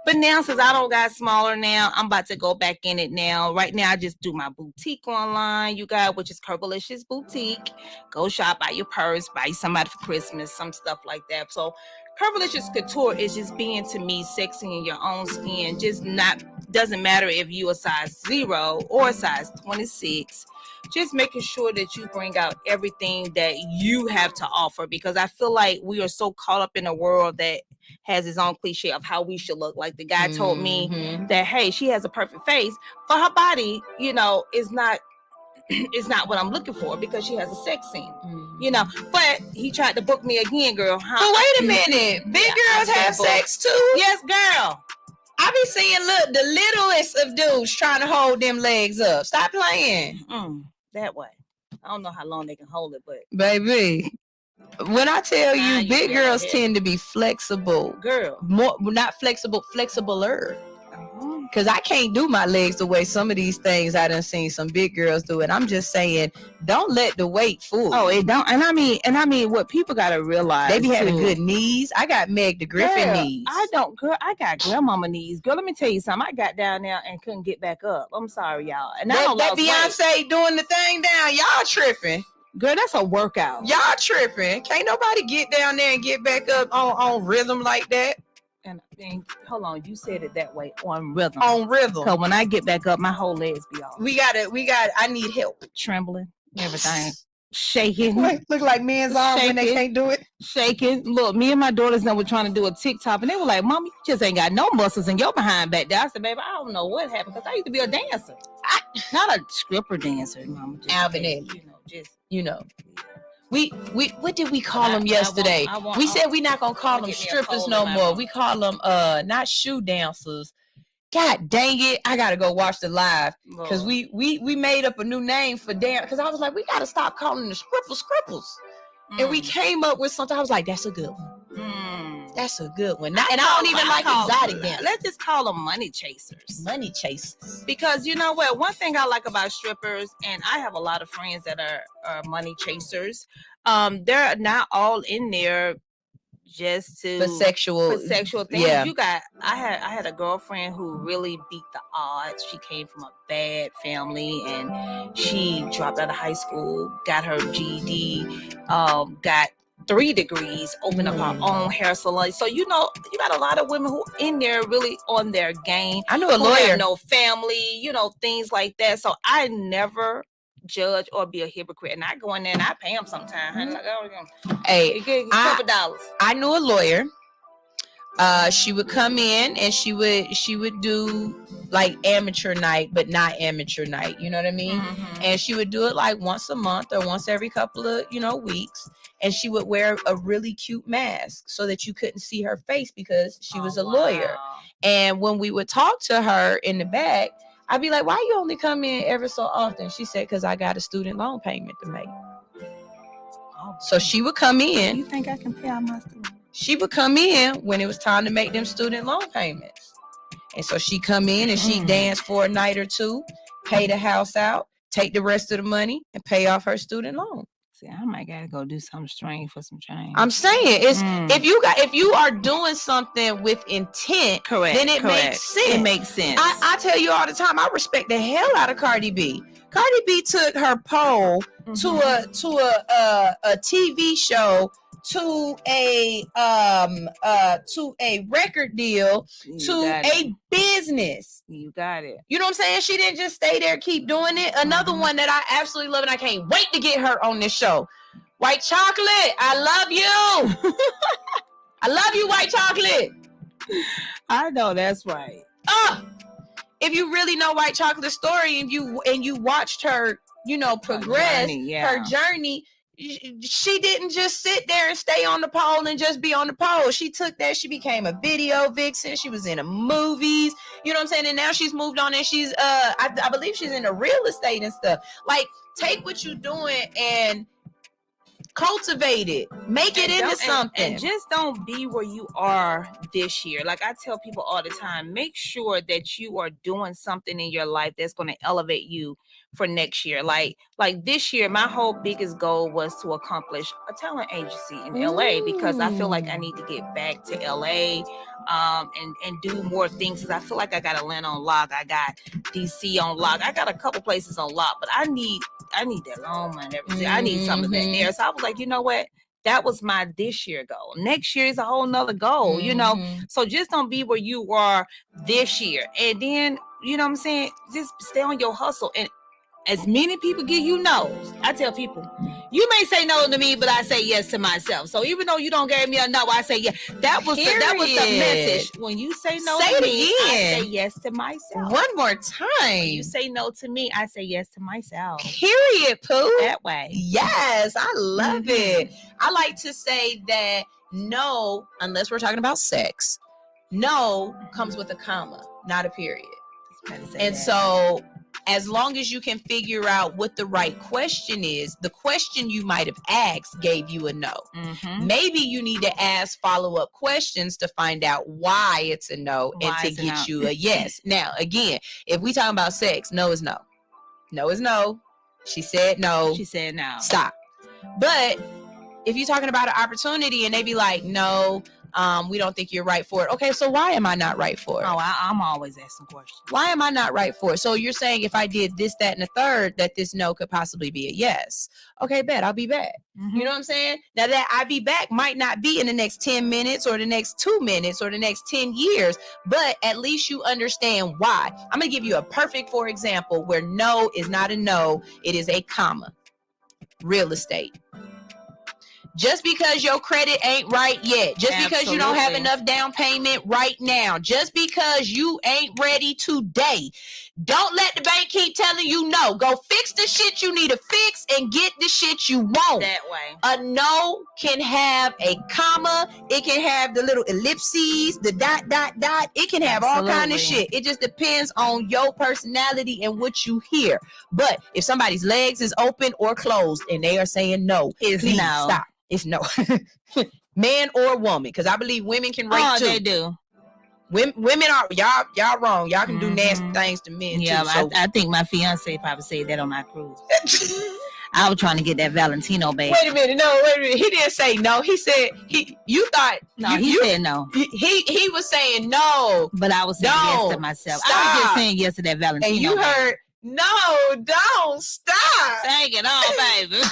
But now, since I don't got smaller now, I'm about to go back in it now. Right now, I just do my boutique online, you guys, which is Curvilicious Boutique. Go shop, buy your purse, buy somebody for Christmas, some stuff like that. So Curvilicious Couture is just being, to me, sexy in your own skin. Just doesn't matter if you a size 0 or a size 26. Just making sure that you bring out everything that you have to offer, because I feel like we are so caught up in a world that has its own cliche of how we should look. Like the guy told me that, hey, she has a perfect face, but her body, you know, is not what I'm looking for, because she has a sex scene, you know. But he tried to book me again, girl. But wait a minute, big girls have sex too? Yes, girl. I be seeing the littlest of dudes trying to hold them legs up. Stop playing. That way. I don't know how long they can hold it, but baby, when I tell you, big girls tend to be flexible. Girl. More, not flexible, flexibler. Because I can't do my legs the way some of these things I done seen some big girls do it. I'm just saying, don't let the weight fool you. Oh, it don't. And I mean, what people gotta realize, they be having good knees. I got Meg the Griffin knees. I don't, girl. I got grandmama knees. Girl, let me tell you something. I got down there and couldn't get back up. I'm sorry, y'all. And that Beyonce doing the thing down, y'all tripping. Girl, that's a workout. Y'all tripping. Can't nobody get down there and get back up on rhythm like that. And hold on, you said it that way, on rhythm. On rhythm. So when I get back up, my whole legs be off. I need help. Trembling, everything. Shaking. Look like men's arms when they can't do it. Shaking. Look, me and my daughters were trying to do a TikTok, and they were like, Mom, you just ain't got no muscles in your behind back there. I said, baby, I don't know what happened, because I used to be a dancer. Not a stripper dancer, Mama. Alvin, you know. What did we call them yesterday? We said we're not gonna call them strippers no more. We call them not shoe dancers. God dang it, I gotta go watch the live because we made up a new name for damn. Because I was like, we gotta stop calling the scripples. And we came up with something. I was like, that's a good one. That's a good one. And I don't even like exotic dance. Let's just call them money chasers. Money chasers. Because you know what? One thing I like about strippers, and I have a lot of friends that are money chasers. They're not all in there just for sexual things. Yeah. I had a girlfriend who really beat the odds. She came from a bad family and she dropped out of high school, got her GED, got 3 degrees, opened up her own hair salon. So you got a lot of women who in there really on their game. I knew a lawyer, no family, things like that. So I never judge or be a hypocrite, and I go in there and I pay them sometimes. Hey, a couple dollars. I knew a lawyer. She would come in and she would do like amateur night, but not amateur night. You know what I mean? And she would do it like once a month or once every couple of weeks. And she would wear a really cute mask so that you couldn't see her face because she was a lawyer. And when we would talk to her in the back, I'd be like, why you only come in ever so often? She said, because I got a student loan payment to make. So she would come in. You think I can pay out my student? She would come in when it was time to make them student loan payments. And so she come in and she dance for a night or two, pay the house out, take the rest of the money and pay off her student loan. See, I might gotta go do something strange for some change. I'm saying if you are doing something with intent, then it makes sense. It makes sense. I tell you all the time, I respect the hell out of Cardi B. Cardi B took her pole to a TV show, to a record deal, a business. You got it. You know what I'm saying? She didn't just stay there, keep doing it. Another one that I absolutely love, and I can't wait to get her on this show. White Chocolate, I love you. I love you, White Chocolate. I know that's right. If you really know White Chocolate's story and you watched her, progress her journey. She didn't just sit there and stay on the pole and just be on the pole. She took that. She became a video vixen. She was in the movies. You know what I'm saying? And now she's moved on and she's I believe she's into real estate and stuff. Like, take what you're doing and cultivate it, make it into something. And just don't be where you are this year. Like I tell people all the time, make sure that you are doing something in your life that's going to elevate you for next year. Like this year, my whole biggest goal was to accomplish a talent agency in LA, because I feel like I need to get back to LA and do more things, because I feel like I got Atlanta on lock. I got DC on lock. I got a couple places on lock, but I need that loan and everything. I need some of that there. So I was like, you know what? That was my this year goal. Next year is a whole nother goal, So just don't be where you are this year. And then, you know what I'm saying? Just stay on your hustle. And as many people give you no's, I tell people, you may say no to me, but I say yes to myself. So even though you don't give me a no, I say yes. That was the message. When you say no to me, I say yes to myself. One more time. When you say no to me, I say yes to myself. Period, Pooh. That way. Yes, I love it. I like to say that no, unless we're talking about sex, no comes with a comma, not a period. And so as long as you can figure out what the right question is, the question you might have asked gave you a no. Maybe you need to ask follow-up questions to find out why it's a no and to get you a yes. Now, again, if we talking about sex, no is no. No is no. She said no. She said no. Stop. But if you're talking about an opportunity and they be like, no, we don't think you're right for it. Okay, so why am I not right for it? Oh, I'm always asking questions. Why am I not right for it? So you're saying if I did this, that, and the third, that this no could possibly be a yes. Okay, bet, I'll be back. You know what I'm saying? Now that I be back might not be in the next 10 minutes or the next 2 minutes or the next 10 years, but at least you understand why. I'm going to give you a perfect, for example, where no is not a no, it is a comma. Real estate. Just because your credit ain't right yet, just because you don't have enough down payment right now, just because you ain't ready today, Don't let the bank keep telling you no. Go fix the shit you need to fix and get the shit you want. That way. A no can have a comma. It can have the little ellipses, the dot. It can have all kind of shit. It just depends on your personality and what you hear. But if somebody's legs is open or closed and they are saying no, please stop. It's no. Man or woman, because I believe women can rape too. They do. Women are y'all wrong. Y'all can do nasty things to men too. So. I think my fiance probably said that on our cruise. I was trying to get that Valentino baby. Wait a minute, he didn't say no. He said you thought he said no. He was saying no, but I was saying yes to myself. Stop. I was just saying yes to that Valentino. And you baby. heard no, don't stop. Take it all, baby.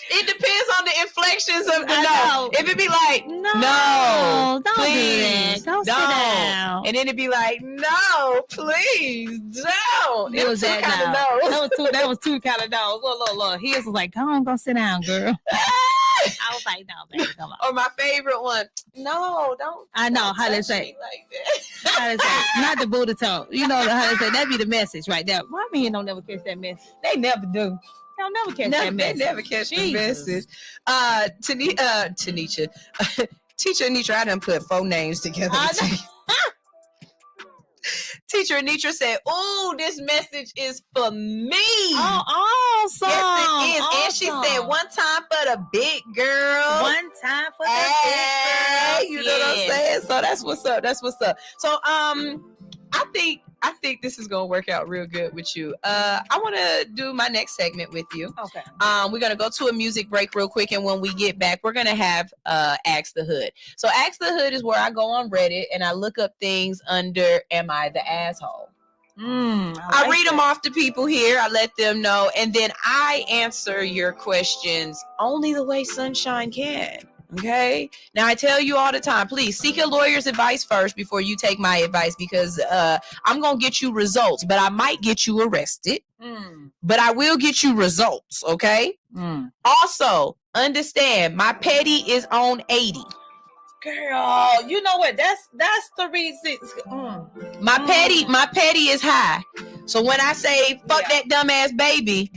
It depends on the inflections of the I no. know. If it be like no, don't please, do that. Don't sit down. And then it be like no, please don't. It was that kind now. of no. That was two kind of no. Look. His was like, come on, go sit down, girl. I was like, no, baby, come on. Or my favorite one, no, don't. I know how they say. Like that. How they say, not the Buddha tone. You know how they say that be the message right there. Why men don't never catch that message? They never do. They'll never catch that message. They never catch the message. Tanisha, Teacher Anitra, I done put 4 names together. Teacher Anitra said, "Ooh, this message is for me." Oh, awesome! Yes, it is. Awesome. And she said, "One time for the big girl. One time for the big girl." You know what I'm saying? So that's what's up. That's what's up. So I think this is gonna work out real good with you. I want to do my next segment with you. Okay. We're gonna go to a music break real quick, and when we get back, we're gonna have Ask the Hood. So Ask the Hood is where I go on Reddit and I look up things under "Am I the asshole?" I read them off to people here. I let them know, and then I answer your questions only the way Sunshine can. Okay. Now I tell you all the time, please seek a lawyer's advice first before you take my advice, because I'm gonna get you results, but I might get you arrested. But I will get you results. Okay. Also, understand my petty is on 80. Girl, you know what? That's the reason. My petty is high. So when I say fuck that dumbass baby,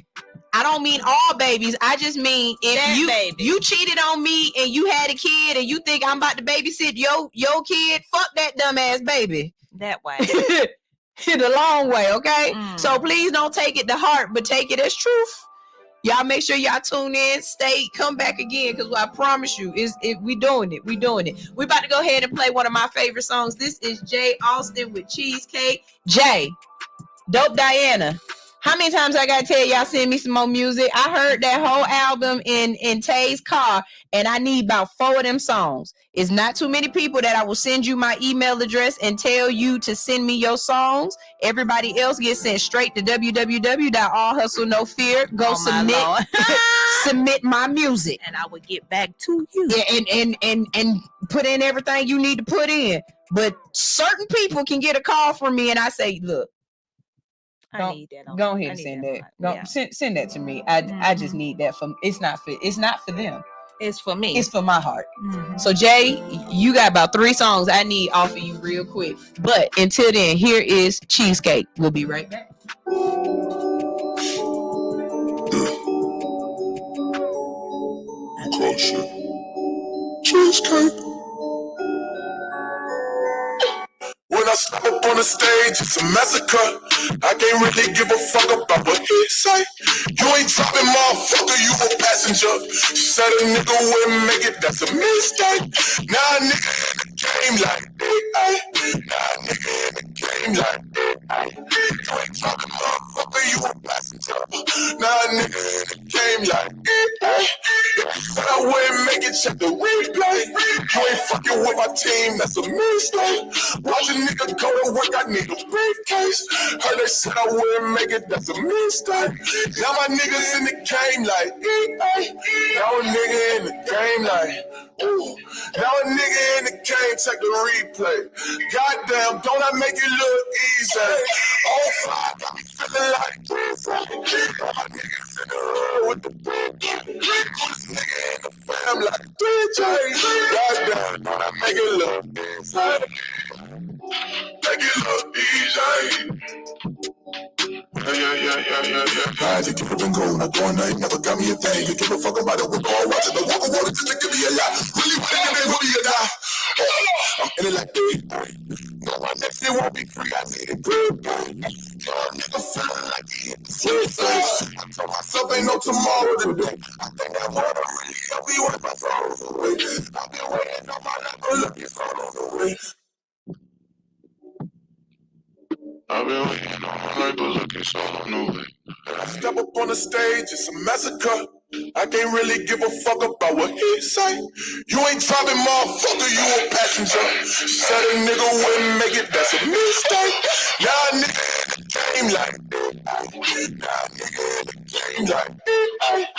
I don't mean all babies. I just mean if you cheated on me and you had a kid and you think I'm about to babysit your kid, fuck that dumbass baby. That way. The long way, okay? So please don't take it to heart, but take it as truth. Y'all make sure y'all tune in, come back again, because I promise you, we doing it. We about to go ahead and play one of my favorite songs. This is Jay Austin with Cheesecake. Jay, Dope Diana. How many times I gotta tell y'all send me some more music? I heard that whole album in Tay's car, and I need about 4 of them songs. It's not too many people that I will send you my email address and tell you to send me your songs. Everybody else gets sent straight to www.allhustlenofear. Go submit my music, and I will get back to you. Yeah, and put in everything you need to put in. But certain people can get a call from me, and I say, look. I need that. Go ahead and send that. Send that to me. I just need that it's not for them. It's for me. It's for my heart. So Jay, you got about 3 songs I need off of you real quick. But until then, here is Cheesecake. We'll be right back. Cheesecake. When I step up on the stage, it's a massacre. I can't really give a fuck about what he say. You ain't dropping, motherfucker, you a passenger. Said a nigga wouldn't make it, that's a mistake. Now a nigga in the game like this. Now a nigga in the game like this. You ain't dropping, motherfucker, you a passenger. Now a nigga in the game like this. Said I wouldn't make it, check the replay. You ain't fucking with my team, that's a mistake. Watch a nigga go to work, I need a briefcase. Heard they said I wouldn't make it, that's a mistake. Now my niggas in the game like, now a nigga in the game like, ooh. Now a nigga in the game, check the replay. Goddamn, don't I make it look easy? Oh, fuck, got me feeling like this. All my niggas in the hood with the big this nigga in the fam like DJ. Goddamn, don't I make it look easy? Make it look easy. Yeah. Guys, if you been going up all night, never got me a thing. You give a fuck about it, we're all watching the walk of water just to give me a lot. Really, will you die? I'm in it like no, my next day won't be free. I need it good. Y'all nigga feeling like he hit the face. I told myself ain't no tomorrow today. I think I wanna really help me with my phones away. I've been waiting on my life, but look, it's all on the way. I've been waiting on my life, but look, it's all on the way. When I step up on the stage, it's a massacre. I can't really give a fuck about what he say. You ain't driving, motherfucker, you a passenger. Said a nigga wouldn't make it, that's a mistake. Now a nigga in the game like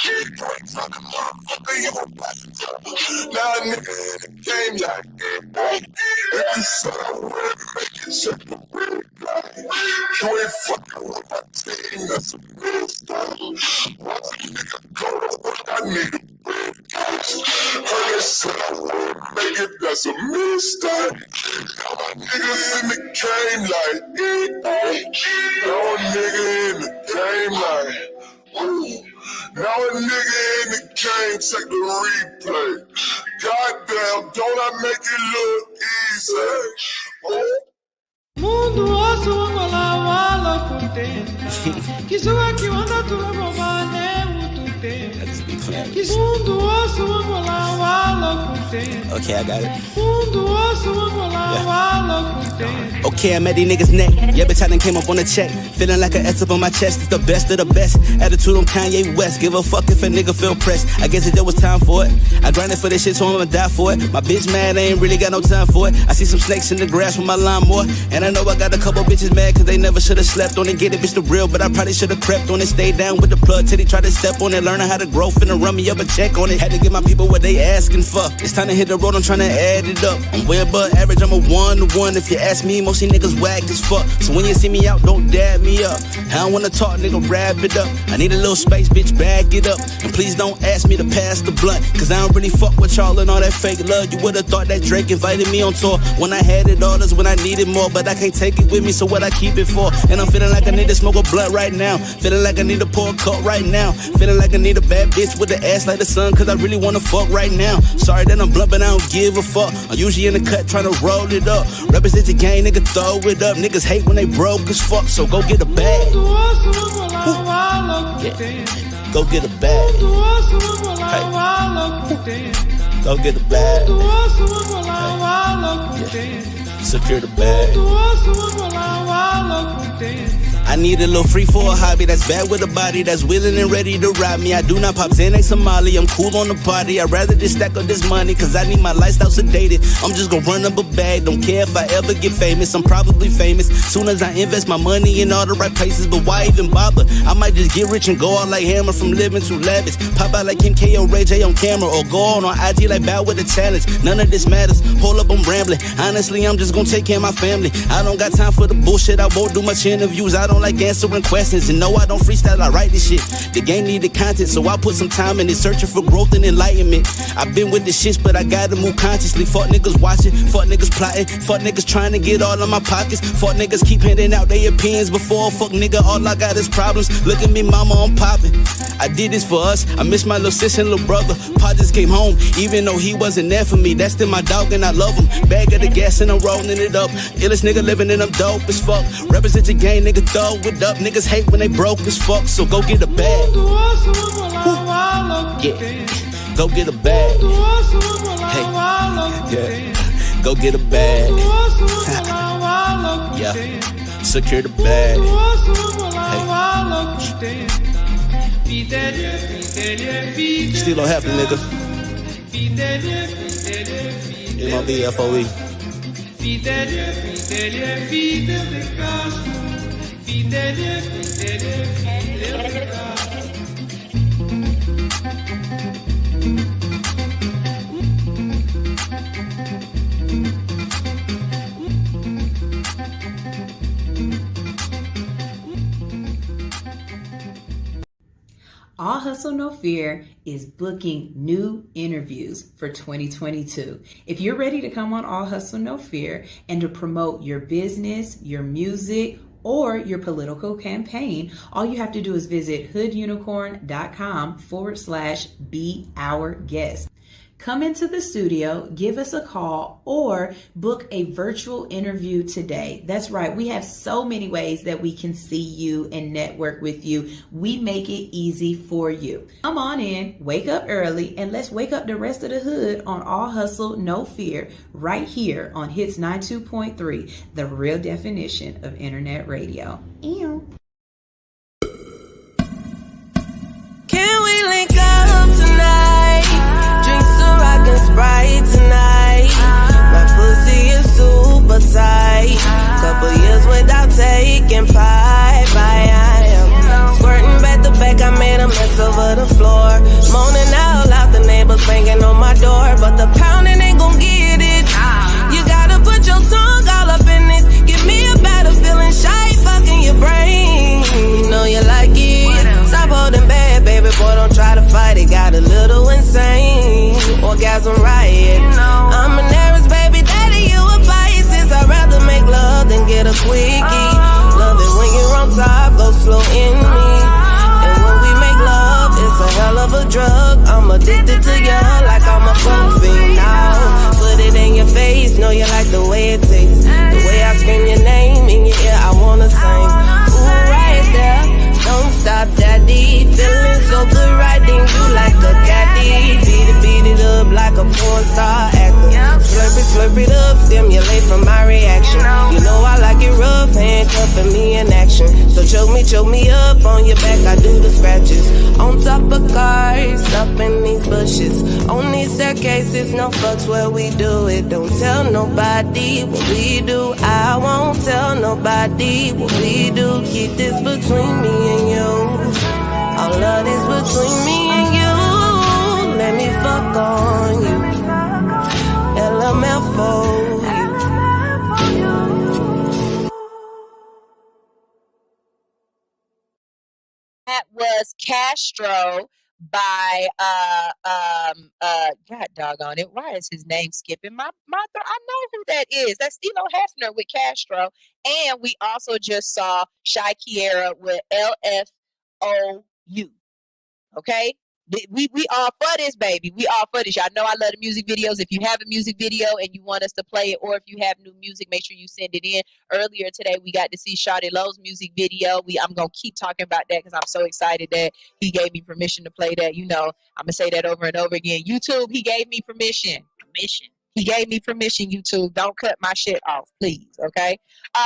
you ain't driving, motherfucker, you a passenger. Now a nigga in the game like if you said I wouldn't make it, check the red light. You ain't fucking with my team, that's a mistake. Watch a nigga go to work, I need a big cash. Heard they said I wouldn't make it, that's a mistake. Now my niggas in the game like now a nigga in the game like ooh. Now a nigga in the game, check the replay. Goddamn, don't I make it look easy? Mundo osso angola wala contenta. Kizua que anda tu robane muito tempo. Mundo osso angola wala contenta. Okay, I got it. Mundo osso angola wala contenta. Okay, I'm at these niggas' neck. Yeah, bitch, I done came up on the check. Feeling like an S up on my chest. It's the best of the best. Attitude on Kanye West. Give a fuck if a nigga feel pressed. I guess it there was time for it. I grinded for this shit, so I'ma die for it. My bitch mad, I ain't really got no time for it. I see some snakes in the grass with my lawnmower. And I know I got a couple bitches mad cause they never should've slept on it. Get it, bitch, the real, but I probably should've crept on it. Stayed down with the plug till they try to step on it. Learning how to grow, finna run me up a check on it. Had to give my people what they asking for. It's time to hit the road, I'm trying to add it up. I'm way above average, I'm a 1-to-1. If you ask me, most of these niggas whack as fuck. So when you see me out, don't dab me up. I don't wanna talk, nigga, wrap it up. I need a little space, bitch, bag it up. And please don't ask me to pass the blunt, cause I don't really fuck with y'all and all that fake love. You would've thought that Drake invited me on tour. When I had it all, that's when I needed more. But I can't take it with me, so what I keep it for? And I'm feeling like I need to smoke a blunt right now. Feeling like I need to pour a cup right now. Feeling like I need a bad bitch with the ass like the sun, cause I really wanna fuck right now. Sorry that I'm blunt, but I don't give a fuck. I'm usually in the cut trying to roll it up. Represent the gang, nigga, throw it up. Niggas hate when they broke as fuck, so go get a bag. Yeah. Go get a bag. Hey. Go get a bag. Hey. Yeah. Secure the bag. I need a little free for a hobby that's bad with a body that's willing and ready to ride me. I do not pop Xanax Somali, I'm cool on the party. I'd rather just stack up this money, cause I need my lifestyle sedated. I'm just gonna run up a bag, don't care if I ever get famous. I'm probably famous soon as I invest my money in all the right places. But why even bother? I might just get rich and go out like Hammer from living too lavish. Pop out like Kim K or Ray J on camera, or go on IG like Bow with a challenge. None of this matters, hold up, I'm rambling. Honestly, I'm just gonna take care of my family. I don't got time for the bullshit, I won't do much interviews. I don't like answering questions, and no, I don't freestyle, I write this shit. The game needed content, so I put some time in it, searching for growth and enlightenment. I've been with the shits, but I gotta move consciously. Fuck niggas watching, fuck niggas plotting, fuck niggas trying to get all of my pockets. Fuck niggas keep handing out their opinions before. Fuck nigga, all I got is problems. Look at me, mama, I'm popping. I did this for us, I miss my little sister and little brother. Pa just came home, even though he wasn't there for me. That's still my dog and I love him. Bag of the gas and I'm rolling it up. Illest nigga living and I'm dope as fuck. Represent the gang, nigga, throw it up. Niggas hate when they broke as fuck, so go get a bag. Yeah, go get a bag. Hey, yeah, go get a bag. Yeah, secure the bag. Hey, still don't happen, nigga. It might be FOE. All Hustle No Fear is booking new interviews for 2022. If you're ready to come on All Hustle No Fear and to promote your business, your music, or your political campaign, all you have to do is visit hoodunicorn.com/be our guest. Come into the studio, give us a call, or book a virtual interview today. That's right. We have so many ways that we can see you and network with you. We make it easy for you. Come on in, wake up early, and let's wake up the rest of the hood on All Hustle, No Fear, right here on Hits 92.3, the real definition of internet radio. Ew. Can we link up tonight? Drink some rock and Sprite tonight. My pussy is super tight. Couple years without taking pipe. I am squirting back to back. I made a mess over the floor. Moaning out loud, the neighbors banging on my door, but the pounding ain't gon' get it. You gotta put your tongue all up in it. Give me a better feeling, shy fucking your brain. You know you like it. Stop holding back, baby boy, don't try to fight it. Got a little insane, orgasm riot. I'm an Aries, baby daddy, you a Pisces. I'd rather make love than get a quickie. Love it when you're on top, go slow in me. And when we make love, it's a hell of a drug. I'm addicted to you like I'm a coke fiend now. Put it in your face, know you like the way it tastes. The way I scream your name in your ear, I wanna sing. Ooh, right there, don't stop, daddy. Feeling so good, riding you like a caddy. Beat it up like a porn star actor. Slurp it up, stimulate from my reaction. You know I like it rough, handcuffing me in action. So choke me up on your back, I do the scratches. On top of cars, up in these bushes. On these staircases, no fucks where we do it. Don't tell nobody what we do. I won't tell nobody what we do. Keep this between me and you. All of this between me and you. Let me fuck on you. LMF for you. That was Castro by God doggone it. Why is his name skipping my throat? I know who that is. That's Stilo Hefner with Castro. And we also just saw Shy Kiera with LFOU. Okay? We all for this, baby. We all for this. Y'all know I love the music videos. If you have a music video and you want us to play it, or if you have new music, make sure you send it in. Earlier today, we got to see Shawty Lowe's music video. I'm going to keep talking about that because I'm so excited that he gave me permission to play that. You know, I'm going to say that over and over again. YouTube, he gave me permission. He gave me permission, YouTube. Don't cut my shit off, please, okay?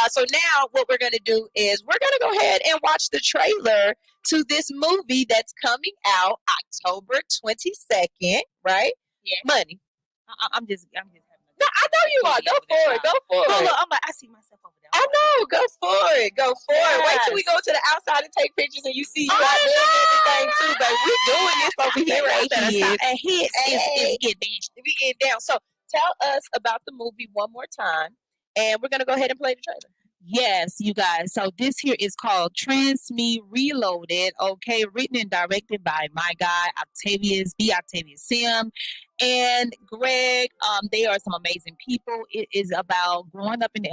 So now what we're going to do is we're going to go ahead and watch the trailer to this movie that's coming out October 22nd, right? Yeah. Money. I'm just having a no, I know you are. Go for it. Hold on, I see myself over there. I know. Go for it. Yes. Wait till we go to the outside and take pictures and you see you out there and everything too, baby. We doing this over here right here. And his is we get down. So tell us about the movie one more time, and we're gonna go ahead and play the trailer. Yes, you guys. So this here is called Trans Me Reloaded, okay? Written and directed by my guy, Octavius Sim, and Greg. They are some amazing people. It is about growing up in the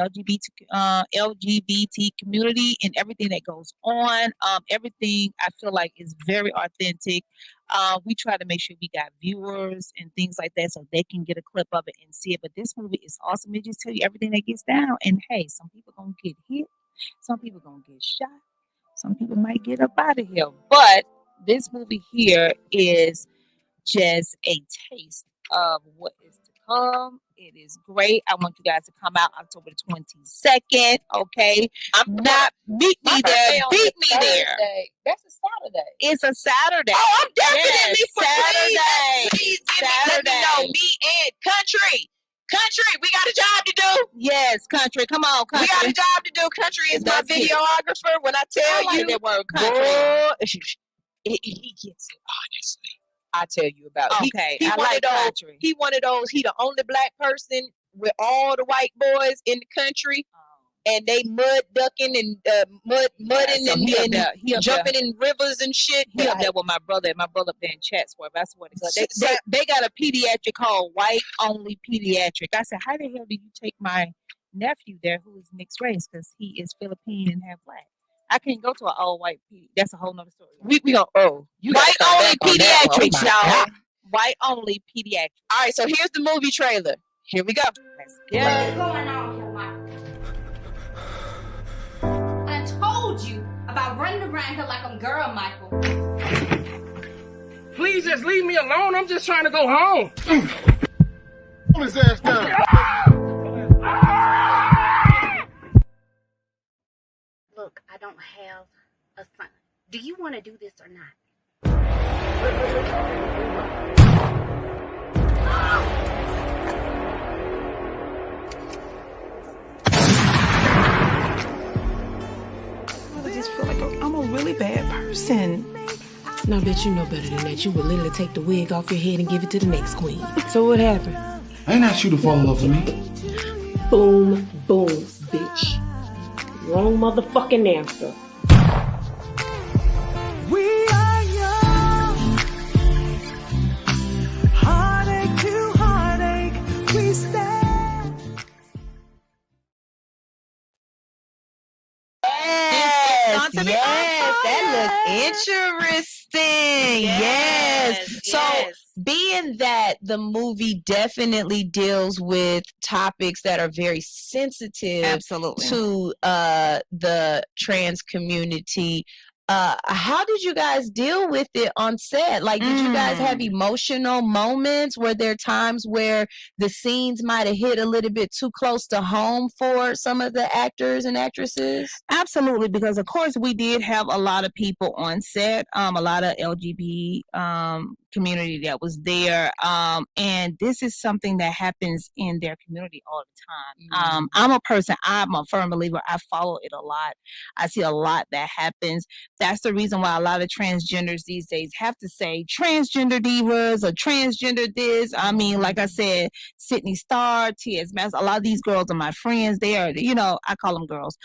LGBT community and everything that goes on. Everything I feel like is very authentic. We try to make sure we got viewers and things like that so they can get a clip of it and see it. But this movie is awesome. It just tell you everything that gets down. And hey, some people gonna get hit, some people gonna get shot, some people might get up out of here. But this movie here is just a taste of what is to come. It is great. I want you guys to come out October 22nd. Okay, meet me there. Beat me there. That's a Saturday. It's a Saturday. Oh, I'm definitely for Saturday. Please give Saturday. Let me know. Me and Country, we got a job to do. Yes, Country. Come on, Country. We got a job to do. Country is my videographer. When I tell you that word, Country, he gets it honestly. I tell you about it. Okay, he one of those. Country. He one of those. He the only black person with all the white boys in the country. and they mud ducking and mudding So he up and there, he up jumping there. in rivers and shit. He up there with my brother up there in Chatsworth. That's what it So- is. They got a pediatric called White Only Pediatric. I said, how the hell do you take my nephew there who is mixed race because he is Philippine and half black? I can't go to an all white pediatric. That's a whole nother story. We go, you White only pediatrics, y'all. White only pediatric. All right, so here's the movie trailer. Here we go. Let's What is going on here, Michael? I told you about running around here like I'm girl, Michael. Please just leave me alone. I'm just trying to go home. Pull his ass down. Look, I don't have a son. Do you want to do this or not? I just feel like I'm a really bad person. And I bet you know better than that. You would literally take the wig off your head and give it to the next queen. So what happened? I ain't asked you to fall in love with me. Boom, boom, bitch. Wrong motherfucking answer. We are young, heartache to heartache, we stand. Yes, that looks interesting. Yes. So being that the movie definitely deals with topics that are very sensitive Absolutely. to the trans community, how did you guys deal with it on set? Like, did you guys have emotional moments? Were there times where the scenes might have hit a little bit too close to home for some of the actors and actresses? Absolutely, because of course we did have a lot of people on set, a lot of LGBT community that was there, and this is something that happens in their community all the time. I'm a firm believer. I follow it a lot. I see a lot that happens. That's the reason why a lot of transgenders these days have to say transgender divas or transgender this. I mean, like I said, Sydney Starr, T.S. Mass, a lot of these girls are my friends. They are, I call them girls.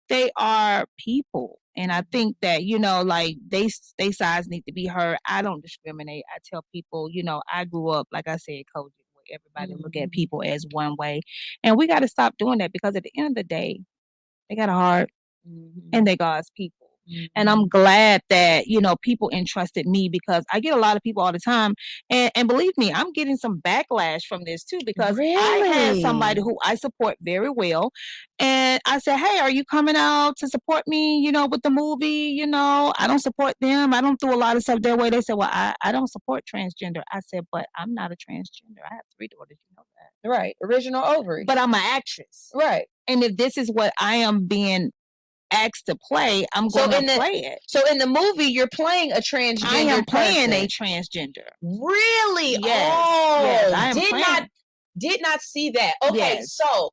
They are people. And I think that, like they sides need to be heard. I don't discriminate. I tell people, I grew up, like I said, Koji, where everybody look at people as one way. And we got to stop doing that because at the end of the day, they got a heart and they God's people. And I'm glad that, people entrusted me because I get a lot of people all the time. And believe me, I'm getting some backlash from this too because I had somebody who I support very well. And I said, hey, are you coming out to support me, with the movie? I don't support them. I don't do a lot of stuff their way. They said, well, I don't support transgender. I said, but I'm not a transgender. I have 3 daughters. You know that. Right. Original ovary. But I'm an actress. Right. And if this is what I am being asked to play, I'm going to play it. So in the movie, you're playing a transgender. I am playing person. a transgender. Really? Yes. Oh, yes, I am did not see that. Okay, yes. So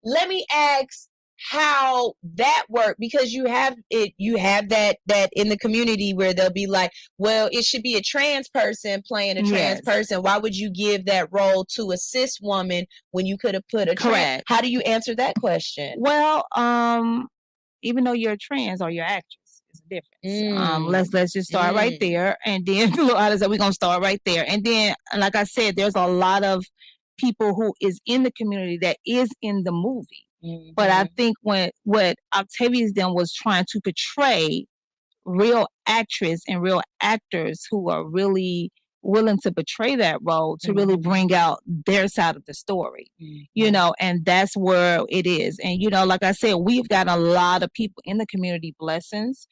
let me ask how that worked because you have that in the community where they'll be like, well, it should be a trans person playing a trans person. Why would you give that role to a cis woman when you could have put a trans? How do you answer that question? Well, even though you're trans or you're actress, it's a difference. Let's just start right there, and then we're gonna start right there, and then, like I said, there's a lot of people who is in the community that is in the movie, but I think what Octavia's done was trying to portray real actress and real actors who are really willing to portray that role to really bring out their side of the story, and that's where it is. And, like I said, we've got a lot of people in the community, blessings.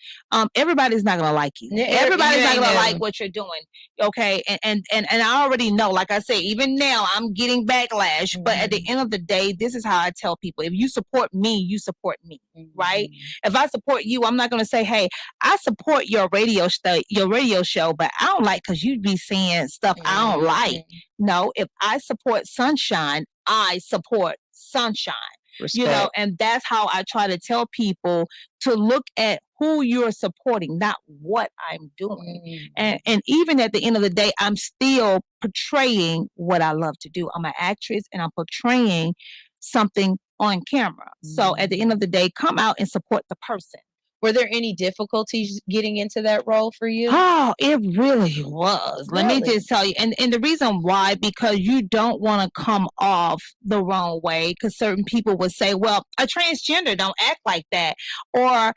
Everybody's not going to like you. Everybody's not going to like what you're doing. Okay. And I already know, like I say, even now I'm getting backlash, but at the end of the day, this is how I tell people, if you support me, you support me, right? If I support you, I'm not going to say, hey, I support your radio show, but I don't like, cause you'd be saying stuff I don't like. No, if I support sunshine, I support sunshine. Respect. And that's how I try to tell people to look at who you're supporting, not what I'm doing. And even at the end of the day, I'm still portraying what I love to do. I'm an actress and I'm portraying something on camera. So at the end of the day, come out and support the person. Were there any difficulties getting into that role for you? Oh, it really was. Let me Really? just tell you. And the reason why, because you don't want to come off the wrong way, because certain people would say, well, a transgender don't act like that, or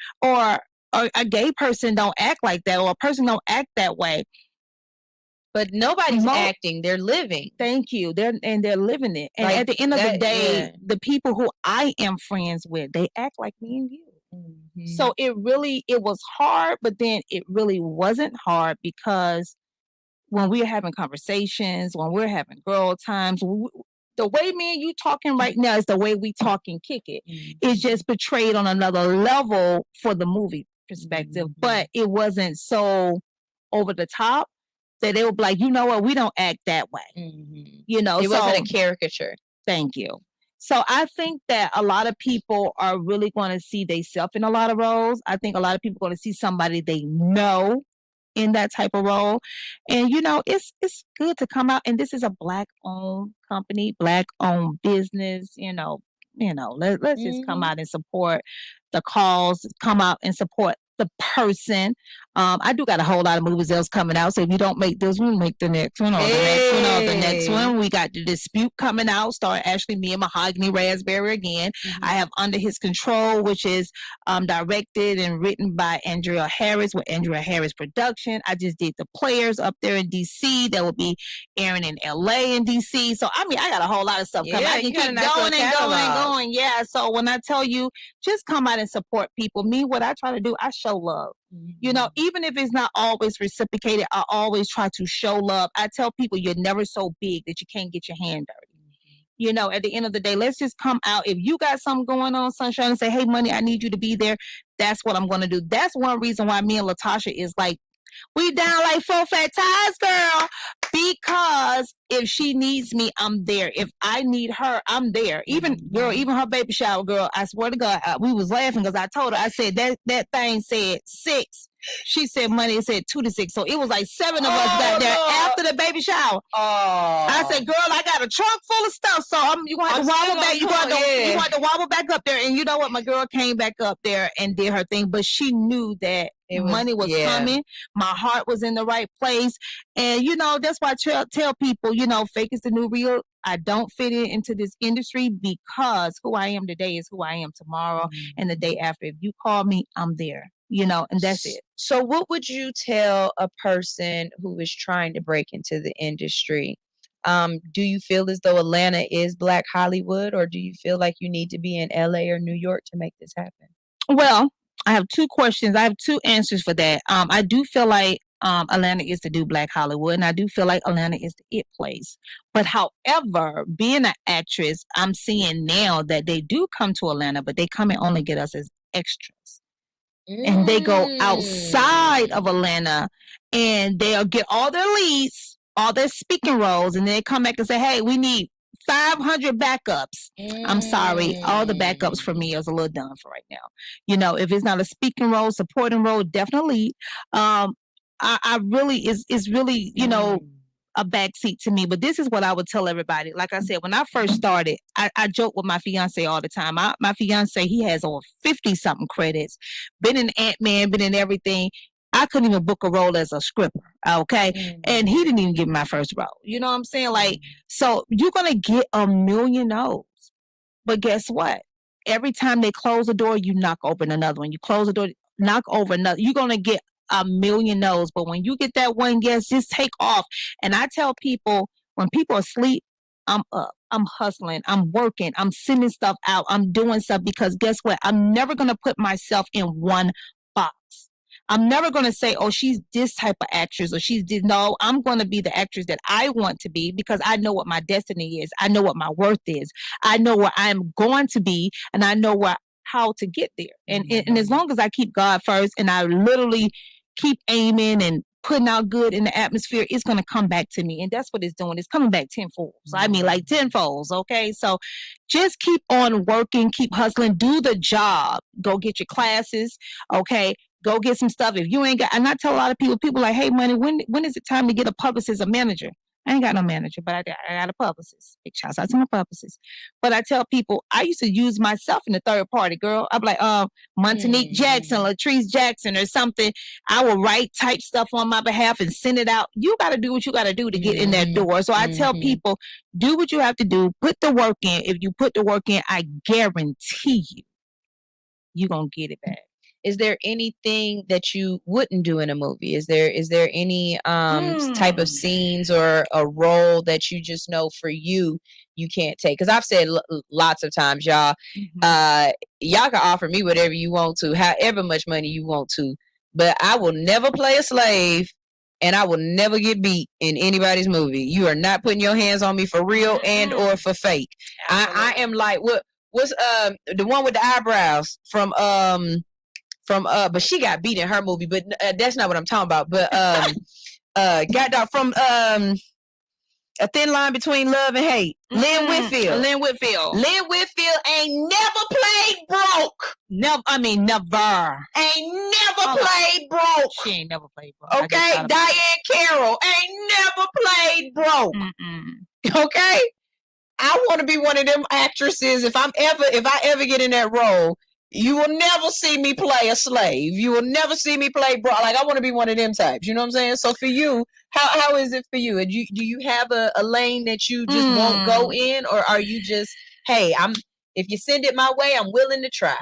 a gay person don't act like that, or a person don't act that way. But nobody's acting, they're living. Thank you. They're living it. And Like at the end of the that, day, yeah. the people who I am friends with, they act like me and you. Mm-hmm. So it was hard, but then it really wasn't hard, because when we're having conversations, when we're having girl times, the way me and you talking right now is the way we talk and kick it. It's just portrayed on another level for the movie perspective, but it wasn't so over the top that they would be like, you know what, we don't act that way. You know, It wasn't a caricature. Thank you. So I think that a lot of people are really going to see themselves in a lot of roles. I think a lot of people are going to see somebody they know in that type of role. And you know, it's good to come out, and this is a Black owned company, Black owned business, let's just come out and support the cause, come out and support the person. I do got a whole lot of movies else coming out, so if you don't make this one, make the next one, or the next one. We got The Dispute coming out, starring Ashley Me and Mahogany Raspberry again. I have Under His Control, which is directed and written by Andrea Harris with Andrea Harris Production. I just did The Players up there in DC. That will be airing in LA and DC. So I mean, I got a whole lot of stuff coming. I can keep going and going and going. Yeah. So when I tell you, just come out and support people. Me, what I try to do, I show love. You know, even if it's not always reciprocated, I always try to show love. I tell people, you're never so big that you can't get your hand dirty. You know, at the end of the day, let's just come out. If you got something going on, Sunshine, and say, hey, Money, I need you to be there. That's what I'm going to do. That's one reason why me and Latasha is like, we down like 4 fat tires, girl. Because if she needs me, I'm there. If I need her, I'm there. Even her baby shower, girl, I swear to God, we was laughing because I told her, I said, that thing said 6. She said Money, it said 2 to 6. So it was like 7 of us got there after the baby shower. I said, girl, I got a trunk full of stuff. So you going to have to wobble back. You want to wobble back up there. And you know what? My girl came back up there and did her thing. But she knew that money was coming. My heart was in the right place. And, you know, that's why I tell people, you know, fake is the new real. I don't fit into this industry, because who I am today is who I am tomorrow and the day after. If you call me, I'm there, you know, and that's it. So what would you tell a person who is trying to break into the industry? Do you feel as though Atlanta is Black Hollywood, or do you feel like you need to be in LA or New York to make this happen? Well, I have 2 questions. I have 2 answers for that. I do feel like Atlanta is the new Black Hollywood, and I do feel like Atlanta is the it place. But however, being an actress, I'm seeing now that they do come to Atlanta, but they come and only get us as extras. And they go outside of Atlanta and they'll get all their leads, all their speaking roles, and they come back and say, hey, we need 500 backups. I'm sorry, all the backups for me is a little done for right now. You know, if it's not a speaking role, supporting role, definitely. I really is really, you know, a backseat to me. But this is what I would tell everybody. Like I said, when I first started, I joke with my fiance all the time. My fiance, he has over 50 something credits, been in Ant-Man, been in everything. I couldn't even book a role as a scripper, okay? And he didn't even give me my first role. You know what I'm saying? Like, so you're going to get a million no's. But guess what? Every time they close a door, you knock open another one. You close the door, knock over another. You're going to get a million no's. But when you get that one yes, just take off. And I tell people, when people are asleep, I'm up. I'm hustling. I'm working. I'm sending stuff out. I'm doing stuff, because guess what? I'm never going to put myself in one box. I'm never going to say, oh, she's this type of actress, or she's this. No, I'm going to be the actress that I want to be, because I know what my destiny is. I know what my worth is. I know where I'm going to be, and I know how to get there. And as long as I keep God first, and I literally keep aiming and putting out good in the atmosphere, it's going to come back to me. And that's what it's doing. It's coming back tenfold. I mean, like tenfolds. Okay. So just keep on working, keep hustling, do the job, go get your classes. Okay. Go get some stuff. If you ain't got, and I tell a lot of people like, hey, Money, when is it time to get a publicist, a manager? I ain't got no manager, but I got a publicist. Big shouts out to my publicist. But I tell people, I used to use myself in the third party, girl. I'm like, Montanique Jackson, Latrice Jackson or something. I will type stuff on my behalf and send it out. You got to do what you got to do to get in that door. So I tell people, do what you have to do. Put the work in. If you put the work in, I guarantee you're going to get it back. Is there anything that you wouldn't do in a movie? Is there any type of scenes or a role that you just know for you can't take? Because I've said lots of times, y'all, y'all can offer me whatever you want to, however much money you want to, but I will never play a slave and I will never get beat in anybody's movie. You are not putting your hands on me for real and or for fake. I am like, what's the one with the eyebrows from but she got beat in her movie, but that's not what I'm talking about. But got dog from A Thin Line Between Love and Hate. Lynn Whitfield. Lynn Whitfield ain't never played broke. Never. Ain't never played broke. She ain't never played broke. Okay, Diane Carroll ain't never played broke. Okay, I want to be one of them actresses. If I ever get in that role, you will never see me play a slave. You will never see me play broke. Like, I want to be one of them types. You know what I'm saying? So for you, how is it for you? Do you have a lane that you just won't go in, or are you just, hey, if you send it my way, I'm willing to try?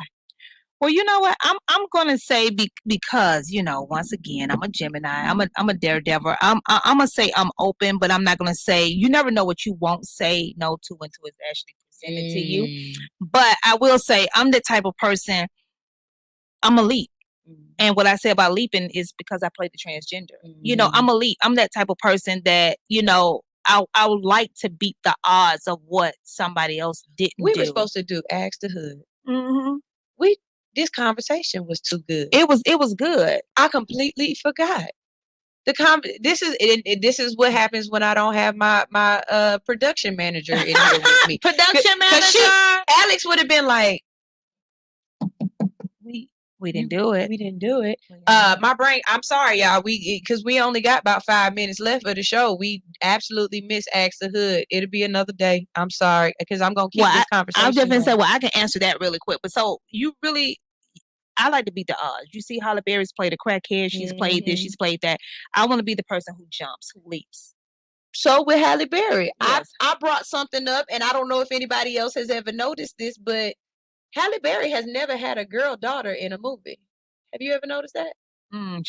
Well, you know what? I'm gonna say because once again, I'm a Gemini. I'm a daredevil. I'm gonna say I'm open, but I'm not gonna say. You never know what you won't say no to until it's actually presented to you. But I will say I'm the type of person. I'm a leap, and what I say about leaping is because I play the transgender. I'm a leap. I'm that type of person that I would like to beat the odds of what somebody else didn't do. We were supposed to do Ask the Hood. This conversation was too good. It was good. I completely forgot. This is what happens when I don't have my production manager in here with me. Production manager. Alex would have been like, we didn't do it. We didn't do it. My brain. I'm sorry, y'all. Because we only got about 5 minutes left of the show. We absolutely missed Ask the Hood. It'll be another day. I'm sorry, because I'm gonna keep this conversation. I'll definitely say, I can answer that really quick. But so I like to beat the odds. You see, Halle Berry's played a crackhead. She's played this. She's played that. I want to be the person who jumps, who leaps. So with Halle Berry, yes. I brought something up, and I don't know if anybody else has ever noticed this, but Halle Berry has never had a girl daughter in a movie. Have you ever noticed that?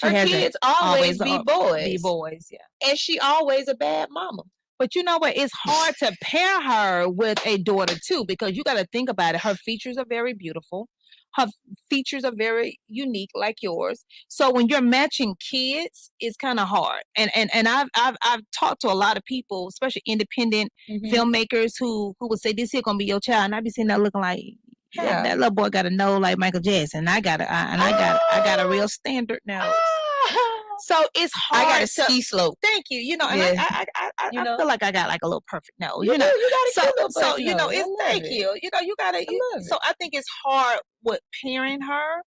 Her kids always be boys. Be boys, yeah. And she always a bad mama. But you know what? It's hard to pair her with a daughter too, because you got to think about it. Her features are very beautiful. Her features are very unique, like yours. So when you're matching kids, it's kind of hard. And I've talked to a lot of people, especially independent filmmakers, who would say, "This here gonna be your child," and I'd be sitting there looking like, "Yeah, that little boy got to know like Michael Jackson." I got a real standard now. So it's hard. I got a ski slope. Thank you. And I feel like I got like a little perfect nose. You got so it's thank you. You gotta. So I think it's hard with pairing her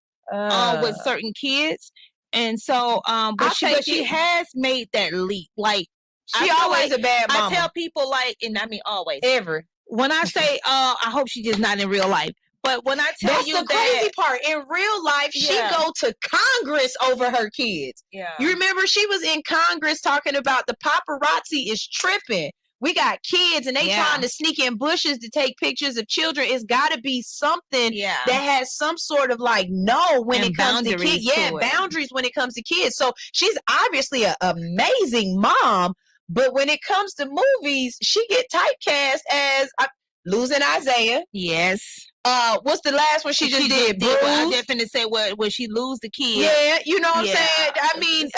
with certain kids, and so but she has made that leap. Like she always a bad mama. I tell people and I mean always ever. When I say I hope she's just not in real life. But when I tell you that's the crazy part. In real life, she go to Congress over her kids. Yeah. You remember she was in Congress talking about the paparazzi is tripping. We got kids and they trying to sneak in bushes to take pictures of children. It's got to be something that has some sort of when it comes to kids. Yeah, boundaries when it comes to kids. So she's obviously an amazing mom, but when it comes to movies, she get typecast as Losing Isaiah. Yes. What's the last one she just did? Bruce? I definitely say where she lose the kid. Yeah, you know what I'm saying? I mean,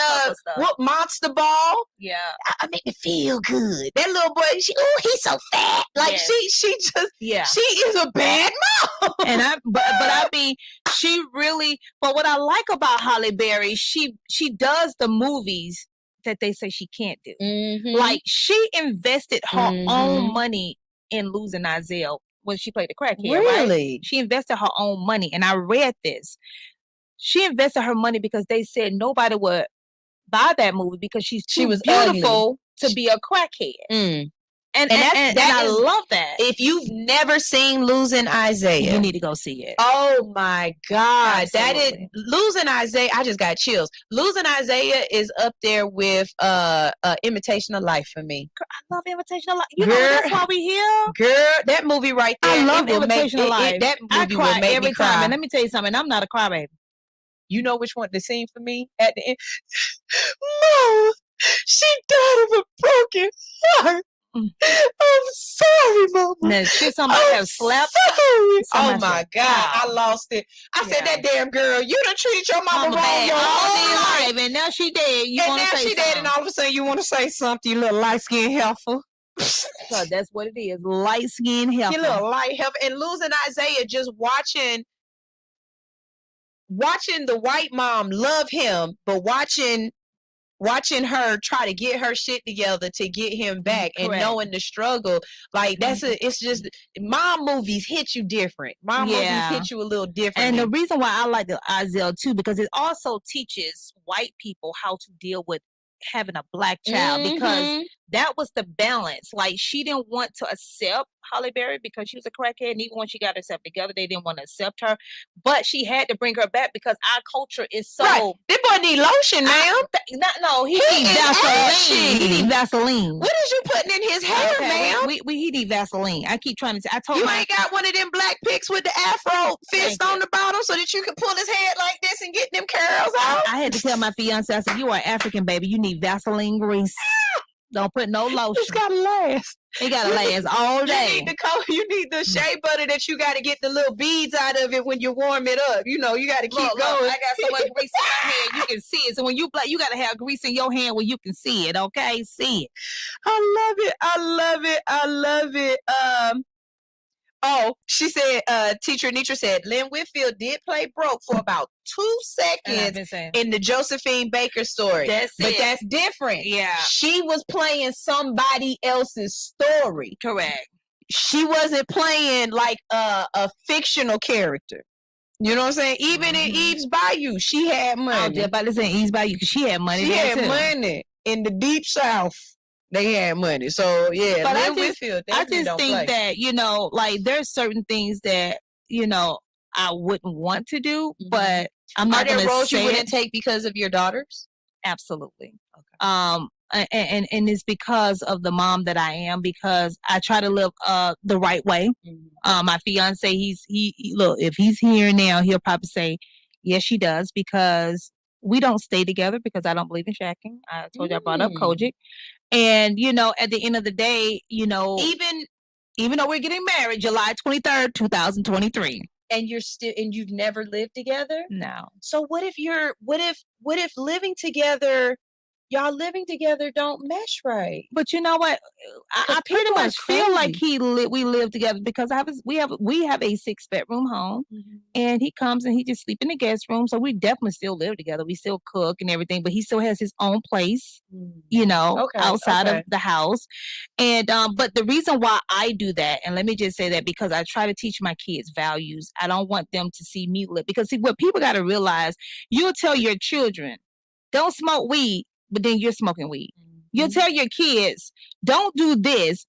what Monster Ball? Yeah. I make it feel good. That little boy, he's so fat. Like she just she is a bad mom. And but I mean, she really, but what I like about Halle Berry, she does the movies that they say she can't do. Like she invested her own money in Losing Isaiah when she played the crackhead. Really? Right? She invested her own money. And I read this. She invested her money because they said nobody would buy that movie because she was beautiful to be a crackhead. And I is, love that. If you've never seen Losing Isaiah, you need to go see it. Oh my God. Absolutely. That is Losing Isaiah. I just got chills. Losing Isaiah is up there with Imitation of Life for me. I love Imitation of Life. You know that's why we here. Girl, that movie right there. I love Imitation of Life. That movie cry will make every me cry. time. And let me tell you something. I'm not a crybaby. You know which one the scene for me at the end? Mom, she died of a broken heart. I'm sorry, Mama. Now, shit, somebody have slapped. Oh my God, I lost it. I said that damn girl. You done treated your mama wrong your whole life, and now she dead. You and now she dead, and all of a sudden you want to say something, you little light skinned heifer. So that's what it is, light skinned heifer. You little light heifer, and Losing Isaiah, just watching the white mom love him, but watching her try to get her shit together to get him back. Correct. And knowing the struggle, like it's just mom movies hit you different. Mom movies hit you a little different. And the reason why I like the Isaiah too, because it also teaches white people how to deal with having a black child, because that was the balance. Like, she didn't want to accept Halle Berry because she was a crackhead, and even when she got herself together, they didn't want to accept her. But she had to bring her back because our culture is so. Right. This boy need lotion, ma'am. No, he need Vaseline. He need Vaseline. What is you putting in his hair, ma'am? He need Vaseline. I keep trying to. I told you ain't got one of them black pics with the afro fist on the bottom so that you can pull his head like this and get them curls out. I had to tell my fiance, I said, "You are African, baby. You need Vaseline grease. Don't put no lotion. It's gotta last. It gotta last all day. You need the shea butter that you gotta get the little beads out of it when you warm it up. You know, you gotta keep going. I got so much grease in my hand, you can see it. So when you play, you gotta have grease in your hand where you can see it. Okay, see it. I love it. I love it. I love it. Oh, she said, teacher Nitra said, Lynn Whitfield did play broke for about 2 seconds in the Josephine Baker story. But that's different. Yeah. She was playing somebody else's story. Correct. She wasn't playing like a fictional character. You know what I'm saying? Even in Eve's Bayou, she had money. I was just about to say Eve's Bayou because she had money. She had money in the deep South. They had money. So yeah, but I just think that, you know, like there's certain things that, you know, I wouldn't want to do, but I'm not going to say roles you wouldn't take because of your daughters? Absolutely. Okay. And it's because of the mom that I am, because I try to live the right way. My fiance, he look, if he's here now, he'll probably say, yes, she does, because we don't stay together because I don't believe in shacking. I told you I brought up Kojic. And, you know, at the end of the day, you know, even though we're getting married July 23rd, 2023. And you've never lived together? No. So what if living together, y'all living together don't mesh right? But you know what? I pretty much feel like we live together because we have a 6-bedroom home, and he comes and he just sleep in the guest room. So we definitely still live together. We still cook and everything, but he still has his own place, you know, outside of the house. And but the reason why I do that, and let me just say that, because I try to teach my kids values. I don't want them to see me live, because see, what people got to realize, you'll tell your children, don't smoke weed, but then you're smoking weed. You'll tell your kids, don't do this,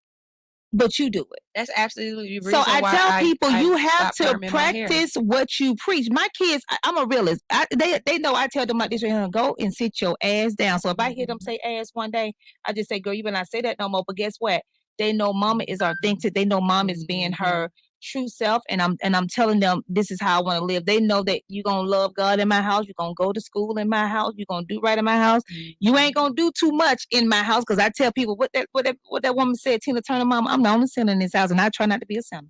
but you do it. That's absolutely the reason so I why tell people you have to perming practice what you preach. My kids, I'm a realist. They know I tell them like this, go and sit your ass down. So if I hear them say ass one day, I just say, girl, you better not say that no more. But guess what? They know mama is authentic. They know mom is being her true self, and I'm telling them this is how I want to live. They know that you're gonna love God in my house, you're gonna go to school in my house, you're gonna do right in my house. You ain't gonna do too much in my house, because I tell people what that woman said, Tina Turner mama, I'm the only sinner in this house, and I try not to be a sinner.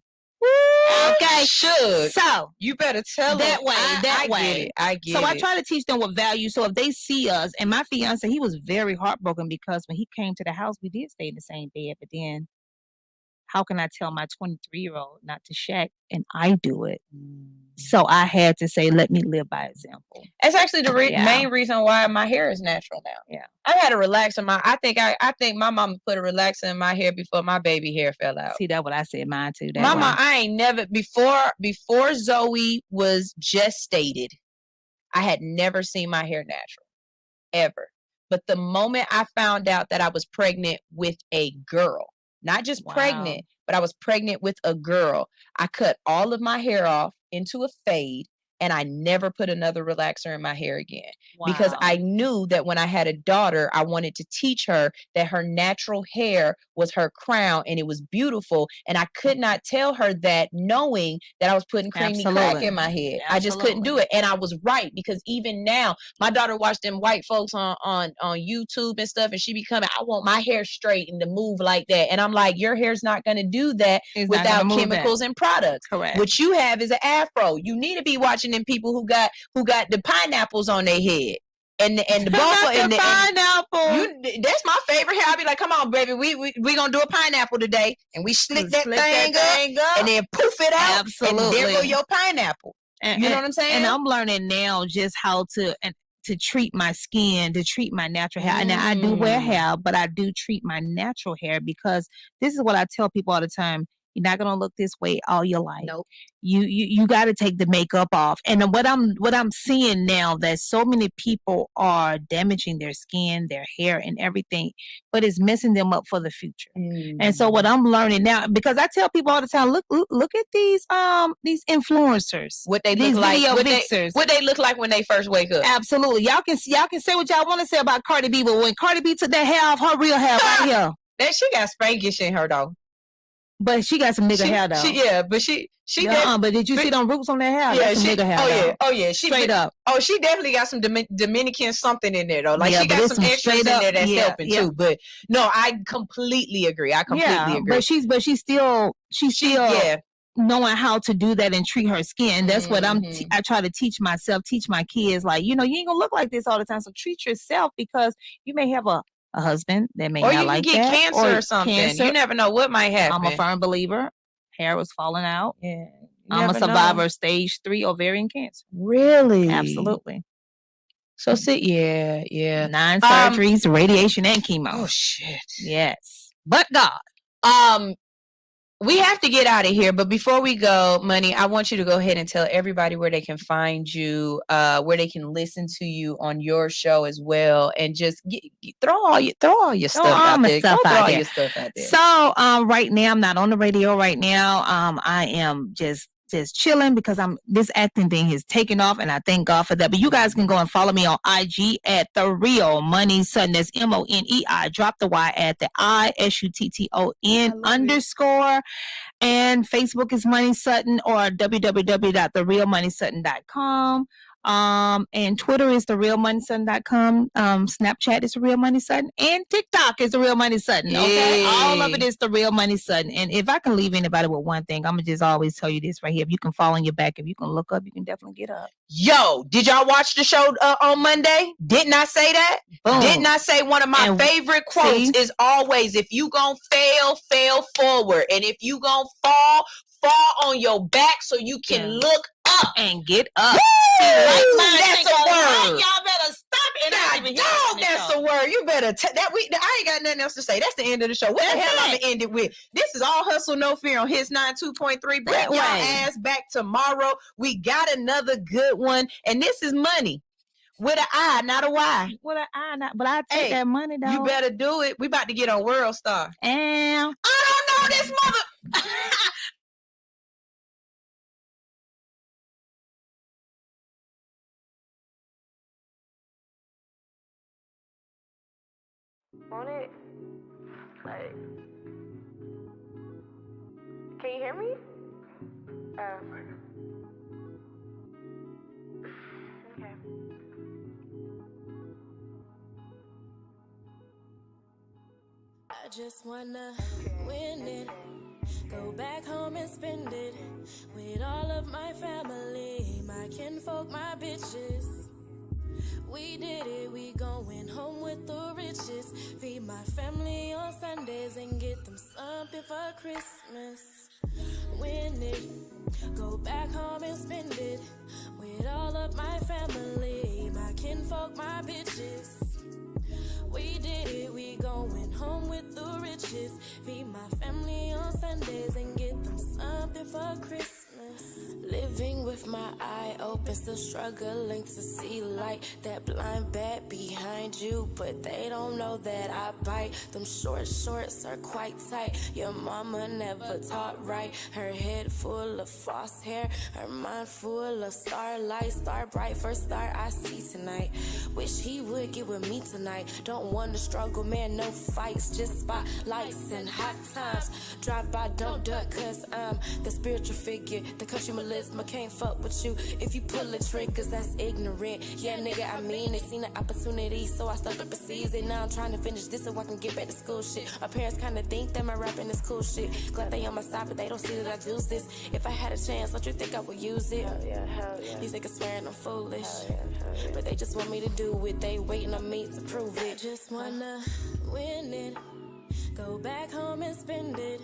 Okay, sure. So you better tell them that way. I get it. So I try to teach them what value. So if they see us, and my fiance, he was very heartbroken because when he came to the house, we did stay in the same bed, but then how can I tell my 23-year-old not to shack, and I do it? So I had to say, let me live by example. That's actually the main reason why my hair is natural now. Yeah, I had a relaxer. I think my mama put a relaxer in my hair before my baby hair fell out. See, that's what I said, mine too. Mama, I ain't never before Zoe was gestated, I had never seen my hair natural, ever. But the moment I found out that I was pregnant with a girl, not just pregnant, but I was pregnant with a girl, I cut all of my hair off into a fade. And I never put another relaxer in my hair again because I knew that when I had a daughter, I wanted to teach her that her natural hair was her crown and it was beautiful. And I could not tell her that knowing that I was putting creamy crack in my head. I just couldn't do it. And I was right, because even now, my daughter watched them white folks on YouTube and stuff, and she be coming, I want my hair straight and to move like that. And I'm like, your hair's not going to do that without chemicals and products. Correct. What you have is an afro. You need to be watching them people who got the pineapples on their head and the bumper and the pineapple. That's my favorite hair. I be like, come on, baby, we gonna do a pineapple today, and we slick that thing up and then poof it out. Absolutely. And there go your pineapple. You know what I'm saying? And I'm learning now just how to treat my skin, to treat my natural hair. And now I do wear hair, but I do treat my natural hair, because this is what I tell people all the time. You're not gonna look this way all your life. Nope. You got to take the makeup off. And what I'm seeing now, that so many people are damaging their skin, their hair, and everything, but it's messing them up for the future. And so what I'm learning now, because I tell people all the time, look at these influencers, what they these look like, video what they look like when they first wake up. Absolutely, y'all can say what y'all want to say about Cardi B, but when Cardi B took that hair off, her real hair right here, that she got Spankish in her though. But she got some nigga hair though. But she but did you see them roots on that hair? Yeah, some nigga hair. Oh yeah, she straight up. Oh, she definitely got some Dominican something in there though. Like she got some extras in up, there that's helping too. But no, I completely agree. Agree. But she's still knowing how to do that and treat her skin. That's what I try to teach myself, teach my kids. Like, you ain't gonna look like this all the time. So treat yourself, because you may have a husband that may not like that. Or you can get cancer or something. Cancer. You never know what might happen. I'm a firm believer. Hair was falling out. Yeah. I'm a survivor of stage 3 ovarian cancer. Really? Absolutely. So 9 surgeries, radiation, and chemo. Oh shit. Yes. But God. We have to get out of here, but before we go, Moni, I want you to go ahead and tell everybody where they can find you, where they can listen to you on your show as well, and just throw all your stuff out there. So, right now, I'm not on the radio right now. I am just chilling, because this acting thing has taken off, and I thank God for that. But you guys can go and follow me on IG at The Real Moni Sutton. That's MONEI. Drop the Y at the ISUTTON_. And Facebook is Moni Sutton, or www.therealmonisutton.com. And Twitter is therealmonisutton.com. Snapchat is The Real Moni Sutton, and TikTok is The Real Moni Sutton. Okay, all of it is The Real Moni Sutton. And if I can leave anybody with one thing, I'm gonna just always tell you this right here: if you can fall on your back, if you can look up, you can definitely get up. Yo, did y'all watch the show on Monday? Didn't I say that? Boom. Didn't I say one of my favorite quotes is always, if you gonna fail forward, and if you gonna fall on your back so you can look up and get up. That's a word. Y'all better stop it. That's a word. You better I ain't got nothing else to say. That's the end of the show. What the hell I'm gonna end it with? This is All Hustle No Fear on His 92.3. Bring your ass back tomorrow. We got another good one, and this is Moni with an I, not a Y. With an I, but I take that money though. You better do it. We about to get on World Star. And I don't know this mother. On it, like, can you hear me? Okay. I just wanna win it, go back home and spend it with all of my family, my kinfolk, my bitches. We did it, we going home with the riches. Feed my family on Sundays and get them something for Christmas. Win it, go back home and spend it with all of my family, my kinfolk, my bitches. We did it, we going home with the riches. Feed my family on Sundays and get them something for Christmas. Living with with my eye open, still struggling to see light. That blind bat behind you, but they don't know that I bite. Them short shorts are quite tight. Your mama never taught right. Her head full of false hair, her mind full of starlight. Star bright, first star I see tonight. Wish he would get with me tonight. Don't wanna struggle, man, no fights, just spotlights and hot times. Drive by, don't duck, cause I'm the spiritual figure. The country melisma can't fuck with you if you pull the triggers, that's ignorant. Yeah, nigga, I mean, they seen the opportunity, so I stepped up and seized it. Now I'm trying to finish this so I can get back to school shit. My parents kinda think that my rapping is cool shit. Glad they on my side, but they don't see that I do this. If I had a chance, don't you think I would use it? Hell yeah. These niggas swearing I'm foolish, but they just want me to do it. They waiting on me to prove it. Just wanna win it. Go back home and spend it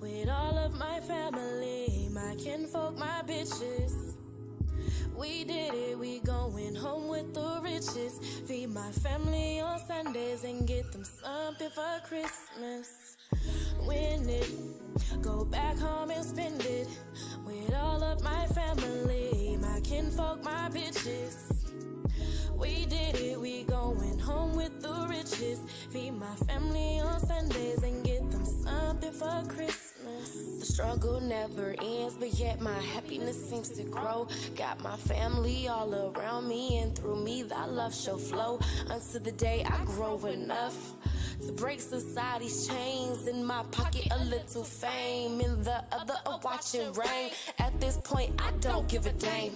with all of my family, my kinfolk, my bitches. We did it, we going home with the riches. Feed my family on Sundays and get them something for Christmas. Win it, go back home and spend it with all of my family, my kinfolk, my bitches. We did it, we going home with the riches. Feed my family on Sundays and get them something for Christmas. The struggle never ends, but yet my happiness seems to grow. Got my family all around me, and through me that love shall flow. Until the day I grow enough to break society's chains. In my pocket a little fame, in the other a watching rain. At this point I don't give a damn.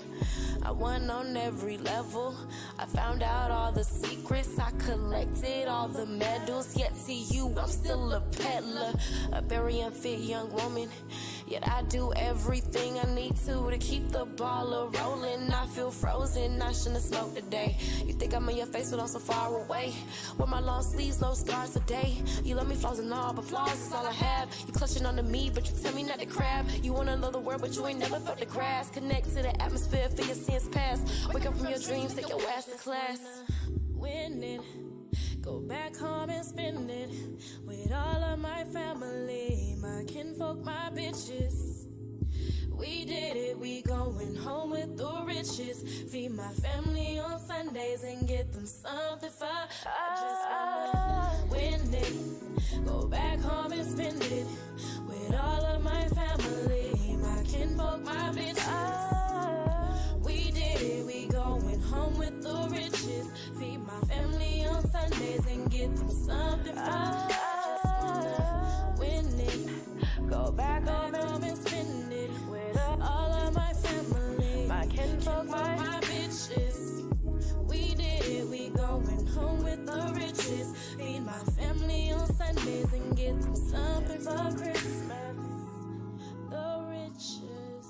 I won on every level, I found out all the secrets, I collected all the medals. Yet to you I'm still a peddler, a very unfit young woman. Yet I do everything I need to keep the ball a-rolling. I feel frozen, I shouldn't smoke today. You think I'm in your face but I'm so far away. With my long sleeves, no scars today. You love me flaws and all, but flaws is all I have. You clutching onto me, but you tell me not to crab. You wanna know the word, but you ain't never felt the grass. Connect to the atmosphere, feel your sins past. Wake up from your dreams, take your ass to class. Win it, go back home and spend it with all of my family, my kinfolk, my bitches. We did it, we going home with the riches. Feed my family on Sundays and get them something for. I just wanna win it, go back home and spend it with all of my family, my kinfolk, my bitches. We did it, we going home with the riches. Feed my family on Sundays and get them something for. I just wanna win it, go back home and spend it with all of my family, my kinfolk, my bitches. We did it, we going home with the riches. Feed my family on Sundays and get them something for Christmas. The riches.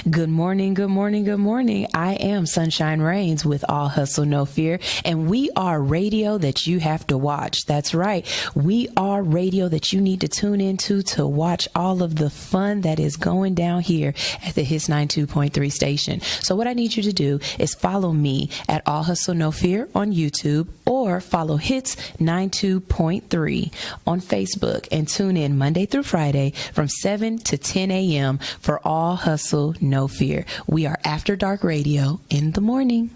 Good morning, good morning, good morning. I am Sunshine Reigns with All Hustle, No Fear, and we are radio that you have to watch. That's right. We are radio that you need to tune into to watch all of the fun that is going down here at the Hits 92.3 station. So what I need you to do is follow me at All Hustle, No Fear on YouTube, or follow Hits 92.3 on Facebook, and tune in Monday through Friday from 7 to 10 a.m. for All Hustle, No Fear. We are After Dark Radio in the morning.